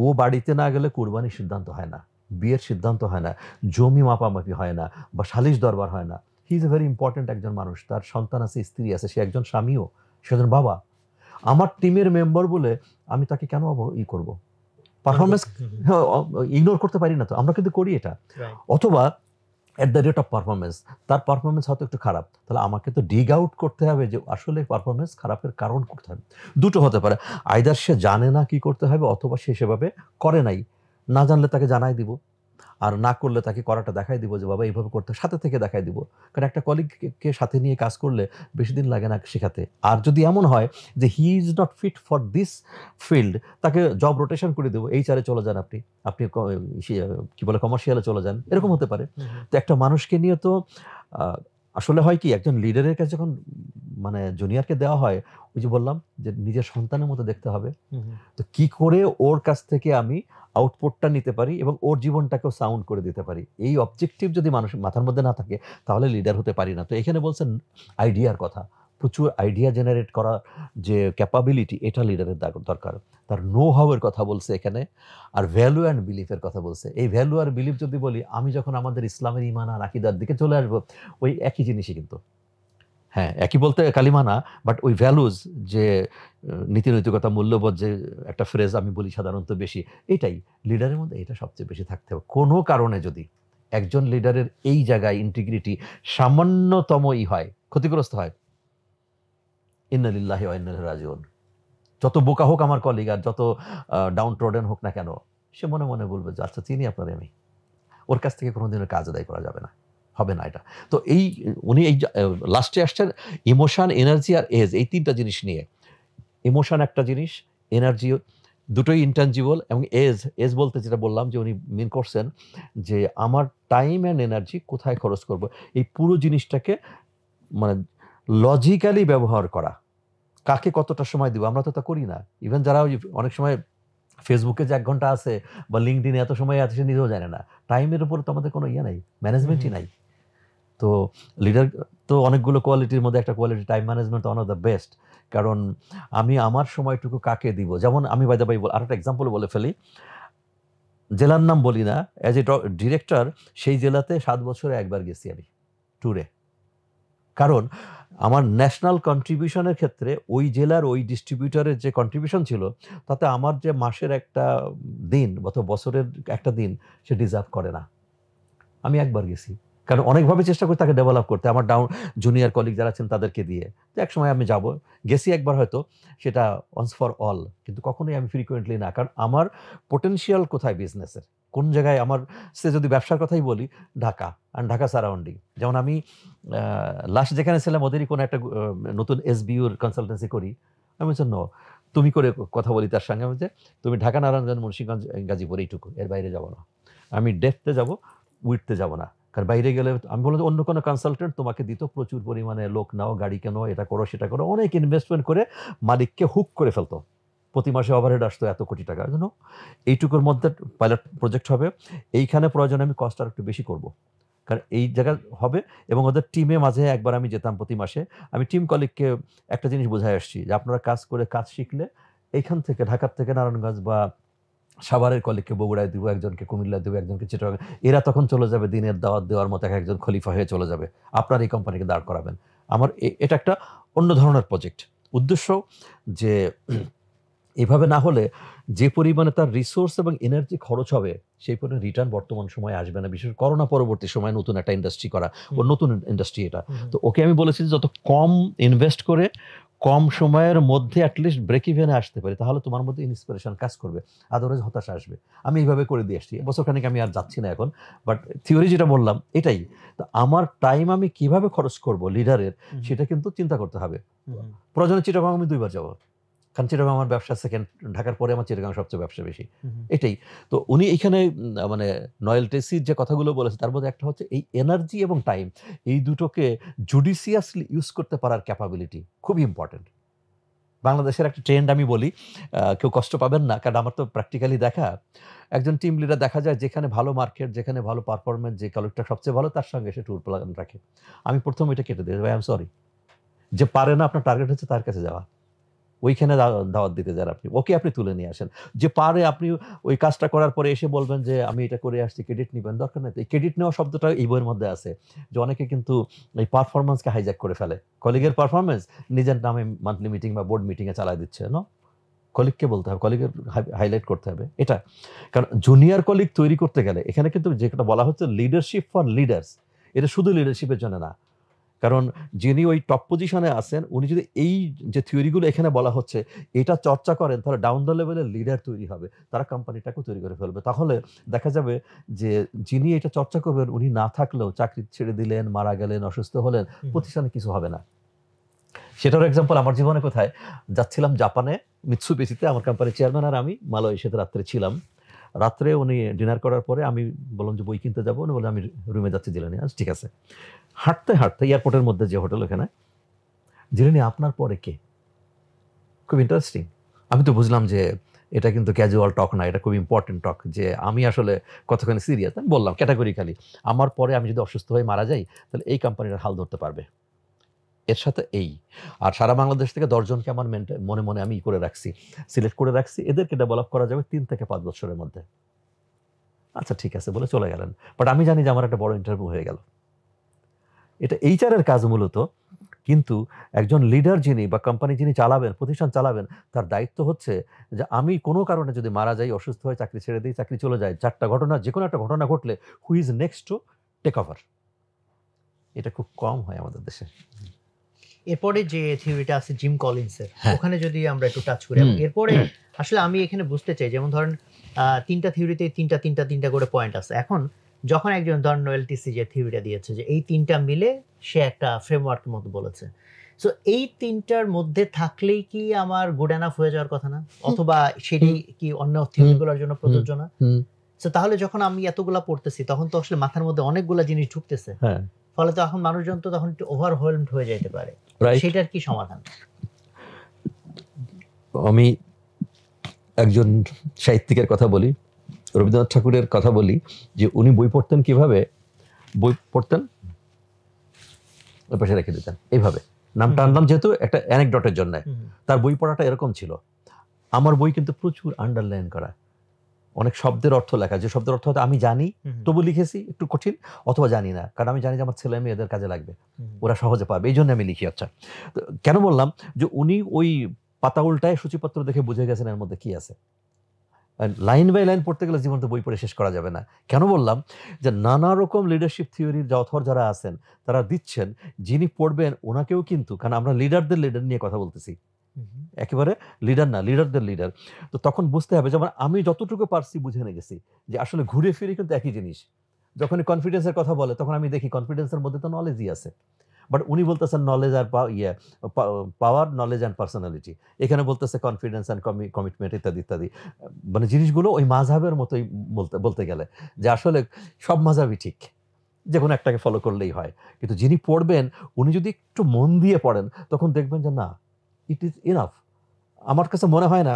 ও বাড়িতে না গেলে কোরবানির সিদ্ধান্ত হয় না, বিয়ের সিদ্ধান্ত হয় না, জমি মাপামাপি হয় না, বা সালিশ দরবার হয় না। He is a very important একজন মানুষ, তার সন্তান আছে, স্ত্রী আছে, সে একজন স্বামীও, সে একজন বাবা, আমার টিমের মেম্বার বলে আমি তাকে কেন করব? পারফরমেন্স ইগনোর করতে পারি না তো, আমরা কিন্তু করি এটা। অথবা at the rate of performance, তার পারফরমেন্স হয়তো একটু খারাপ, তাহলে আমাকে তো ডিগ আউট করতে হবে যে আসলে পারফরমেন্স খারাপের কারণ করতে হবে। দুটো হতে পারে, আইদার সে জানে না কি করতে হবে, অথবা সে সেভাবে করে নাই, না জানলে তাকে জানাই দিব, আর না করলে তাকে করাটা দেখাই দিব যে বাবা এইভাবে করতে, সাথে থেকে দেখাই দিব। কারণ একটা কলিগকে সাথে নিয়ে কাজ করলে বেশি দিন লাগে না শেখাতে। আর যদি এমন হয় যে he is not fit for this field, তাকে জব রোটেশন করে দেবো, এইচআরে চলে যান, আপনি কি বলে কমার্শিয়ালে চলে যান, এরকম হতে পারে। তো একটা মানুষকে নিয়ে তো আসলে হয় কি, একজন লিডারের কাছে যখন মানে জুনিয়রকে দেওয়া হয়, ওই যে বললাম যে নিজের সন্তানের মতো দেখতে হবে। তো কি করে ওর কাছ থেকে আমি আউটপুটটা নিতে পারি এবং ওর জীবনটাকেও সাউন্ড করে দিতে পারি, এই অবজেক্টিভ যদি মানুষের মাথার মধ্যে না থাকে, তাহলে লিডার হতে পারি না। তো এখানে বলছেন আইডিয়ার কথা, প্রচুর আইডিয়া জেনারেট করা যে ক্যাপাবিলিটি, এটা লিডারের দরকার। তার নো হাউয়ের কথা বলছে এখানে, আর ভ্যালু অ্যান্ড বিলিফের কথা বলছে। এই ভ্যালু আর বিলিফ যদি বলি, আমি যখন আমাদের ইসলামের ইমান আর আকিদার দিকে চলে আসবো, ওই একই জিনিসই কিন্তু, হ্যাঁ একই বলতে কালিমা না, বাট ওই ভ্যালুজ, যে নীতি নৈতিকতা, মূল্যবোধ, যে একটা ফ্রেজ আমি বলি সাধারণত বেশি, এটাই লিডারের মধ্যে, এটা সবচেয়ে বেশি থাকতে হবে। কোনো কারণে যদি একজন লিডারের এই জায়গায় ইন্টিগ্রিটি সামান্যতমই হয়, ক্ষতিগ্রস্ত হয়, ইন্না লিল্লাহি ওয়া ইন্না ইলাইহি রাজিউন। যত বোকা হোক আমার কলিগ, আর যত ডাউন ট্রডেন হোক না কেন, সে মনে মনে বলবে যে আচ্ছা চিনি আপনার, আমি ওর কাছ থেকে কোনোদিনের কাজ আদায় করা যাবে না, হবে না এটা। তো এই উনি এই লাস্টে আসছেন ইমোশন, এনার্জি আর এজ, এই 3টা জিনিস নিয়ে। ইমোশন একটা জিনিস, এনার্জি দুটোই ইনট্যাঞ্জিবল, এবং এজ বলতে যেটা বললাম যে উনি মিন করছেন যে আমার টাইম অ্যান্ড এনার্জি কোথায় খরচ করব, এই পুরো জিনিসটাকে মানে লজিক্যালি ব্যবহার করা, কাকে কতটা সময় দিব, আমরা তো তা করি না। ইভেন যারা অনেক সময় ফেসবুকে যে 1 ঘন্টা আছে বা লিঙ্কডইনে এত সময় আছে সে নিজেও জানে না। টাইমের উপর তো আমাদের কোনো নাই, ম্যানেজমেন্টই নাই। তো লিডার তো অনেকগুলো কোয়ালিটির মধ্যে একটা quality time management one of the best. কারণ আমি আমার সময়টুকু কাকে দিব? যেমন আমি বাই দ্য বাই আরেকটা এক্সাম্পল বলে ফেলি। জেলার নাম বলি না, অ্যাজ এ ডিরেক্টর সেই জেলাতে 7 বছরে একবার গেছি আমি ট্যুরে। কারণ আমার ন্যাশনাল কন্ট্রিবিউশনের ক্ষেত্রে ওই জেলার ওই ডিস্ট্রিবিউটরের যে কন্ট্রিবিউশন ছিল, তাতে আমার যে মাসের একটা দিন অথবা বছরের একটা দিন সে ডিজার্ভ করে না। আমি একবার গেছি। কারণ অনেকভাবে চেষ্টা করি তাকে ডেভেলপ করতে, আমার জুনিয়র কলিগ যারা আছেন তাদেরকে দিয়ে। যে একসময় আমি যাব, গেছি একবার হয়তো, সেটা ওয়ান্স ফর অল। কিন্তু কখনোই আমি ফ্রিকোয়েন্টলি না। কারণ আমার পোটেনশিয়াল কোথায় বিজনেসের? কোন জায়গায় আমার সে যদি ব্যবসার কথাই বলি, ঢাকা আর ঢাকা সারাউন্ডিং। যেমন আমি লাস্ট যেখানে ছিলাম ওদেরই কোনো একটা নতুন এসবিইউর কনসালটেন্সি করি। আমি বলছি নো, তুমি করে কথা বলি তার সঙ্গে। আমি যে তুমি ঢাকা, নারায়ণগঞ্জ, মুন্সিগঞ্জ, গাজীপুর এইটুকু, এর বাইরে যাব না। আমি ডেপথে যাব, উইডথে যাব না। কারণ বাইরে গেলে আমি বললাম যে অন্য কোনো কনসালটেন্ট তোমাকে দিত, প্রচুর পরিমাণে লোক নাও, গাড়ি কেনো, এটা করো সেটা করো, অনেক ইনভেস্টমেন্ট করে মালিককে হুক করে ফেলতো। প্রতি মাসে ওভারহেড আসতো এত কোটি টাকা। জন্য এইটুকুর মধ্যে পাইলট প্রজেক্ট হবে, এইখানে প্রয়োজনে আমি কষ্ট আর একটু বেশি করব। কারণ এই জায়গা হবে। এবং ওদের টিমে মাঝে একবার আমি যেতাম প্রতি মাসে। আমি টিম কলিগকে একটা জিনিস বোঝায় আসছি যে আপনারা কাজ করে কাজ শিখলে এইখান থেকে ঢাকার থেকে নারায়ণগঞ্জ বা সাভারের কলিগকে বগুড়ায় দিব, একজনকে কুমিল্লায় দিব, একজনকে চিটাগাং। এরা তখন চলে যাবে দিনের দাওয়াত দেওয়ার মতো একজন খলিফা হয়ে চলে যাবে। আপনার এই কোম্পানিকে দাঁড় করাবেন। আমার এটা একটা অন্য ধরনের প্রজেক্ট। উদ্দেশ্য যে এভাবে না হলে যে পরিমাণে তার রিসোর্স এবং এনার্জি খরচ হবে সেই পরিমাণে রিটার্ন বর্তমান সময়ে আসবে না। বিশেষ করোনা পরবর্তী সময়ে নতুন একটা ইন্ডাস্ট্রি করা, ও নতুন ইন্ডাস্ট্রি এটা। তো ওকে আমি বলেছি যে যত কম ইনভেস্ট করে কম সময়ের মধ্যে অ্যাটলিস্ট ব্রেক ইভেনে আসতে পারি, তাহলে তোমার মধ্যে ইন্সপিরেশন কাজ করবে, আদারওয়াইজ হতাশা আসবে। আমি এইভাবে করে দিয়ে আসছি, বছরখানিক আমি আর যাচ্ছি না এখন। বাট থিওরি যেটা বললাম এটাই। তো আমার টাইম আমি কিভাবে খরচ করব লিডারের, সেটা কিন্তু চিন্তা করতে হবে। প্রয়োজনে চিটাগাং আমি 2 বার যাবো, কারণ চিটাগাং আমার ব্যবসা সেকেন্ড, ঢাকার পরে আমার চিটাগাং সবচেয়ে ব্যবসা বেশি। এটাই তো উনি এইখানে মানে নয়েল টেসির যে কথাগুলো বলেছে তার মধ্যে একটা হচ্ছে এই এনার্জি এবং টাইম, এই দুটোকে জুডিশিয়াসলি ইউজ করতে পারার ক্যাপাবিলিটি খুবই ইম্পর্টেন্ট। বাংলাদেশের একটা ট্রেন্ড আমি বলি, কেউ কষ্ট পাবেন না, কারণ আমার তো প্র্যাকটিক্যালি দেখা। একজন টিম লিডার দেখা যায় যেখানে ভালো মার্কেট, যেখানে ভালো পারফরমেন্স, যে কলিগটা সবচেয়ে ভালো তার সঙ্গে সে ট্যুর প্ল্যান রাখে। আমি প্রথম এটা কেটে দিই, ভাই আই এম সরি। যে পারে না, আপনার টার্গেট হচ্ছে তার কাছে যাওয়া, ওইখানে দাওয়াত দিতে যান আপনি, ওকে আপনি তুলে নিয়ে আসেন। যে পারে আপনি ওই কাজটা করার পরে এসে বলবেন যে আমি এটা করে আসছি, ক্রেডিট নিবেন, দরকার নেই। এই ক্রেডিট নেওয়া শব্দটা এই বইয়ের মধ্যে আছে, যে অনেকে কিন্তু এই পারফরমেন্সকে হাইজ্যাক করে ফেলে। কলিগের পারফরমেন্স নিজের নামে মান্থলি মিটিং বা বোর্ড মিটিংয়ে চালায় দিচ্ছে। কলিগকে বলতে হবে, কলিগের হাইলাইট করতে হবে এটা। কারণ জুনিয়র কলিগ তৈরি করতে গেলে এখানে কিন্তু যেটা বলা হচ্ছে লিডারশিপ ফর লিডার্স, এটা শুধু লিডারশিপের জন্য না। কারণ যিনি ওই টপ পজিশনে আছেন উনি যদি এই যে থিওরিগুলো এখানে বলা হচ্ছে এটা চর্চা করেন, তাহলে ডাউন দ্য লেভেলের লিডার তৈরি হবে, তারা কোম্পানিটাকেও তৈরি করে ফেলবে। তাহলে দেখা যাবে যে যিনি এটা চর্চা করবেন উনি না থাকলেও, চাকরি ছেড়ে দিলেন, মারা গেলেন, অসুস্থ হলেন, প্রতিষ্ঠানে কিছু হবে না। সেটার এক্সাম্পল আমার জীবনে কোথায় যাচ্ছিলাম, জাপানে মিৎসুবিশিতে আমার কোম্পানির চেয়ারম্যান আর আমি মালয়েশিয়াতে রাত্রে ছিলাম। রাত্রে উনি ডিনার করার পরে আমি বললাম যে বই কিনতে যাবো, উনি বলে আমি রুমে যাচ্ছি জিলানি। আচ্ছা ঠিক আছে। হাঁটতে হাঁটতে এয়ারপোর্টের মধ্যে যে হোটেল, ওখানে জিলানি আপনার পরে কে? খুব ইন্টারেস্টিং। আমি তো বুঝলাম যে এটা কিন্তু ক্যাজুয়াল টক না, এটা খুব ইম্পর্টেন্ট টক, যে আমি আসলে কতখানি সিরিয়াস। আমি বললাম ক্যাটাগরিক্যালি, আমার পরে আমি যদি অসুস্থ হয়ে মারা যাই তাহলে এই কোম্পানির হাল ধরতে পারবে। এর সাথে এই আর সারা বাংলাদেশ থেকে 10 জনকে আমার মনে মনে আমি করে রাখছি, সিলেক্ট করে রাখছি, এদেরকে ডেভেলপ করা যাবে 3 থেকে 5 বছরের মধ্যে। আচ্ছা ঠিক আছে বলে চলে গেলেন। বাট আমি জানি যে আমার একটা বড় ইন্টারভিউ হয়ে গেল। এটা এইচআরের কাজ মূলত। কিন্তু একজন লিডার যিনি বা কোম্পানি যিনি চালাবেন, প্রতিষ্ঠান চালাবেন, তার দায়িত্ব হচ্ছে যে আমি কোনো কারণে যদি মারা যাই, অসুস্থ হয়ে চাকরি ছেড়ে দিই, চাকরি চলে যায়, 4টা ঘটনা, যে কোনো একটা ঘটনা ঘটলে who is next to take over. এটা খুব কম হয় আমাদের দেশে। এরপরে যে থিওরিটা আছে জিম কলিন্সের, ওখানে যদি আমরা একটু টাচ করি, এরপরে আসলে আমি এখানে বুঝতে চাই, যেমন ধরেন 3টা থিওরিতে 3টা করে পয়েন্ট আছে। এখন যখন একজন ধরেন নোয়েল টিসি যে থিওরিটা দিয়েছে যে এই 3টা মিলে সে একটা ফ্রেমওয়ার্কের মতো বলেছে, সো এই 3টার মধ্যে থাকলেই কি আমার গুড এনাফ হয়ে যাওয়ার কথা না? অথবা সেটি কি অন্য থিওরিগুলোর জন্য প্রযোজ্য না? সো তাহলে যখন আমি এতগুলা পড়তেছি তখন তো আসলে মাথার মধ্যে অনেকগুলা জিনিস ঢুকতেছে, ফলে তো এখন মানুষজন তো তখন একটু ওভারওয়েলমড হয়ে যেতে পারে। সেটার কি সমাধান? আমি একজন সাহিত্যিকের কথা বলি, রবীন্দ্রনাথ ঠাকুরের কথা বলি, যে উনি বই পড়তেন কিভাবে, বই পড়তেন ওই পাশে রেখে দিতেন এইভাবে, নামটা আনলাম যেহেতু একটা অ্যানেকডটের জন্য। তার বই পড়াটা এরকম ছিল। আমার বই কিন্তু প্রচুর আন্ডারলাইন করা, অনেক শব্দের অর্থ লেখা, যে শব্দের অর্থ হয়তো আমি জানি তবু লিখেছি একটু কঠিন, অথবা জানি না, কারণ আমি জানি যে আমার ছেলে মেয়েদের কাজে লাগবে, ওরা সহজে পারবে, এই জন্য আমি লিখি। আচ্ছা, তো কেন বললাম যে উনি ওই পাতা উল্টায় সূচিপত্র দেখে বুঝে গেছেন এর মধ্যে কি আছে। লাইন বাই লাইন পড়তে গেলে জীবন তো বই পড়ে শেষ করা যাবে না। কেন বললাম যে নানা রকম লিডারশিপ থিওরির যে অথর যারা আছেন তারা দিচ্ছেন, যিনি পড়বেন ওনাকেও কিন্তু, কারণ আমরা লিডারদের লিডার নিয়ে কথা বলতেছি, একেবারে লিডার না, লিডারদের লিডার। তো তখন বুঝতে হবে, যেমন আমি যতটুকু পারছি বুঝে নিয়ে গেছি যে আসলে ঘুরে ফিরে কিন্তু একই জিনিস। যখনই কনফিডেন্সের কথা বলে তখন আমি দেখি কনফিডেন্সের মধ্যে তো নলেজই আছে, বাট উনি বলতেছেন নলেজ আর পাওয়ার, নলেজ অ্যান্ড পার্সোনালিটি, এখানে বলতেছে কনফিডেন্স অ্যান্ড কমিটমেন্ট ইত্যাদি ইত্যাদি। মানে জিনিসগুলো ওই মাযহাবের মতোই বলতে গেলে, যে আসলে সব মাযহাবই ঠিক, যে কোনো একটাকে ফলো করলেই হয়। কিন্তু যিনি পড়বেন উনি যদি একটু মন দিয়ে পড়েন তখন দেখবেন যে না, ইট ইজ ইনাফ। আমার কাছে মনে হয় না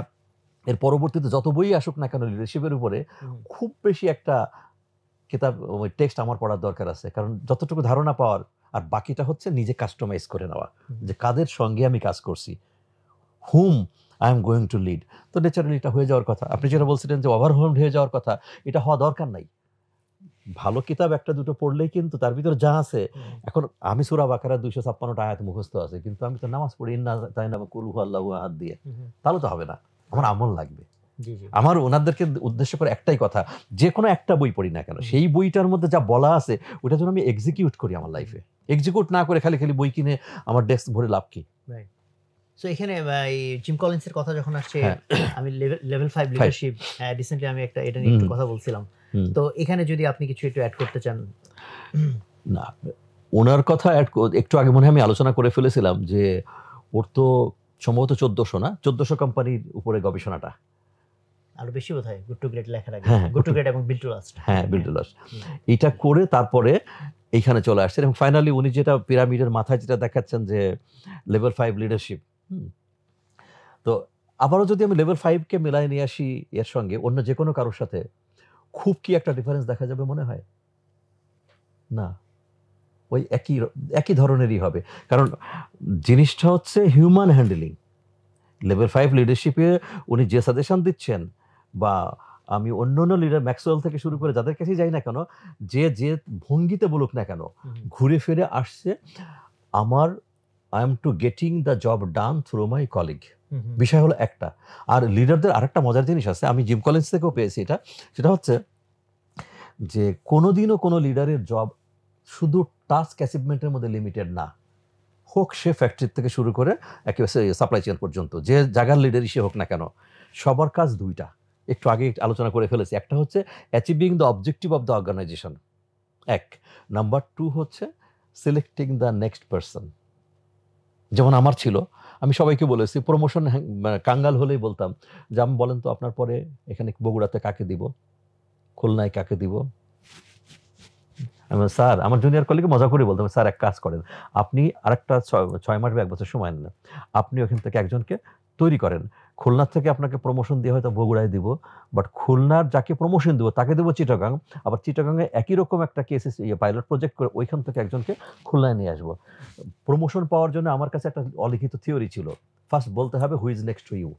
এর পরবর্তীতে যত বই আসুক না কেন লিডারশিপের উপরে, খুব বেশি একটা কিতাব ওই টেক্সট আমার পড়ার দরকার আছে, কারণ যতটুকু ধারণা পাওয়ার, আর বাকিটা হচ্ছে নিজে কাস্টমাইজ করে নেওয়া, যে কাদের সঙ্গে আমি কাজ করছি, hmm I am going to lead. তো ন্যাচারালি এটা হয়ে যাওয়ার কথা। আপনি যেটা বলছিলেন যে ওভারওয়েলড হয়ে যাওয়ার কথা, এটা হওয়া দরকার নাই। ভালো কিতাব একটা দুটো পড়লেই কিন্তু তার ভিতরে যা আছে, এখন আমি সূরা বাকারা 256টা আয়াত মুখস্থ আছে, কিন্তু আমি তো নামাজ পড়ি না তাই না কুল হুয়াল্লাহু আহাদ দিয়ে, তাহলে তো হবে না। আমার আমল লাগবে। আমার ওনাদেরকে উদ্দেশ্য করে একটাই কথা, যে কোনো একটা বই পড়ি না কেন, সেই বইটার মধ্যে যা বলা আছে ওটা যেন আমি এক্সিকিউট করি আমার লাইফে। এক্সিকিউট না করে খালি খালি বই কিনে আমার ডেস্ক ভরে লাভ কি? সো এখানে জিম কলিন্সের কথা যখন আসছে, আমি লেভেল 5 লিডারশিপ রিসেন্টলি আমি একটা এটা নিয়ে একটু কথা বলছিলাম, তো এখানে যদি আপনি কিছু একটু অ্যাড করতে চান। না, ওনার কথা একটু আগে মনে হয় আমি আলোচনা করে ফেলেছিলাম যে ওর তো সম্ভবত 1400 না 1400 কোম্পানির উপরে গবেষণাটা, আরো বেশি বোধহয়, গুড টু গ্রেট লেখা লাগে, গুড টু গ্রেট এবং বিল্ড টু লাস্ট, হ্যাঁ বিল্ড টু লাস্ট, এটা করে তারপরে এইখানে চলে আসছে। এবং ফাইনালি উনি যেটা পিরামিডের মাথায় যেটা দেখাচ্ছেন যে লেভেল 5 লিডারশিপ, তো আবারও যদি আমি লেভেল 5 কে মিলাই নিয়ে আসি এর সঙ্গে অন্য যে কোনো কারোর সাথে, খুব কি একটা ডিফারেন্স দেখা যাবে মনে হয় না, ওই একই ধরনেরই হবে। কারণ জিনিসটা হচ্ছে হিউম্যান হ্যান্ডেলিং। লেভেল 5 লিডারশিপে উনি যে সাজেশন দিচ্ছেন, বা আমি অন্য লিডার ম্যাক্সওয়েল থেকে শুরু করে যাদের কাছেই যাই না কেন, যে ভঙ্গিতে বলুক না কেন, ঘুরে ফিরে আসছে আমার I am to getting the job done through my colleague. বিষয় হলো একটা। আর লিডারদের আরেকটা মজার জিনিস আছে, আমি জিম কলিন্স থেকেও পেয়েছি এটা, সেটা হচ্ছে যে কোনোদিনও কোনো লিডারের জব শুধু টাস্ক অ্যাচিভমেন্টের মধ্যে লিমিটেড না, হোক সে ফ্যাক্টরি থেকে শুরু করে একেবারে সাপ্লাই চেইন পর্যন্ত, যে জায়গার লিডারই সে হোক না কেন, সবার কাজ দুইটা, একটু আগে আলোচনা করে ফেলেছি। একটা হচ্ছে achieving the objective of the organisation, এক নাম্বার 2 হচ্ছে সিলেক্টিং দ্য নেক্সট পারসন। যেমন আমার ছিল, আমি সবাইকে বলেছি, প্রমোশন কাঙ্গাল হলেই বলতাম যে আমি বলেন তো আপনার পরে এখানে বগুড়াতে কাকে দিব, খুলনায় কাকে দিব। স্যার, আমার জুনিয়র কলিগে মজা করে বলতাম, স্যার এক কাজ করেন, আপনি আরেকটা 6 মাস বা 1 বছর সময় নেন, আপনি ওখান থেকে একজনকে তৈরি করেন, খুলনার থেকে আপনাকে প্রমোশন দিয়ে হয়তো বগুড়ায় দিব, বাট খুলনার যাকে প্রমোশন দিব তাকে দেবো চিটাগাং, আবার চিটাগাংয়ে একই রকম একটা কেসেস পাইলট প্রজেক্ট করে ওইখান থেকে একজনকে খুলনায় নিয়ে আসবো। প্রমোশন পাওয়ার জন্য আমার কাছে একটা অলিখিত থিওরি ছিল, ফার্স্ট বলতে হবে who is next to you.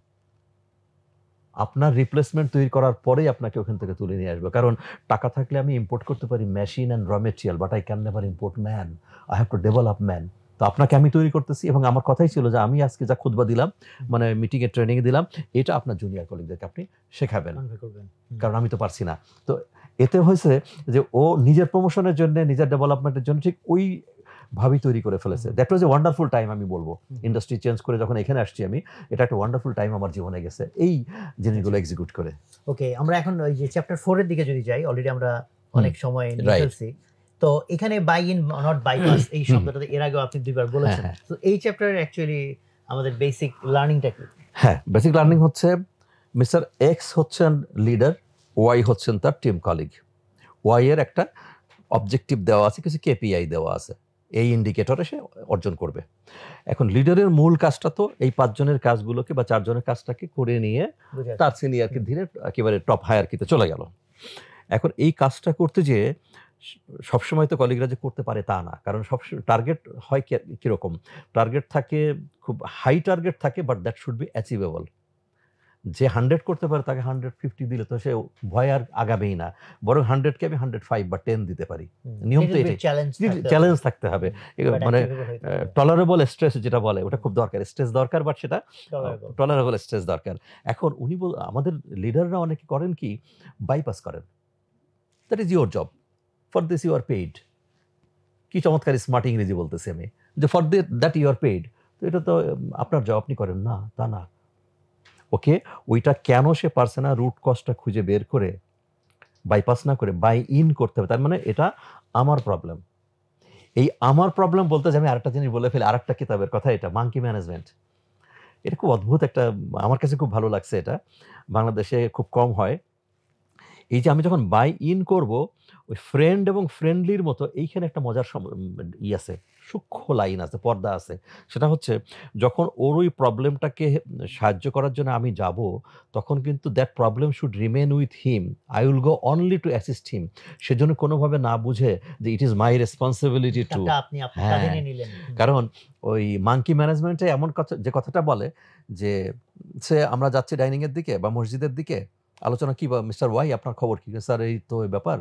আপনার রিপ্লেসমেন্ট তৈরি করার পরেই আপনাকে ওখান থেকে তুলে নিয়ে আসবে। কারণ টাকা থাকলে আমি ইম্পোর্ট করতে পারি মেশিন অ্যান্ড র material, but I can never import man. I have to develop man. তো আপনাকে আমি তৈরি করতেছি, এবং আমার কথাই ছিল যে আমি আজকে যা খুতবা দিলাম, মানে মিটিংয়ে ট্রেনিংয়ে দিলাম, এটা আপনার জুনিয়র কলিগদেরকে আপনি শেখাবেন, কারণ আমি তো পারছি না। তো এতে হয়েছে যে ও নিজের প্রমোশনের জন্য, নিজের ডেভেলপমেন্টের জন্য ঠিক ওই ভাবি তৈরি করে ফেলেছে। That was a wonderful time. আমি বলবো ইন্ডাস্ট্রি চেঞ্জ করে যখন এখানে আসছি আমি, এটা একটা ওয়ান্ডারফুল টাইম আমার জীবনে গেছে এই জিনিসগুলো এক্সিকিউট করে। ওকে, আমরা এখন ওই যে চ্যাপ্টার 4 এর দিকে যদি যাই, অলরেডি আমরা অনেক সময় নিয়ে ফেলছি। তো এখানে বাই ইন নট বাইপাস এই শব্দটা এর আগেও আপনি দুইবার বলেছেন। তো এই চ্যাপ্টারে অ্যাকচুয়ালি আমাদের বেসিক লার্নিংটা কি? হ্যাঁ, বেসিক লার্নিং হচ্ছে মিস্টার এক্স হচ্ছেন লিডার, ওয়াই হচ্ছেন তার টিম কলিগ। ওয়াই এর একটা অবজেক্টিভ দেওয়া আছে, কিছু কেপিআই দেওয়া আছে, এই ইন্ডিকেটরে সে অর্জন করবে। এখন লিডারের মূল কাজটা তো এই 5 জনের কাজগুলোকে বা 4 জনের কাজটাকে করে নিয়ে তার সিনিয়রকে ধীরে একেবারে টপ হায়ারকিতে চলে গেল। এখন এই কাজটা করতে যেয়ে সবসময় তো কলিগরা যে করতে পারে তা না, কারণ সবসময় টার্গেট হয় কীরকম, টার্গেট থাকে খুব হাই টার্গেট থাকে, but that should be achievable. যে 100 করতে পারে তাকে 150 দিলে তো সে ভয় আর আগাবেই না, বরং 100কে আমি 105 বা 10 দিতে পারি। নিয়ম তো এটাই, চ্যালেঞ্জ থাকতে হবে, মানে টলারেবল স্ট্রেস যেটা বলে ওটা খুব দরকার, স্ট্রেস দরকার, বাট সেটা টলারেবল স্ট্রেস দরকার। এখন উনি আমাদের লিডাররা অনেকে করেন কি, বাইপাস করেন, that is your job, for this you are paid. কি চমৎকার স্মার্ট ইংরেজি বলতেছি আমি, যে for that you are paid, তো এটা তো আপনার জব, আপনি করেন না, তা না। ওকে, ওইটা কেন সে পারছে না, রুট কজটা খুঁজে বের করে বাইপাস না করে বাই ইন করতে হবে। তার মানে এটা আমার প্রবলেম। এই আমার প্রবলেম বলতে যে আমি আরেকটা জিনিস বলে ফেলি, আরেকটা কিতাবের কথা, এটা মাঙ্কি ম্যানেজমেন্ট। এটা খুব অদ্ভুত একটা, আমার কাছে খুব ভালো লাগছে, এটা বাংলাদেশে খুব কম হয়। এই যে আমি যখন বাই ইন করব, ওই ফ্রেন্ড এবং ফ্রেন্ডলির মতো এইখানে একটা মজার আছে, সূক্ষ্ম লাইন আছে, পর্দা আছে। সেটা হচ্ছে যখন ওর ওই প্রবলেমটাকে সাহায্য করার জন্য আমি যাব, তখন কিন্তু that problem should remain with him, I will go only to assist him. সেজন্য কোনোভাবে না বুঝে যে it is my responsibility to, কারণ ওই মাঙ্কি ম্যানেজমেন্টে এমন কথা, যে কথাটা বলে যে সে আমরা যাচ্ছি ডাইনিংয়ের দিকে বা মসজিদের দিকে, আলোচনা কি, বা মিস্টার ওয়াই আপনার খবর কি, স্যার এই তো এই ব্যাপার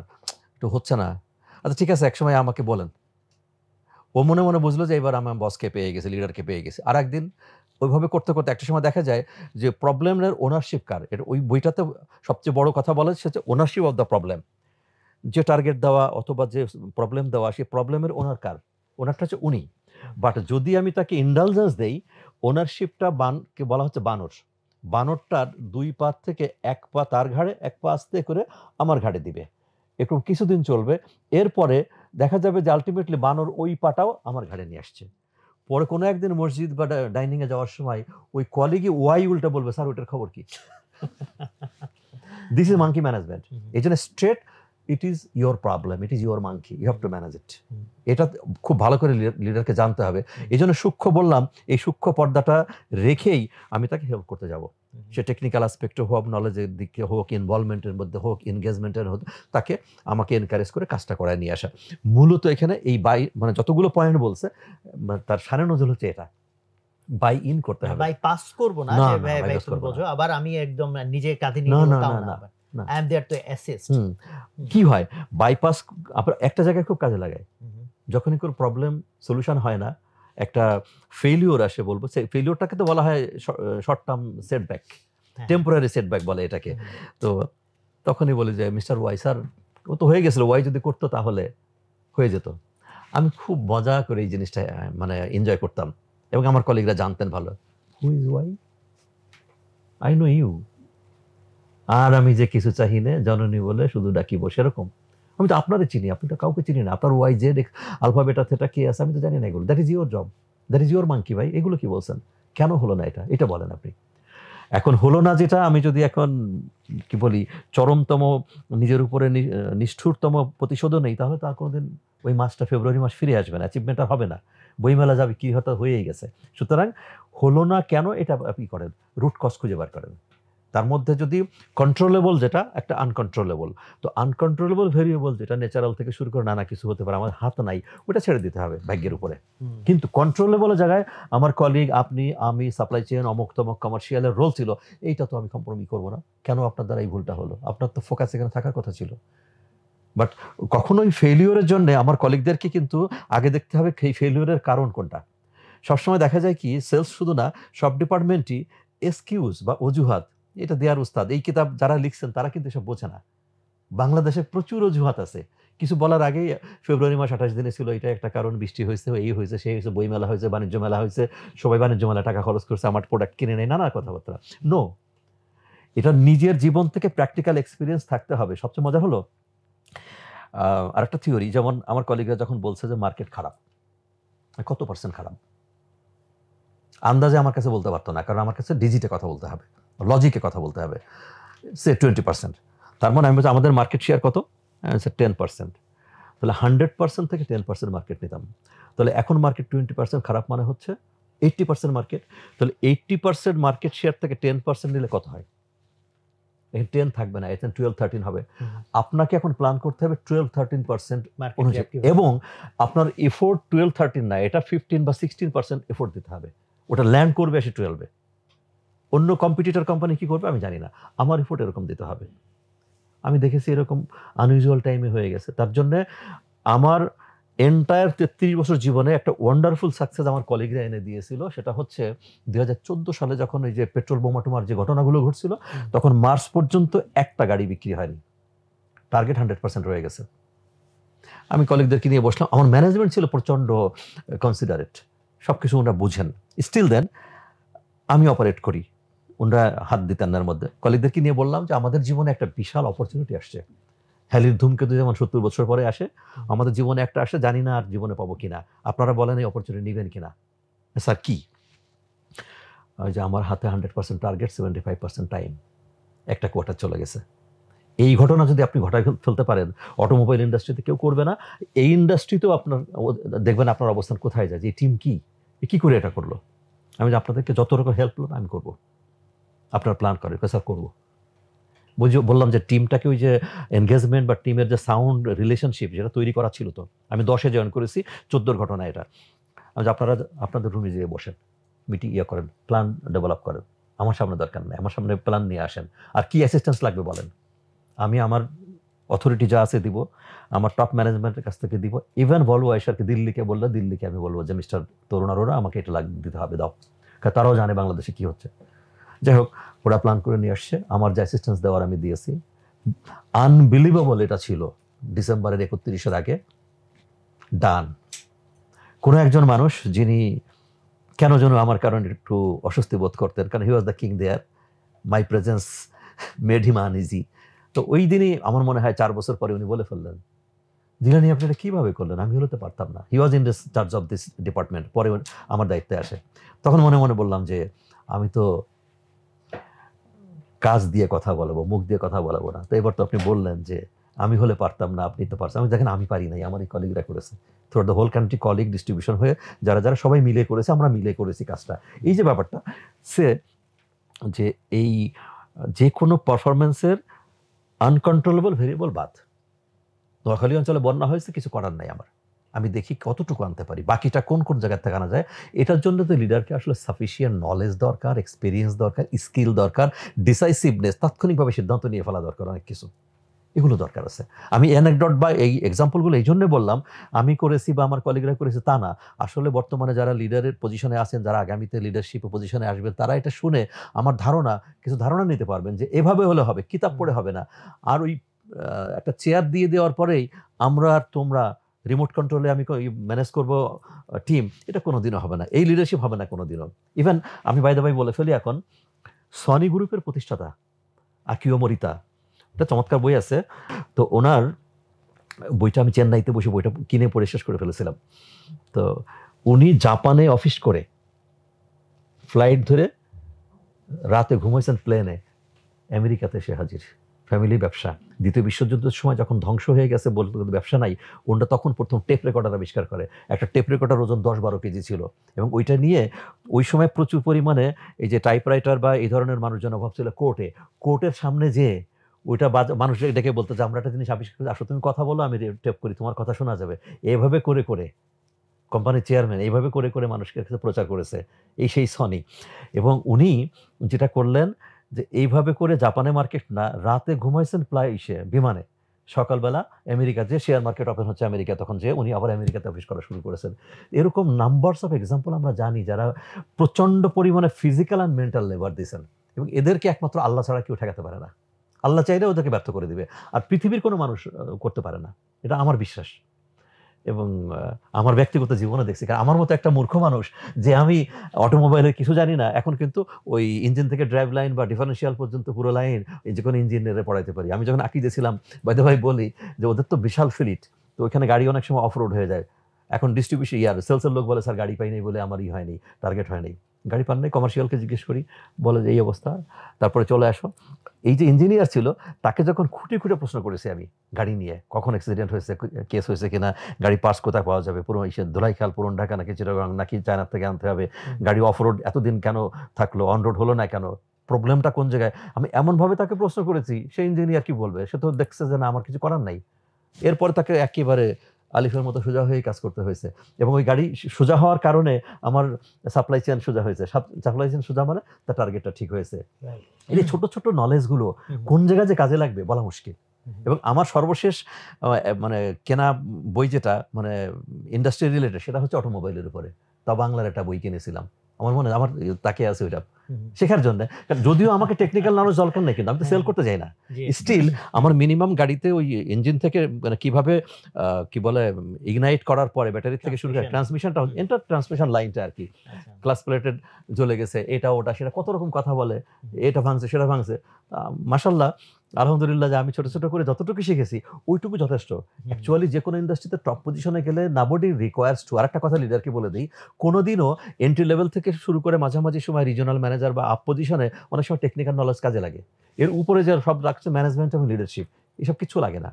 একটু হচ্ছে না, আচ্ছা ঠিক আছে একসময় আমাকে বলেন। ও মনে মনে বুঝলো যে এবার আমার বসকে পেয়ে গেছে, লিডারকে পেয়ে গেছে। আর একদিন ওইভাবে করতে করতে একটা সময় দেখা যায় যে প্রবলেমের ওনারশিপ কার, এটা ওই বইটাতে সবচেয়ে বড় কথা বলে, সে হচ্ছে ওনারশিপ অফ দ্য প্রবলেম। যে টার্গেট দেওয়া অথবা যে প্রবলেম দেওয়া, সেই প্রবলেমের ওনার কার, ওনারটা হচ্ছে উনি। বাট যদি আমি তাকে ইন্ডালজেন্স দেই, ওনারশিপটা কে বলা হচ্ছে বানর। বানরটার 2 পা থেকে 1 পা তার ঘাড়ে, 1 পা আস্তে করে আমার ঘাড়ে দিবে, এরকম কিছুদিন চলবে। এরপরে দেখা যাবে যে আলটিমেটলি বানর ওই পাটাও আমার ঘাড়ে নিয়ে আসছে। পরে কোনো একদিন মসজিদ বা ডাইনিংয়ে যাওয়ার সময় ওই কলিগই ওয়াই উল্টা বলবে, স্যার ওইটার খবর কি। This is monkey management. এই জন্য straight, it is your problem, it is your monkey, you have to manage it. এটা খুব ভালো করে লিডারকে জানতে হবে। এই জন্য সূক্ষ্ম বললাম, এই সূক্ষ্ম পর্দাটা রেখেই আমি তাকে হেল্প করতে যাব। সে টেকনিক্যাল অ্যাসপেক্টে হোক, নলেজের দিকে হোক, ইনভলভমেন্টের মধ্যে হোক, এনগেজমেন্টের হোক, তাকে আমাকে এনকারেজ করে কাজটা করায় নিয়ে আসা। মূলত এখানে এই মানে যতগুলো পয়েন্ট বলছে, তার সারে নজর হচ্ছে এটা, বাই ইন করতে হবে, বাই পাস করব না, যে ভাই তুমি বোঝো, আবার আমি একদম নিজে কাঁধে নিয়ে নেব, তাও না, I am there to assist. কি হয়, বাইপাস আপনার একটা জায়গায় খুব কাজে লাগায়, যখনই কোনো প্রবলেম সলিউশন হয় না, একটা ফেলিওর আসে, বলবো সেই ফেলিওরটাকে তো বলা হয় short term setback, temporary setback বলে এটাকে। তো তখনই বলি যে মিস্টার ওয়াই, স্যার ও তো হয়ে গেছিল, ওয়াই যদি করতো তাহলে হয়ে যেত। আমি খুব মজা করে এই জিনিসটা মানে এনজয় করতাম, এবং আমার কলিগরা জানতেন ভালো, who is Y, I know you. আর আমি যে কিছু চাহি না, জননী বলে শুধু ডাকিব, সেরকম। আমি তো আপনারে চিনি, আপনি তো কাউকে চিনি না। আপনার Y Z alpha beta theta কে আছে আমি তো জানি না এগুলো। That is your job, that is your monkey. ভাই এগুলো কি বলছেন, কেন হলো না এটা বলেন আপনি। এখন হলো না যেটা, আমি যদি এখন কি বলি চরমতম নিজের উপরে নিষ্ঠুরতম প্রতিশোধও নেই, তাহলে তো আর কোনোদিন ওই মাসটা, ফেব্রুয়ারি মাস ফিরে আসবে না, অ্যাচিভমেন্ট আর হবে না, বইমেলা যাবে, কি হয়তো হয়েই গেছে। সুতরাং হলো না কেন, এটা আপনি করেন, রুট কজ খুঁজে বার করেন। তার মধ্যে যদি কন্ট্রোলেবল, যেটা একটা আনকন্ট্রোলেবল, তো আনকন্ট্রোলেবল ভেরিয়েবল যেটা ন্যাচারাল থেকে শুরু করে নানা কিছু হতে পারে, আমার হাত নাই, ওটা ছেড়ে দিতে হবে ভাগ্যের উপরে। কিন্তু কন্ট্রোলেবল জায়গায় আমার কলিগ, আপনি, আমি, সাপ্লাই চেইন, অমুক তমক কমার্শিয়ালের রোল ছিল, এইটা তো আমি কম্প্রোমি করবো না। কেন আপনার দ্বারা এই ভুলটা হলো? আপনার তো ফোকাস এখানে থাকার কথা ছিল। বাট কখনোই ফেলিওরের জন্য আমার কলিগদেরকে কিন্তু আগে দেখতে হবে এই ফেলিওরের কারণ কোনটা। সবসময় দেখা যায় কি, সেলস শুধু না, সব ডিপার্টমেন্টই এক্সকিউজ বা অজুহাত এটা দেওয়ার উস্তাদ। এই কিতাব যারা লিখছেন তারা কিন্তু এসব বোঝে না। বাংলাদেশে প্রচুর অজুহাত আছে। কিছু বলার আগেই ফেব্রুয়ারি মাস 28 দিনে ছিল, এটা একটা কারণ, বৃষ্টি হয়েছে, এই হয়েছে, সেই হয়েছে, বই মেলা হয়েছে, বাণিজ্য মেলা হয়েছে, সবাই বাণিজ্য মেলা টাকা খরচ করছে, আমার প্রোডাক্ট কিনে নেয়, নানা কথাবার্তা। নো, এটা নিজের জীবন থেকে প্র্যাকটিক্যাল এক্সপিরিয়েন্স থাকতে হবে। সবচেয়ে মজা হলো আরেকটা থিওরি, যেমন আমার কলিগরা যখন বলছে যে মার্কেট খারাপ, কত % খারাপ আন্দাজে আমার কাছে বলতে পারতো না, কারণ আমার কাছে ডিজিটে কথা বলতে হবে, লজিকে কথা বলতে হবে। সে 20%, তার মানে আমি বলছি আমাদের মার্কেট শেয়ার কত, 10%। তাহলে 100% থেকে 10% মার্কেট নিতাম। তাহলে এখন মার্কেট 20% খারাপ মানে হচ্ছে 80% মার্কেট। তাহলে 80% মার্কেট শেয়ার থেকে 10% নিলে কত হয়? এখানে 10 থাকবে না, এখানে 12-13 হবে। আপনাকে এখন প্ল্যান করতে হবে 12-13% অনুযায়ী, এবং আপনার এফোর্ট 12-13 না, এটা 15 বা 16% এফোর্ট দিতে হবে। ওটা ল্যান্ড করবে এসে 12-এ। অন্য কম্পিটিটর কোম্পানি কি করবে আমি জানি না, আমার এফোর্ট এরকম দিতে হবে। আমি দেখেছি এরকম আনইউজুয়াল টাইমে হয়ে গেছে। তার জন্য আমার এন্টায়ার 33 বছর জীবনে একটা ওয়ান্ডারফুল সাকসেস আমার কলিগরা এনে দিয়েছিল। সেটা হচ্ছে 2014 সালে যখন এই যে পেট্রোল বোমা টোমার যে ঘটনাগুলো ঘটছিল, তখন মার্চ পর্যন্ত একটা গাড়ি বিক্রি হয়নি, টার্গেট 100% রয়ে গেছে। আমি কলিগদেরকে নিয়ে বসলাম, আমার ম্যানেজমেন্ট ছিল প্রচণ্ড কনসিডারেট, সব কিছু ওনারা বুঝেন। স্টিল দেন আমি অপারেট করি, ওনারা হাত দিতেন না। মধ্যে কলিগদেরকে নিয়ে বললাম যে আমাদের জীবনে একটা বিশাল অপরচুনিটি আসছে। হ্যালির ধূমকেতু যেমন 70 বছর পরে আসে, আমাদের জীবনে একটা আসে, জানি না আর জীবনে পাবো কিনা। আপনারা বলেন এই অপরচুনিটি নেবেন কিনা? স্যার কি? ওই যে আমার হাতে 100% টার্গেট, 75% টাইম, একটা কোয়ার্টার চলে গেছে। এই ঘটনা যদি আপনি ঘটায় ফেলতে পারেন, অটোমোবাইল ইন্ডাস্ট্রিতে কেউ করবে না, এই ইন্ডাস্ট্রিতেও আপনার দেখবেন আপনার অবস্থান কোথায় যায়, যে টিম কি করে এটা করলো। আমি আপনাদেরকে যত রকম হেল্প করবো আমি করবো, আপনার প্ল্যান করে স্যার করবো। বললাম যে টিমটাকে ওই যে এনগেজমেন্ট বা টিমের যে সাউন্ড রিলেশনশিপ যেটা তৈরি করা ছিল, তো আমি 10-এ জয়েন করেছি, 14-র ঘটনা এটা। আমি আপনারা আপনাদের রুমে যেয়ে বসেন, মিটিং করেন, প্ল্যান ডেভেলপ করেন, আমার সামনে দরকার নেই, আমার সামনে প্ল্যান নিয়ে আসেন, আর কি অ্যাসিস্ট্যান্স লাগবে বলেন, আমি আমার অথরিটি যা আছে দিব, আমার টপ ম্যানেজমেন্টের কাছ থেকে দিব। ইভেন বলবো আয়েশাকে, দিল্লিকে বললে দিল্লিকে আমি বলবো যে মিস্টার তরুণ আরোরা আমাকে এটা দিতে হবে, দাও, কারণ তারাও জানে বাংলাদেশে কি হচ্ছে। যাই হোক, ওরা প্ল্যান করে নিয়ে আসছে, আমার যে অ্যাসিস্ট্যান্স দেওয়ার আমি দিয়েছি। আনবিলিভেবল এটা ছিল, ডিসেম্বরের 31-এর আগে ডান। কোনো একজন মানুষ যিনি কেন যেন আমার কারণে একটু অস্বস্তি বোধ করতেন, কারণ he was the king there, my presence made him uneasy. তো ওই দিনই আমার মনে হয় 4 বছর পরে উনি বলে ফেললেন, জিলানি আপনি এটা কীভাবে করলেন, আমি হতে পারতাম না। He was in charge of this department, পরে আমার দায়িত্বে আসে। তখন মনে মনে বললাম যে আমি তো কাজ দিয়ে কথা বলবো, মুখ দিয়ে কথা বলবো না। তো এবার তো আপনি বললেন যে আমি হলে পারতাম না, আপনি তো পারছেন। আমি দেখেন আমি পারি নাই, আমার এই কলিগরা করেছে, through the whole country colleague distribution হয়ে যারা যারা সবাই মিলে করেছে, আমরা মিলে করেছি কাজটা। এই যে ব্যাপারটা সে যে এই যে কোনো পারফরমেন্সের আনকন্ট্রোলেবল ভেরিয়েবল বাদ। নোয়াখালী অঞ্চলে বন্যা হয়েছে, কিছু করার নাই আমার, আমি দেখি কতটুকু আনতে পারি, বাকিটা কোন কোন জায়গা থেকে আনা যায়। এটার জন্য তো লিডারকে আসলে সাফিসিয়েন্ট নলেজ দরকার, এক্সপিরিয়েন্স দরকার, স্কিল দরকার, ডিসাইসিভনেস, তাৎক্ষণিকভাবে সিদ্ধান্ত নিয়ে ফেলা দরকার, অনেক কিছু এগুলো দরকার আছে। আমি অ্যানেকডট বা এই এক্সাম্পলগুলো এই জন্য বললাম, আমি করেছি বা আমার কলিগরা করেছে তা না। আসলে বর্তমানে যারা লিডারের পজিশনে আছেন, যারা আগামীতে লিডারশিপ পজিশনে আসবেন, তারা এটা শুনে আমার ধারণা কিছু ধারণা নিতে পারবেন যে এভাবে হলে হবে, কিতাব পড়ে হবে না। আর ওই একটা চেয়ার দিয়ে দেওয়ার পরেই আমরা আর তোমরা রিমোট কন্ট্রোলে আমি ম্যানেজ করব টিম, এটা কোনোদিনও হবে না, এই লিডারশিপ হবে না কোনোদিনও। ইভেন আমি বাই দ্য বাই বলে ফেলি, এখন সনি গ্রুপের প্রতিষ্ঠাতা আকিও মরিতা, একটা চমৎকার বই আছে, তো ওনার বইটা আমি চেন্নাইতে বসে বইটা কিনে পড়ে শেষ করে ফেলেছিলাম। তো উনি জাপানে অফিস করে ফ্লাইট ধরে রাতে ঘুমাইছেন প্লেনে, আমেরিকাতে সে হাজির, ফ্যামিলি ব্যবসা। দ্বিতীয় বিশ্বযুদ্ধের সময় যখন ধ্বংস হয়ে গেছে, বলতে ব্যবসা নাই, ওনটা তখন প্রথম টেপ রেকর্ডার আবিষ্কার করে। একটা টেপ রেকর্ডার ওজন 10-12 কেজি ছিল, এবং ওইটা নিয়ে ওই সময় প্রচুর পরিমাণে এই যে টাইপরাইটার বা এই ধরনের মানুষজন অভাব ছিল, কোর্টের সামনে যে ওইটা মানুষ ডেকে বলতো যে আমরা একটা জিনিস আবিষ্কার করি, আসো তুমি কথা বলো, আমি টেপ করি, তোমার কথা শোনা যাবে। এইভাবে করে করে কোম্পানির চেয়ারম্যান এইভাবে করে করে মানুষকে কাছে প্রচার করেছে, এই সেই সনি। এবং উনি যেটা করলেন যে এইভাবে করে জাপানে মার্কেট না, রাতে ঘুমাইছেন বিমানে, সকালবেলা আমেরিকা যে শেয়ার মার্কেট ওপেন হচ্ছে আমেরিকা, তখন যে উনি আবার আমেরিকাতে অফিস করা শুরু করেছেন। এরকম নাম্বারস অফ এক্সাম্পল আমরা জানি, যারা প্রচণ্ড পরিমাণে ফিজিক্যাল অ্যান্ড মেন্টাল লেবার দিয়েছেন, এবং এদেরকে একমাত্র আল্লাহ ছাড়া কেউ ঠেকাতে পারে না। আল্লাহ চাইলে ওদেরকে ব্যর্থ করে দিবে, আর পৃথিবীর কোনো মানুষ করতে পারে না, এটা আমার বিশ্বাস। এবং আমার ব্যক্তিগত জীবনে দেখছি, কারণ আমার মতো একটা মূর্খ মানুষ যে আমি অটোমোবাইলের কিছু জানি না, এখন কিন্তু ওই ইঞ্জিন থেকে ড্রাইভ লাইন বা ডিফারেন্সিয়াল পর্যন্ত পুরো লাইন যে কোনো ইঞ্জিনিয়ারে পড়াইতে পারি। আমি যখন আঁকিতে ছিলাম, বাইদে ভাই বলি যে ওদের তো বিশাল ফ্লিট, তো ওইখানে গাড়ি অনেক সময় অফ রোড হয়ে যায়। এখন ডিস্ট্রিবিউশন সেলসের লোক বলে স্যার গাড়ি পাই নাই বলে আমার হয়নি, টার্গেট হয় নাই, গাড়ি পান নাই, কমার্শিয়ালকে জিজ্ঞেস করি, বলে যে এই অবস্থা, তারপরে চলে আসো। এই যে ইঞ্জিনিয়ার ছিল তাকে যখন খুঁটে খুঁটে প্রশ্ন করেছি আমি গাড়ি নিয়ে, কখন অ্যাক্সিডেন্ট হয়েছে, কেস হয়েছে কিনা, গাড়ি পার্টস কোথায় পাওয়া যাবে, পুরো ধোলাইখাল পুরন ঢাকা নাকি চিটাগাং নাকি চায়নার থেকে আনতে হবে, গাড়ি অফ রোড এতদিন কেন থাকলো, অন রোড হলো না কেন, প্রবলেমটা কোন জায়গায়, আমি এমনভাবে তাকে প্রশ্ন করেছি, সেই ইঞ্জিনিয়ার কি বলবে, সে তো দেখছে যে না আমার কিছু করার নাই। এরপরে তাকে একেবারে আলিফের মতো সোজা হয়ে কাজ করতে হয়েছে, এবং ওই গাড়ি সোজা হওয়ার কারণে আমার সাপ্লাই চেইন সোজা হয়েছে। সাপ্লাই চেইন সোজা মানে তার টার্গেটটা ঠিক হয়েছে। এই যে ছোট ছোট নলেজগুলো কোন জায়গায় যে কাজে লাগবে বলা মুশকিল। এবং আমার সর্বশেষ মানে কেনা বই যেটা মানে ইন্ডাস্ট্রি রিলেটেড, সেটা হচ্ছে অটোমোবাইলের উপরে। তা বাংলার একটা বই কিনেছিলাম, আমার মনে আমার তাকে আছে ওইটা শেখার জন্য। যদিও আমাকে টেকনিক্যাল নলেজ দরকার নেই, কিন্তু আমি তো সেল করতে যাই না, স্টিল আমার মিনিমাম গাড়িতে ওই ইঞ্জিন থেকে মানে কিভাবে কি বলে ইগনাইট করার পরে ব্যাটারি থেকে শুরু করে ট্রান্সমিশনটা, এন্টার ট্রান্সমিশন লাইনটা আর কি, ক্লাস প্লেটেড জ্বলে গেছে, এটা ওটা সেটা কত রকম কথা বলে, এটা ভাঙছে সেটা ভাঙছে। মাশাআল্লাহ আলহামদুলিল্লাহ, যে আমি ছোট ছোট করে যতটুকু শিখেছি ওইটুকু যথেষ্ট। অ্যাকচুয়ালি যে কোনো ইন্ডাস্ট্রিতে টপ পজিশনে গেলে নাবডি রিকোয়ার্স টু, আরেকটা কথা লিডারকে বলে দিই, কোনোদিনও এন্ট্রি লেভেল থেকে শুরু করে মাঝামাঝি সময় রিজিওনাল ম্যানেজার বা আপ পজিশনে অনেক সময় টেকনিক্যাল নলেজ কাজে লাগে। এর উপরে যে সব রাখছে ম্যানেজমেন্ট এবং লিডারশিপ, এসব কিছু লাগে না।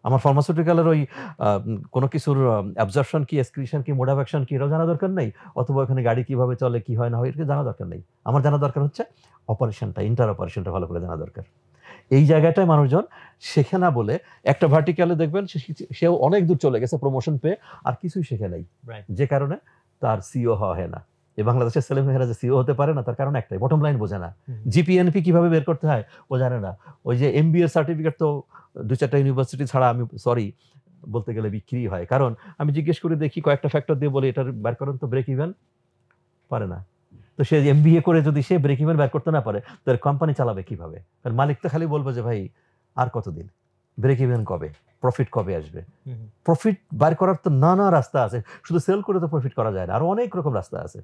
আমার ফার্মাসিউটিক্যালের ওই কোনো কিছুর অ্যাবজর্পশন কি, এক্সক্রিশন কি, মোড অফ অ্যাকশন কি, এটাও জানা দরকার নেই, অথবা ওখানে গাড়ি কিভাবে চলে, কি হয় না হয়, এটা জানা দরকার নেই। আমার জানা দরকার হচ্ছে অপারেশনটা, ইন্টার অপারেশনটা ভালো করে জানা দরকার। এই জায়গাটায় মানুষজন শেখে না বলে একটা ভার্টিক্যালে দেখবেন সেও অনেক দূর চলে গেছে প্রমোশন পেয়ে, আর কিছুই শেখে নাই, যে কারণে তার সিও হওয়া হয় না। এই বাংলাদেশের ছেলেমেয়েরা যে সিও হতে পারে না, তার কারণ একটাই, বটম লাইন বোঝে না। জিপিএনপি কিভাবে বের করতে হয় ও জানে না। ওই যে এমবিএ সার্টিফিকেট তো 2-4টা ইউনিভার্সিটি ছাড়া আমি সরি বলতে গেলে বিক্রি হয়। কারণ আমি জিজ্ঞেস করে দেখি, কয়েকটা ফ্যাক্টর দিয়ে বলি এটার বের করেন তো, ব্রেক ইভেন পারে না। তো সে এমবিএ করে যদি সে ব্রেক ইভেন বের করতে না পারে, তার কোম্পানি চালাবে কিভাবে? কারণ মালিক তো খালি বলবে যে ভাই আর কতদিন, ব্রেক ইভেন কবে, প্রফিট কবে আসবে। প্রফিট বার করার তো নানা রাস্তা আছে, শুধু সেল করে তো প্রফিট করা যায় না, আরো অনেক রকম রাস্তা আছে।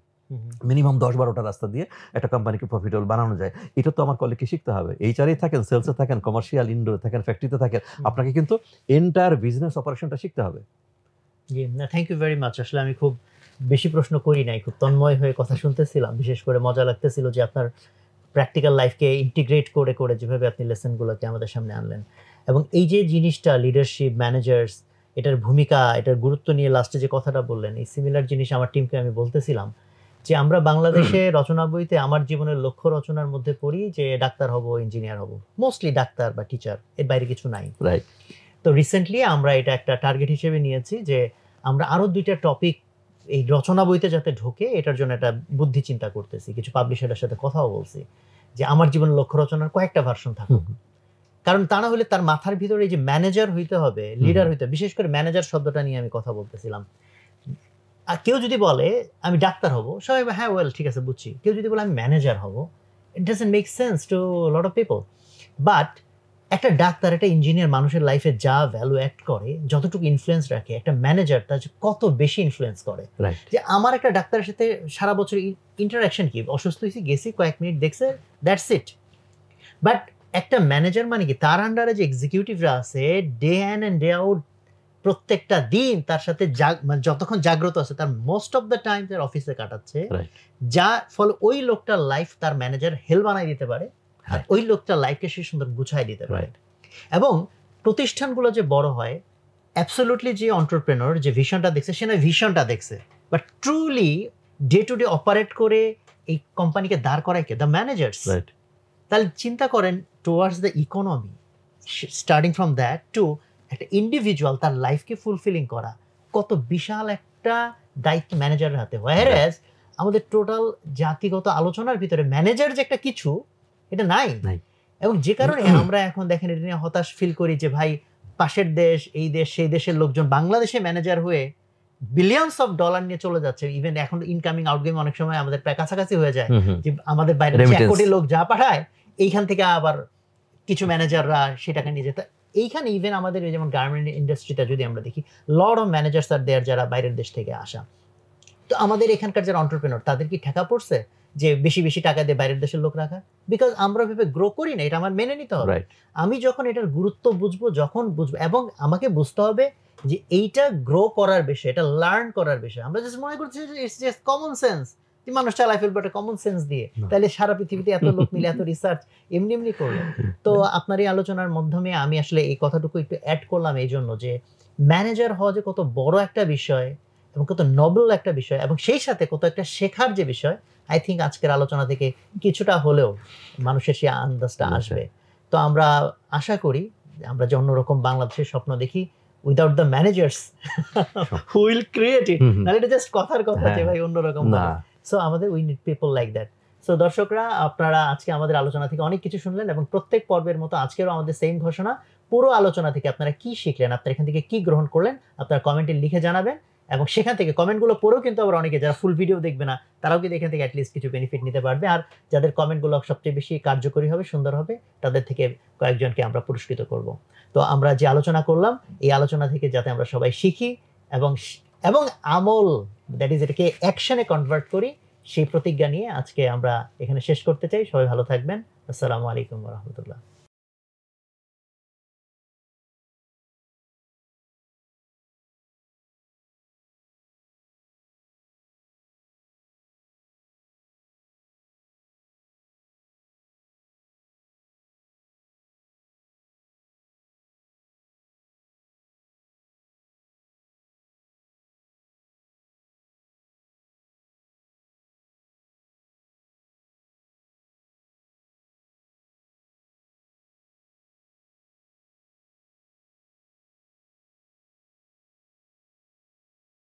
মিনিমাম 10-12টা রাস্তা দিয়ে একটা কোম্পানিকে প্রফিটেবল বানানো যায়। এটা তো আমার কলিগকে শিখতে হবে। এইচআরই থাকেন, সেলসে থাকেন, কমার্শিয়াল ইনডোরে থাকেন, ফ্যাক্টরিতে থাকেন, আপনাকে কিন্তু এন্টায়ার বিজনেস অপারেশনটা শিখতে হবে। জি না, থ্যাংক ইউ ভেরি মাচ। আসলে আমি খুব বেশি প্রশ্ন করি নাই, খুব তন্ময় হয়ে কথা শুনতেছিলাম। বিশেষ করে মজা লাগতেছিল যে আপনার প্র্যাকটিক্যাল লাইফকে ইন্টিগ্রেট করে করে যেভাবে আপনি লেসনগুলোকে আমাদের সামনে আনলেন, এবং এই যে জিনিসটা লিডারশিপ, ম্যানেজার্স, এটার ভূমিকা, এটার গুরুত্ব নিয়ে লাস্টে যে কথাটা বললেন, এই সিমিলার জিনিস আমার টিমকে আমি বলতেছিলাম যে আমরা বাংলাদেশে রচনা বইতে আমার জীবনের লক্ষ্য রচনার মধ্যে পড়ি যে ডাক্তার হব, ইঞ্জিনিয়ার হব, মোস্টলি ডাক্তার বা টিচার, এর বাইরে কিছু নাই। তো রিসেন্টলি আমরা এটা একটা টার্গেট হিসেবে নিয়েছি যে আমরা আরো 2টা টপিক এই রচনা বইতে যাতে ঢোকে, এটার জন্য একটা বুদ্ধি চিন্তা করতেছি। কিছু পাবলিশারের সাথে কথাও বলছি যে আমার জীবনের লক্ষ্য রচনার কয়েকটা ভার্সন থাকুক, কারণ তা না হলে তার মাথার ভিতরে এই যে ম্যানেজার হইতে হবে, লিডার হইতে, বিশেষ করে ম্যানেজার শব্দটা নিয়ে আমি কথা বলতেছিলাম। আর কেউ যদি বলে আমি ডাক্তার হব, সবাই হ্যাঁ ওয়েল ঠিক আছে বুঝছি। কেউ যদি বলে আমি ম্যানেজার হব, it doesn't make sense to lot of people. But একটা ডাক্তার, একটা ইঞ্জিনিয়ার মানুষের লাইফে যা ভ্যালু অ্যাক্ট করে, যতটুকু ইনফ্লুয়েন্স রাখে, একটা ম্যানেজার তার কত বেশি ইনফ্লুয়েন্স করে। যে আমার একটা ডাক্তারের সাথে সারা বছর ইন্টারাকশন কি, অসুস্থ হয়েছি গেছি কয়েক মিনিট দেখছে, দ্যাটস ইট। বাট একটা ম্যানেজার মানে কি, তার আন্ডারে যে এক্সিকিউটিভরা আছে day in and day out প্রত্যেকটা দিন তার সাথে মানে যতক্ষণ জাগ্রত আছে তার মোস্ট অফ দ্য টাইম তার অফিসে কাটাচ্ছে, যা ফলে ওই লোকটার লাইফ তার ম্যানেজার হেল বানাই দিতে পারে, আর ওই লোকটার লাইফকে সে সুন্দর গুছাই দিতে পারে। এবং প্রতিষ্ঠানগুলো যে বড় হয়, অ্যাবসলিউটলি যে এন্টারপ্রেনার যে ভিশনটা দেখছে, সে না ভিশনটা দেখছে, but truly day to day operate করে এই কোম্পানিকে দাঁড় করায় কে? The managers. তাহলে চিন্তা করেন towards the economy, starting from that to একটা ইন্ডিভিজুয়াল তার লাইফকে ফুলফিলিং করা, কত বিশাল একটা দায়িত্ব ম্যানেজারের হাতে। হোয়ারএজ আমাদের টোটাল জাতিগত আলোচনার ভিতরে ম্যানেজার যে একটা কিছু, এটা নাই। এবং যে কারণে আমরা এখন দেখেন এটা নিয়ে হতাশ ফিল করি যে ভাই পাশের দেশ, এই দেশ, সেই দেশের লোকজন বাংলাদেশে ম্যানেজার হয়ে বিলিয়নস অফ ডলার নিয়ে চলে যাচ্ছে। ইভেন এখন ইনকামিং আউটগোয়িং অনেক সময় আমাদের প্রায় কাছাকাছি হয়ে যায়, যে আমাদের বাইরে 1 কোটি লোক যা পাঠায়, এইখান থেকে আবার কিছু ম্যানেজাররা সেটাকে নিয়ে যেতে। এইখানে ইভেন আমাদের যেমন গার্মেন্ট ইন্ডাস্ট্রিটা যদি আমরা দেখি, লট অফ ম্যানেজার্স আর দেয়ার যারা বাইরের দেশ থেকে আসা। তো আমাদের এখানকার যারা এন্টারপ্রেনার, তাদের কি ঠেকা পড়ছে যে বেশি বেশি টাকা দিয়ে বাইরের দেশের লোক রাখা? বিকজ আমরা ভেবে গ্রো করি না, এটা আমার মেনে নিতে হবে। আমি যখন এটার গুরুত্ব বুঝবো, যখন বুঝবো, এবং আমাকে বুঝতে হবে যে এইটা গ্রো করার বিষয়, এটা লার্ন করার বিষয়। আমরা জাস্ট মনে করছি যে ইটস জাস্ট কমন সেন্স, যে মানুষ চালাই ফেলবে একটা কমন সেন্স দিয়ে, তাহলে সারা পৃথিবীতে এত লোক মিলে এত রিসার্চ এমনি এমনি করলো। তো আপনার এই আলোচনার মাধ্যমে আমি আসলে এই কথাটুকু একটু অ্যাড করলাম এই জন্য যে ম্যানেজার হওয়া যে কত বড় একটা বিষয় এবং কত নবেল একটা বিষয়, এবং সেই সাথে কত একটা শেখার যে বিষয়, আই থিঙ্ক আজকের আলোচনা থেকে কিছুটা হলেও মানুষের সেই আন্দাজটা আসবে। তো আমরা আশা করি আমরা যে অন্যরকম বাংলাদেশের স্বপ্ন দেখি, without the managers who will create it, নাহলে এটা জাস্ট কথার কথা যে ভাই অন্যরকম। সো আমাদের we need people like that. So দর্শকরা, আপনারা আজকে আমাদের আলোচনা থেকে অনেক কিছু শুনলেন, এবং প্রত্যেক পর্বের মতো আজকেরও আমাদের সেম ঘোষণা, পুরো আলোচনা থেকে আপনারা কি শিখলেন, আপনারা এখান থেকে কি গ্রহণ করলেন, আপনারা কমেন্টে লিখে জানাবেন। এবং সেখান থেকে কমেন্টগুলো পড়েও কিন্তু আবার অনেকে যারা ফুল ভিডিও দেখবে না, তারাও কিন্তু এখান থেকে অ্যাটলিস্ট কিছু বেনিফিট নিতে পারবে। আর যাদের কমেন্টগুলো সবচেয়ে বেশি কার্যকরী হবে, সুন্দর হবে, তাদের থেকে কয়েকজনকে আমরা পুরস্কৃত করব। তো আমরা যে আলোচনা করলাম, এই আলোচনা থেকে যাতে আমরা সবাই শিখি এবং এবং আমল, দ্যাট ইজ এটাকে অ্যাকশনে কনভার্ট করি, সেই প্রতিজ্ঞা নিয়ে আজকে আমরা এখানে শেষ করতে চাই। সবাই ভালো থাকবেন। আসসালামু আলাইকুম ওয়া রাহমাতুল্লাহ।